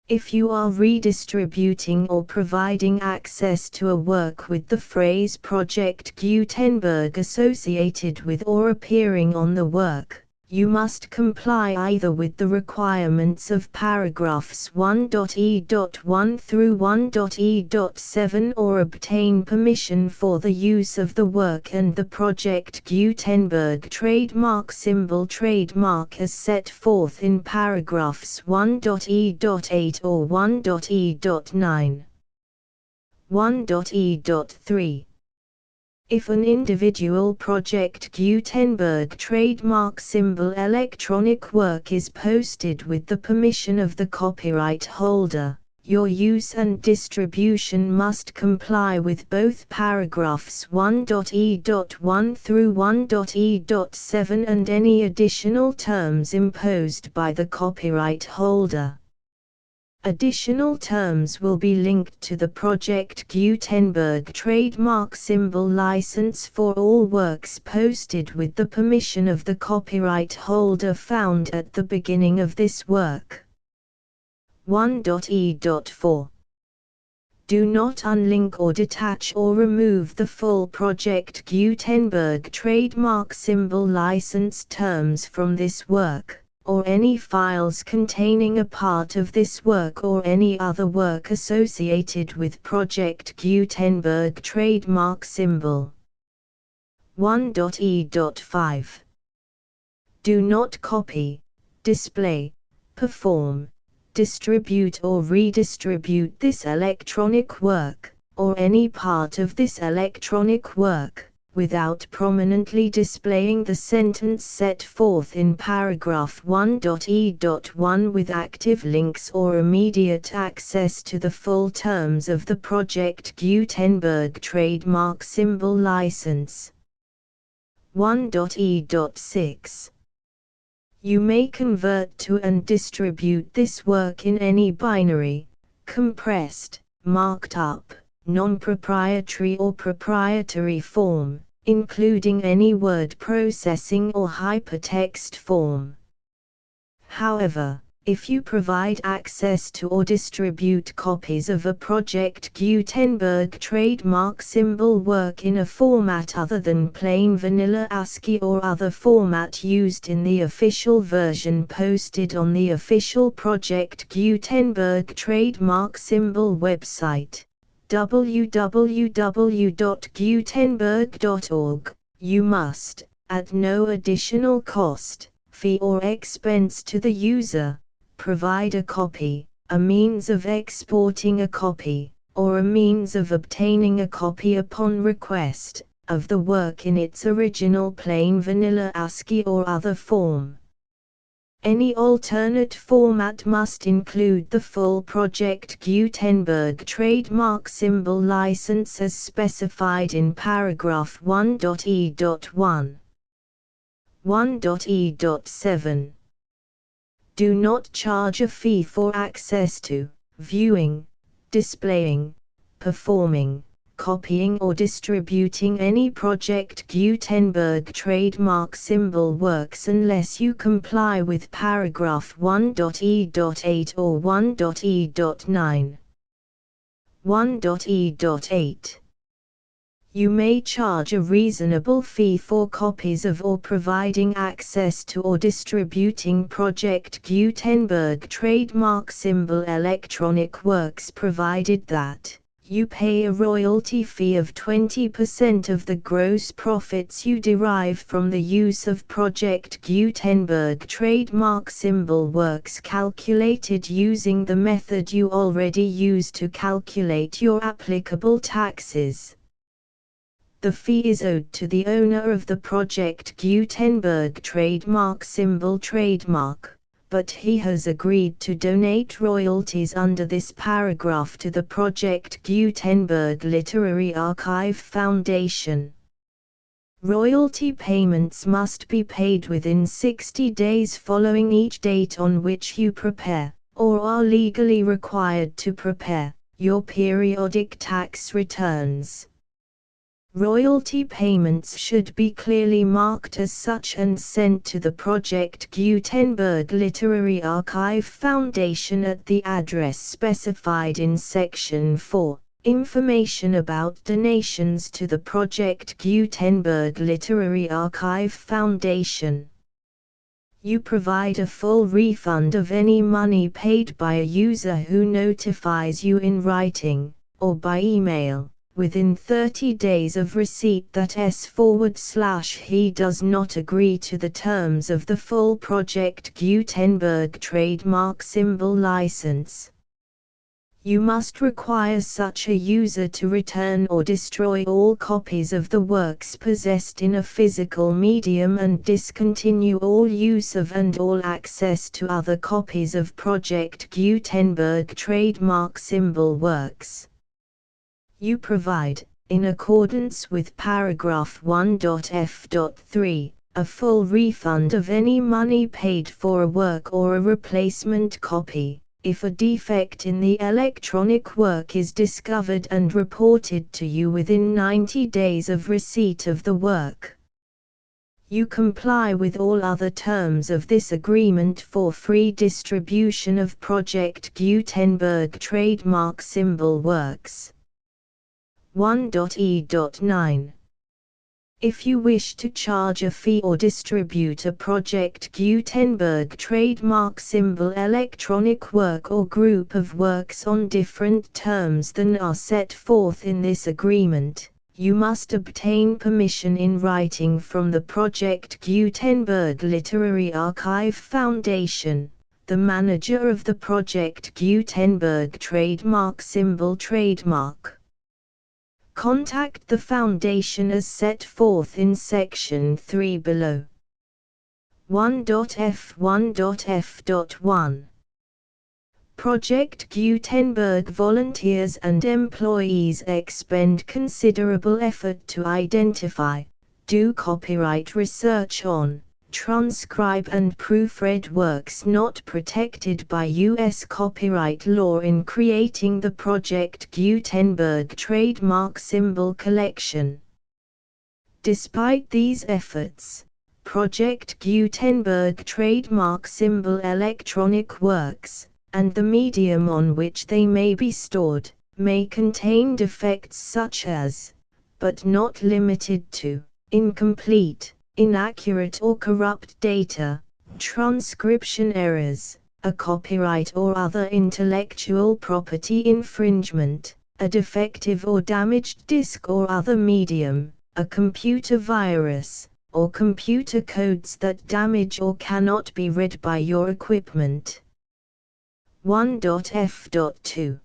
If you are redistributing or providing access to a work with the phrase Project Gutenberg associated with or appearing on the work, you must comply either with the requirements of paragraphs 1.e.1 through 1.e.7 or obtain permission for the use of the work and the Project Gutenberg trademark symbol trademark as set forth in paragraphs 1.e.8 or 1.e.9. 1.e.3 If an individual Project Gutenberg trademark symbol electronic work is posted with the permission of the copyright holder, your use and distribution must comply with both paragraphs 1.e.1 through 1.e.7 and any additional terms imposed by the copyright holder. Additional terms will be linked to the Project Gutenberg trademark symbol license for all works posted with the permission of the copyright holder found at the beginning of this work. 1.e.4 Do not unlink or detach or remove the full Project Gutenberg trademark symbol license terms from this work, or any files containing a part of this work or any other work associated with Project Gutenberg trademark symbol. 1.e.5 Do not copy, display, perform, distribute or redistribute this electronic work, or any part of this electronic work, without prominently displaying the sentence set forth in paragraph 1.e.1 with active links or immediate access to the full terms of the Project Gutenberg trademark symbol license. 1.e.6 You may convert to and distribute this work in any binary, compressed, marked up, non-proprietary or proprietary form, including any word processing or hypertext form. However, if you provide access to or distribute copies of a Project Gutenberg trademark symbol work in a format other than plain vanilla ASCII or other format used in the official version posted on the official Project Gutenberg trademark symbol website, www.gutenberg.org, you must, at no additional cost, fee or expense to the user, provide a copy, a means of exporting a copy, or a means of obtaining a copy upon request, of the work in its original plain vanilla ASCII or other form. Any alternate format must include the full Project Gutenberg trademark symbol license as specified in paragraph 1.e.1. 1.e.7 Do not charge a fee for access to, viewing, displaying, performing, copying or distributing any Project Gutenberg trademark symbol works unless you comply with paragraph 1.e.8 or 1.e.9. 1.e.8 You may charge a reasonable fee for copies of or providing access to or distributing Project Gutenberg trademark symbol electronic works provided that you pay a royalty fee of 20% of the gross profits you derive from the use of Project Gutenberg trademark symbol works calculated using the method you already use to calculate your applicable taxes. The fee is owed to the owner of the Project Gutenberg trademark symbol trademark, but he has agreed to donate royalties under this paragraph to the Project Gutenberg Literary Archive Foundation. Royalty payments must be paid within 60 days following each date on which you prepare, or are legally required to prepare, your periodic tax returns. Royalty payments should be clearly marked as such and sent to the Project Gutenberg Literary Archive Foundation at the address specified in Section 4. Information about donations to the Project Gutenberg Literary Archive Foundation. You provide a full refund of any money paid by a user who notifies you in writing, or by email, within 30 days of receipt that he does not agree to the terms of the full Project Gutenberg trademark symbol license. You must require such a user to return or destroy all copies of the works possessed in a physical medium and discontinue all use of and all access to other copies of Project Gutenberg trademark symbol works. You provide, in accordance with paragraph 1.f.3, a full refund of any money paid for a work or a replacement copy, if a defect in the electronic work is discovered and reported to you within 90 days of receipt of the work. You comply with all other terms of this agreement for free distribution of Project Gutenberg trademark symbol works. 1.e.9. If you wish to charge a fee or distribute a Project Gutenberg trademark symbol electronic work or group of works on different terms than are set forth in this agreement, you must obtain permission in writing from the Project Gutenberg Literary Archive Foundation, the manager of the Project Gutenberg trademark symbol trademark. Contact the Foundation as set forth in Section 3 below. 1.f1.f.1. Project Gutenberg volunteers and employees expend considerable effort to identify, do copyright research on, transcribe and proofread works not protected by U.S. copyright law in creating the Project Gutenberg trademark symbol collection. Despite these efforts, Project Gutenberg trademark symbol electronic works, and the medium on which they may be stored, may contain defects such as, but not limited to, incomplete, inaccurate or corrupt data, transcription errors, a copyright or other intellectual property infringement, a defective or damaged disk or other medium, a computer virus, or computer codes that damage or cannot be read by your equipment. 1.f.2.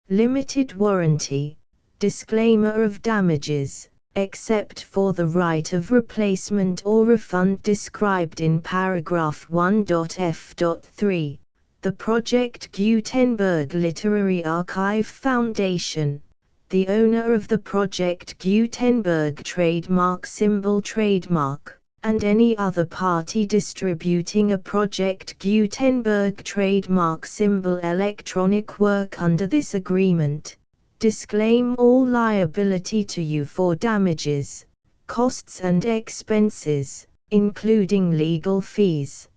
Limited warranty, disclaimer of damages, except for the right of replacement or refund described in paragraph 1.f.3, the Project Gutenberg Literary Archive Foundation, the owner of the Project Gutenberg trademark symbol trademark, and any other party distributing a Project Gutenberg trademark symbol electronic work under this agreement, disclaim all liability to you for damages, costs and expenses, including legal fees.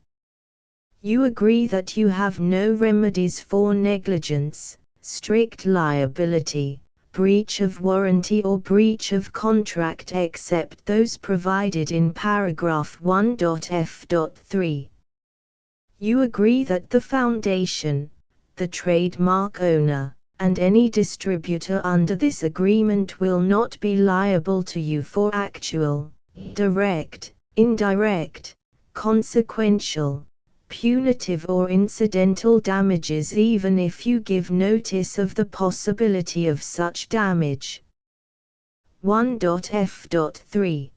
You agree that you have no remedies for negligence, strict liability, breach of warranty or breach of contract except those provided in paragraph 1.f.3. You agree that the Foundation, the trademark owner, and any distributor under this agreement will not be liable to you for actual, direct, indirect, consequential, punitive or incidental damages even if you give notice of the possibility of such damage. 1.f.3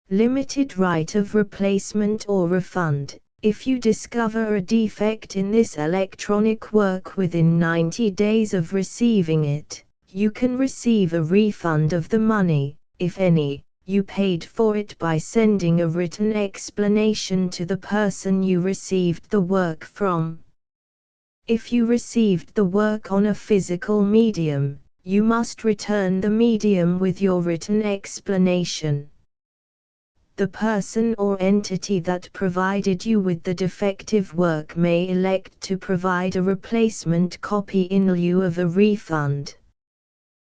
Limited right of replacement or refund. If you discover a defect in this electronic work within 90 days of receiving it, you can receive a refund of the money, if any, you paid for it by sending a written explanation to the person you received the work from. If you received the work on a physical medium, you must return the medium with your written explanation. The person or entity that provided you with the defective work may elect to provide a replacement copy in lieu of a refund.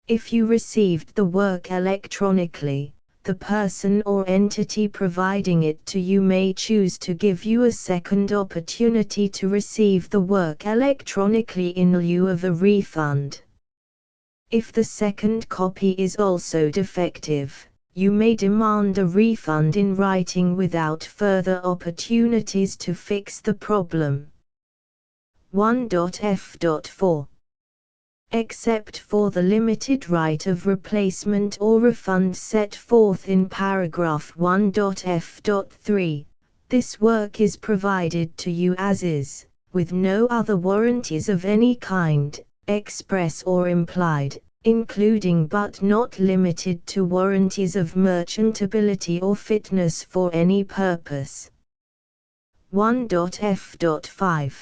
If you received the work electronically, the person or entity providing it to you may choose to give you a second opportunity to receive the work electronically in lieu of a refund. If the second copy is also defective, you may demand a refund in writing without further opportunities to fix the problem. 1.f.4 Except for the limited right of replacement or refund set forth in paragraph 1.f.3, this work is provided to you as is, with no other warranties of any kind, express or implied, including but not limited to warranties of merchantability or fitness for any purpose. 1.f.5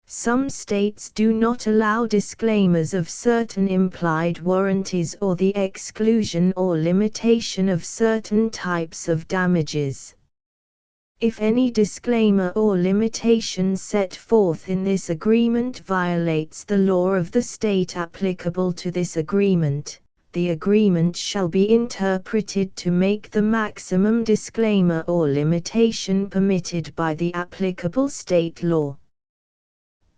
Some states do not allow disclaimers of certain implied warranties or the exclusion or limitation of certain types of damages. If any disclaimer or limitation set forth in this agreement violates the law of the state applicable to this agreement, the agreement shall be interpreted to make the maximum disclaimer or limitation permitted by the applicable state law.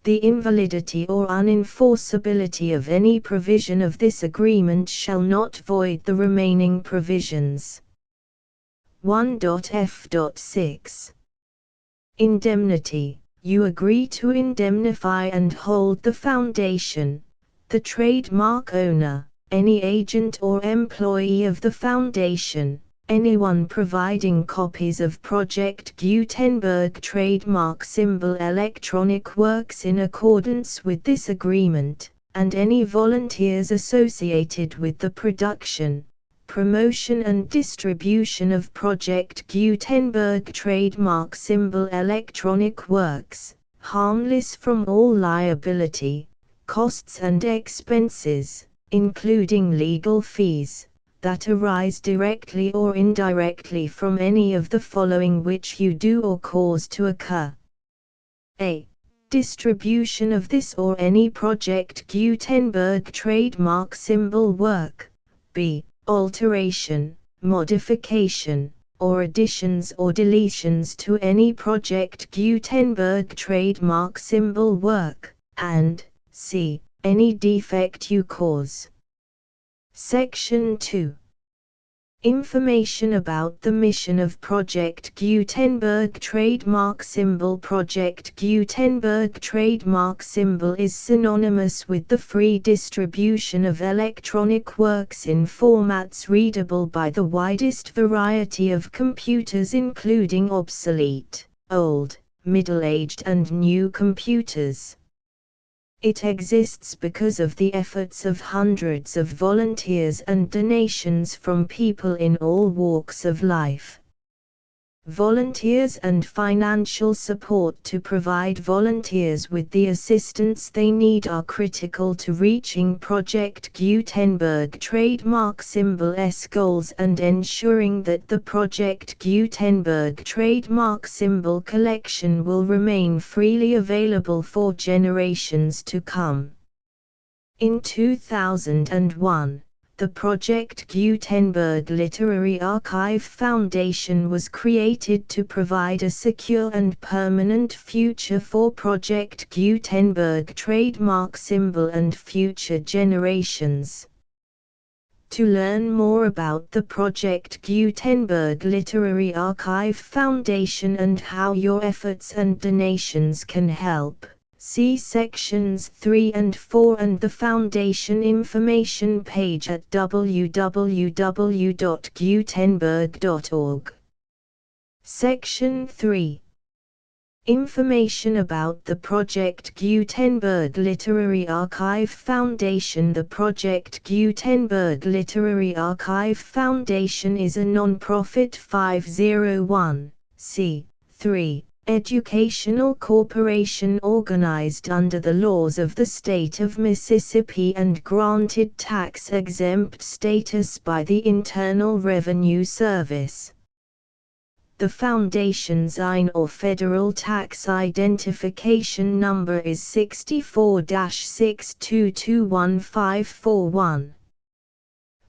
The invalidity or unenforceability of any provision of this agreement shall not void the remaining provisions. 1.f.6 Indemnity. You agree to indemnify and hold the foundation, the trademark owner, any agent or employee of the foundation, anyone providing copies of Project Gutenberg trademark symbol electronic works in accordance with this agreement, and any volunteers associated with the production, promotion and distribution of Project Gutenberg trademark symbol electronic works, harmless from all liability, costs and expenses, including legal fees, that arise directly or indirectly from any of the following which you do or cause to occur. A. Distribution of this or any Project Gutenberg trademark symbol work. B. Alteration, modification, or additions or deletions to any Project Gutenberg trademark symbol work, and c. Any defect you cause. Section 2. Information about the mission of Project Gutenberg trademark symbol. Project Gutenberg trademark symbol is synonymous with the free distribution of electronic works in formats readable by the widest variety of computers, including obsolete, old, middle-aged and new computers. It exists because of the efforts of hundreds of volunteers and donations from people in all walks of life. Volunteers and financial support to provide volunteers with the assistance they need are critical to reaching Project Gutenberg trademark symbol's goals and ensuring that the Project Gutenberg trademark symbol collection will remain freely available for generations to come. In 2001, the Project Gutenberg Literary Archive Foundation was created to provide a secure and permanent future for Project Gutenberg trademark symbol and future generations. To learn more about the Project Gutenberg Literary Archive Foundation and how your efforts and donations can help, See sections 3 and 4 and the Foundation information page at www.gutenberg.org. Section 3. Information about the Project Gutenberg Literary Archive Foundation. The Project Gutenberg Literary Archive Foundation is a non-profit 501(c)(3) educational corporation organized under the laws of the state of Mississippi and granted tax-exempt status by the Internal Revenue Service. The Foundation's IN or Federal Tax Identification Number is 64-6221541.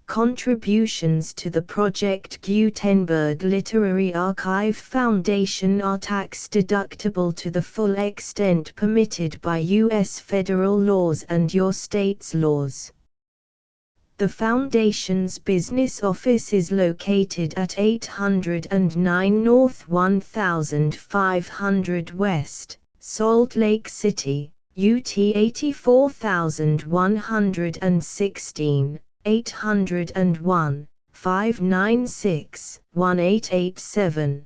Contributions to the Project Gutenberg Literary Archive Foundation are tax-deductible to the full extent permitted by U.S. federal laws and your state's laws. The Foundation's business office is located at 809 North 1500 West, Salt Lake City, UT 84116, 801-596-1887.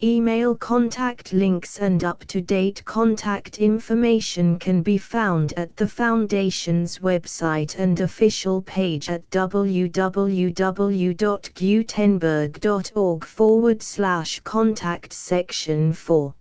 Email contact links and up-to-date contact information can be found at the Foundation's website and official page at www.gutenberg.org/contact section 4.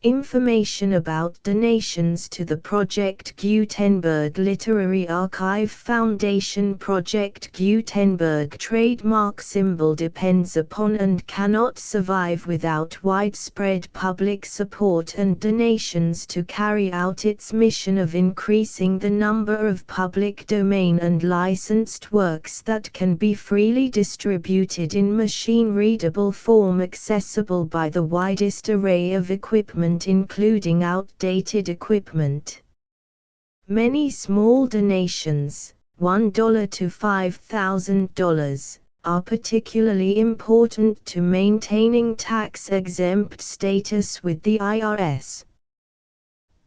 Information about donations to the Project Gutenberg Literary Archive Foundation. Project Gutenberg trademark symbol depends upon and cannot survive without widespread public support and donations to carry out its mission of increasing the number of public domain and licensed works that can be freely distributed in machine-readable form accessible by the widest array of equipment including outdated equipment. Many small donations, $1 to $5,000, are particularly important to maintaining tax-exempt status with the IRS.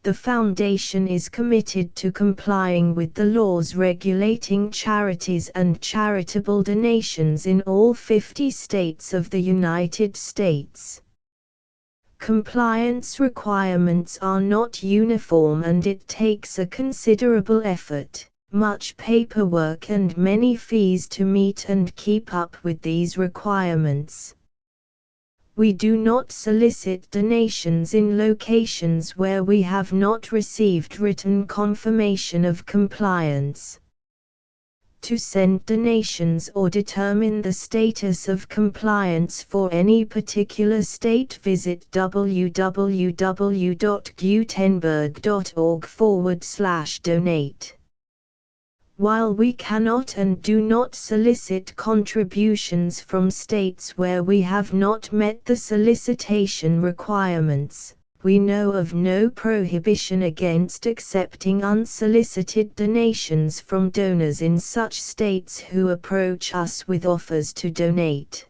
The Foundation is committed to complying with the laws regulating charities and charitable donations in all 50 states of the United States. Compliance requirements are not uniform and it takes a considerable effort, much paperwork and many fees to meet and keep up with these requirements. We do not solicit donations in locations where we have not received written confirmation of compliance. To send donations or determine the status of compliance for any particular state, visit www.gutenberg.org/donate. While we cannot and do not solicit contributions from states where we have not met the solicitation requirements, we know of no prohibition against accepting unsolicited donations from donors in such states who approach us with offers to donate.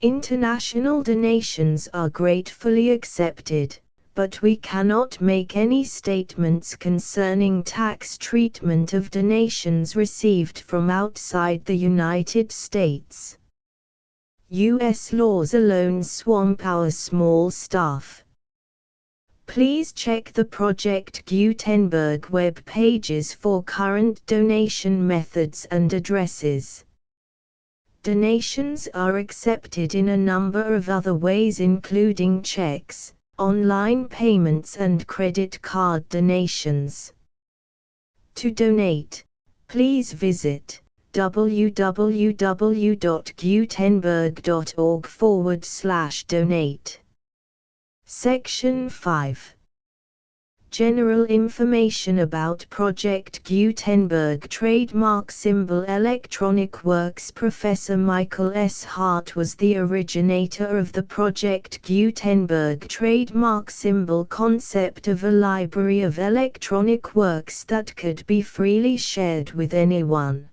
International donations are gratefully accepted, but we cannot make any statements concerning tax treatment of donations received from outside the United States. U.S. laws alone swamp our small staff. Please check the Project Gutenberg web pages for current donation methods and addresses. Donations are accepted in a number of other ways including checks, online payments and credit card donations. To donate, please visit www.gutenberg.org/donate. Section 5. General information about Project Gutenberg trademark symbol electronic works. Professor Michael S. Hart was the originator of the Project Gutenberg trademark symbol concept of a library of electronic works that could be freely shared with anyone.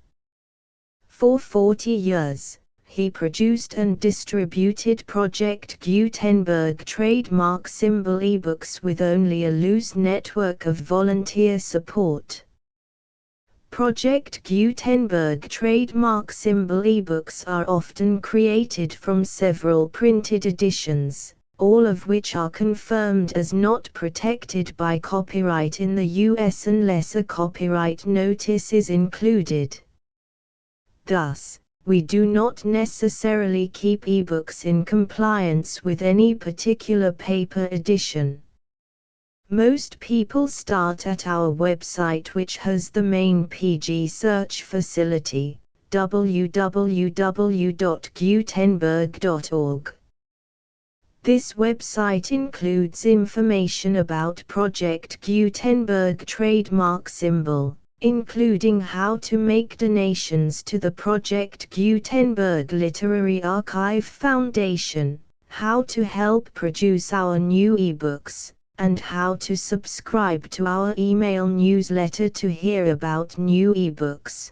For 40 years, He produced and distributed Project Gutenberg trademark symbol ebooks with only a loose network of volunteer support. Project Gutenberg trademark symbol ebooks are often created from several printed editions, all of which are confirmed as not protected by copyright in the US unless a copyright notice is included. Thus, we do not necessarily keep ebooks in compliance with any particular paper edition. Most people start at our website, which has the main PG search facility, www.gutenberg.org. This website includes information about Project Gutenberg trademark symbol, including how to make donations to the Project Gutenberg Literary Archive Foundation, how to help produce our new ebooks, and how to subscribe to our email newsletter to hear about new ebooks.